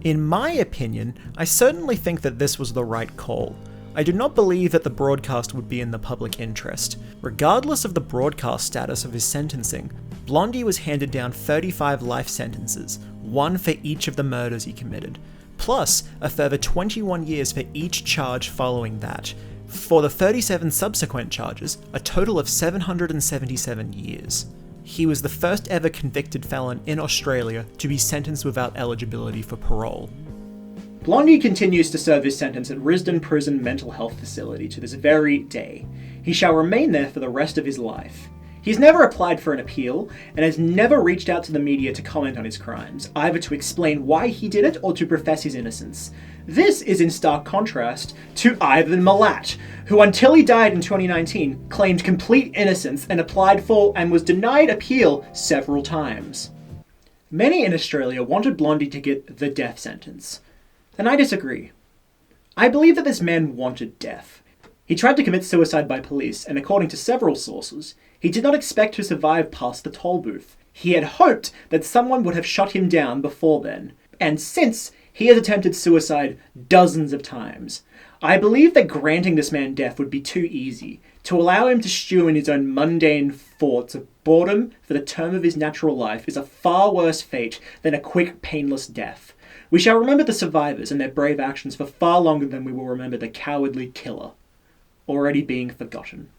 In my opinion, I certainly think that this was the right call. I do not believe that the broadcast would be in the public interest. Regardless of the broadcast status of his sentencing, Blondie was handed down 35 life sentences, one for each of the murders he committed, plus a further 21 years for each charge following that. For the 37 subsequent charges, a total of 777 years. He was the first ever convicted felon in Australia to be sentenced without eligibility for parole. Blondie continues to serve his sentence at Risdon Prison Mental Health Facility to this very day. He shall remain there for the rest of his life. He's never applied for an appeal, and has never reached out to the media to comment on his crimes, either to explain why he did it or to profess his innocence. This is in stark contrast to Ivan Milat, who until he died in 2019 claimed complete innocence and applied for and was denied appeal several times. Many in Australia wanted Blondie to get the death sentence, and I disagree. I believe that this man wanted death. He tried to commit suicide by police, and according to several sources, he did not expect to survive past the toll booth. He had hoped that someone would have shot him down before then, and since, he has attempted suicide dozens of times. I believe that granting this man death would be too easy. To allow him to stew in his own mundane thoughts of boredom for the term of his natural life is a far worse fate than a quick, painless death. We shall remember the survivors and their brave actions for far longer than we will remember the cowardly killer, already being forgotten.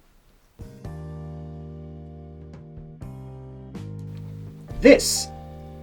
This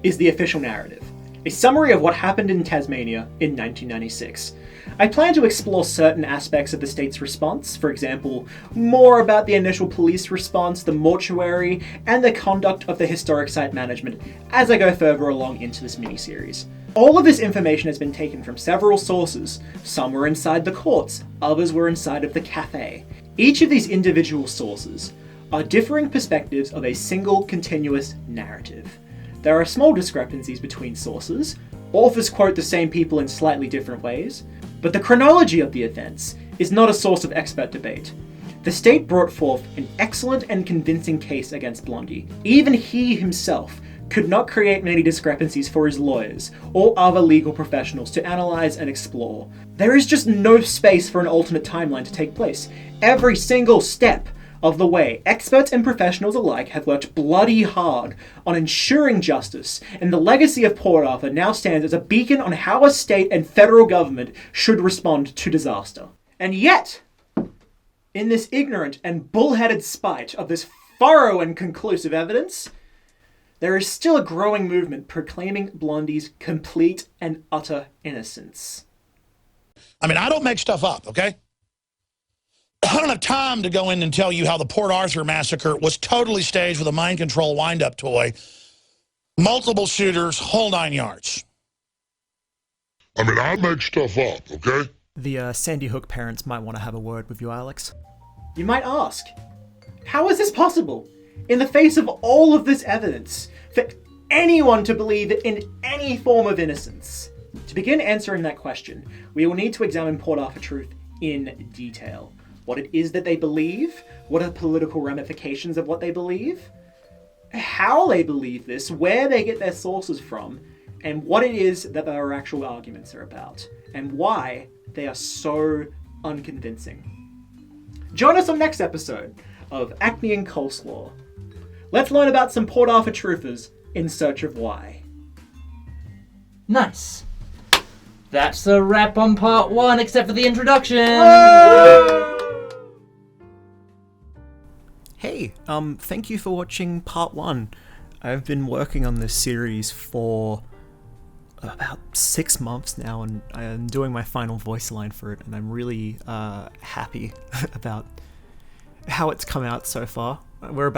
is the official narrative, a summary of what happened in Tasmania in 1996. I plan to explore certain aspects of the state's response, for example, more about the initial police response, the mortuary, and the conduct of the historic site management as I go further along into this miniseries. All of this information has been taken from several sources. Some were inside the courts, others were inside of the cafe. Each of these individual sources are differing perspectives of a single continuous narrative. There are small discrepancies between sources, authors quote the same people in slightly different ways, but the chronology of the events is not a source of expert debate. The state brought forth an excellent and convincing case against Blondie. Even he himself could not create many discrepancies for his lawyers or other legal professionals to analyse and explore. There is just no space for an alternate timeline to take place. Every single step of the way, experts and professionals alike have worked bloody hard on ensuring justice, and the legacy of Port Arthur now stands as a beacon on how a state and federal government should respond to disaster. And yet, in this ignorant and bullheaded spite of this thorough and conclusive evidence, there is still a growing movement proclaiming Blondie's complete and utter innocence. I mean, I don't make stuff up, okay? I don't have time to go in and tell you how the Port Arthur Massacre was totally staged with a mind control wind-up toy, multiple shooters, whole 9 yards. I mean, I make stuff up, okay? The Sandy Hook parents might want to have a word with you, Alex. You might ask, how is this possible? In the face of all of this evidence, for anyone to believe in any form of innocence? To begin answering that question, we will need to examine Port Arthur truth in detail. What it is that they believe, what are the political ramifications of what they believe, how they believe this, where they get their sources from, and what it is that their actual arguments are about, and why they are so unconvincing. Join us on next episode of Acne Coleslaw. Let's learn about some Port Arthur truthers in search of why. Nice. That's a wrap on part 1, except for the introduction. Hey, thank you for watching part 1. I've been working on this series for about 6 months now, and I'm doing my final voice line for it, and I'm really happy about how it's come out so far. We're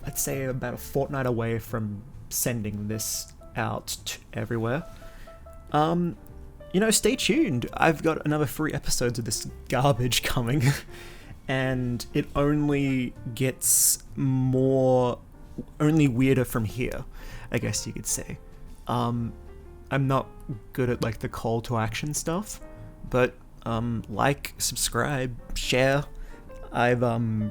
I'd say about a fortnight away from sending this out everywhere. Stay tuned. I've got another 3 episodes of this garbage coming, and it only gets only weirder from here, I guess you could say. I'm not good at the call to action stuff, but like, subscribe, share. I've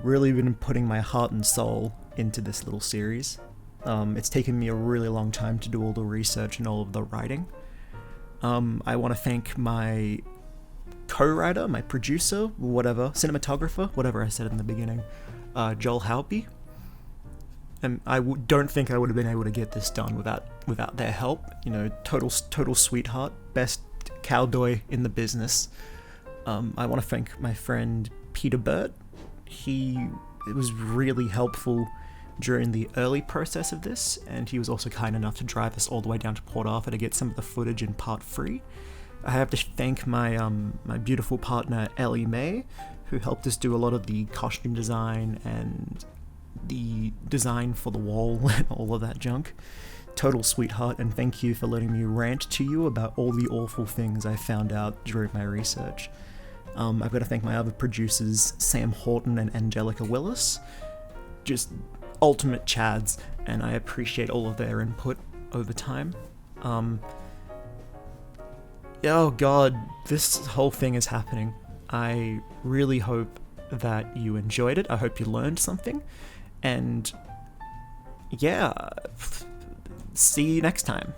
really been putting my heart and soul into this little series. It's taken me a really long time to do all the research and all of the writing. I want to thank my co-writer, my producer, cinematographer, whatever I said in the beginning, Joel Halby. And I don't think I would have been able to get this done without their help. Total sweetheart, best cowboy in the business. I want to thank my friend Peter Burt. It was really helpful during the early process of this, and he was also kind enough to drive us all the way down to Port Arthur to get some of the footage in part 3. I have to thank my my beautiful partner Ellie May, who helped us do a lot of the costume design and the design for the wall and all of that junk. Total sweetheart, and thank you for letting me rant to you about all the awful things I found out during my research. I've got to thank my other producers, Sam Horton and Angelica Willis. Just ultimate chads, and I appreciate all of their input over time. Oh god, this whole thing is happening. I really hope that you enjoyed it. I hope you learned something. And yeah, see you next time.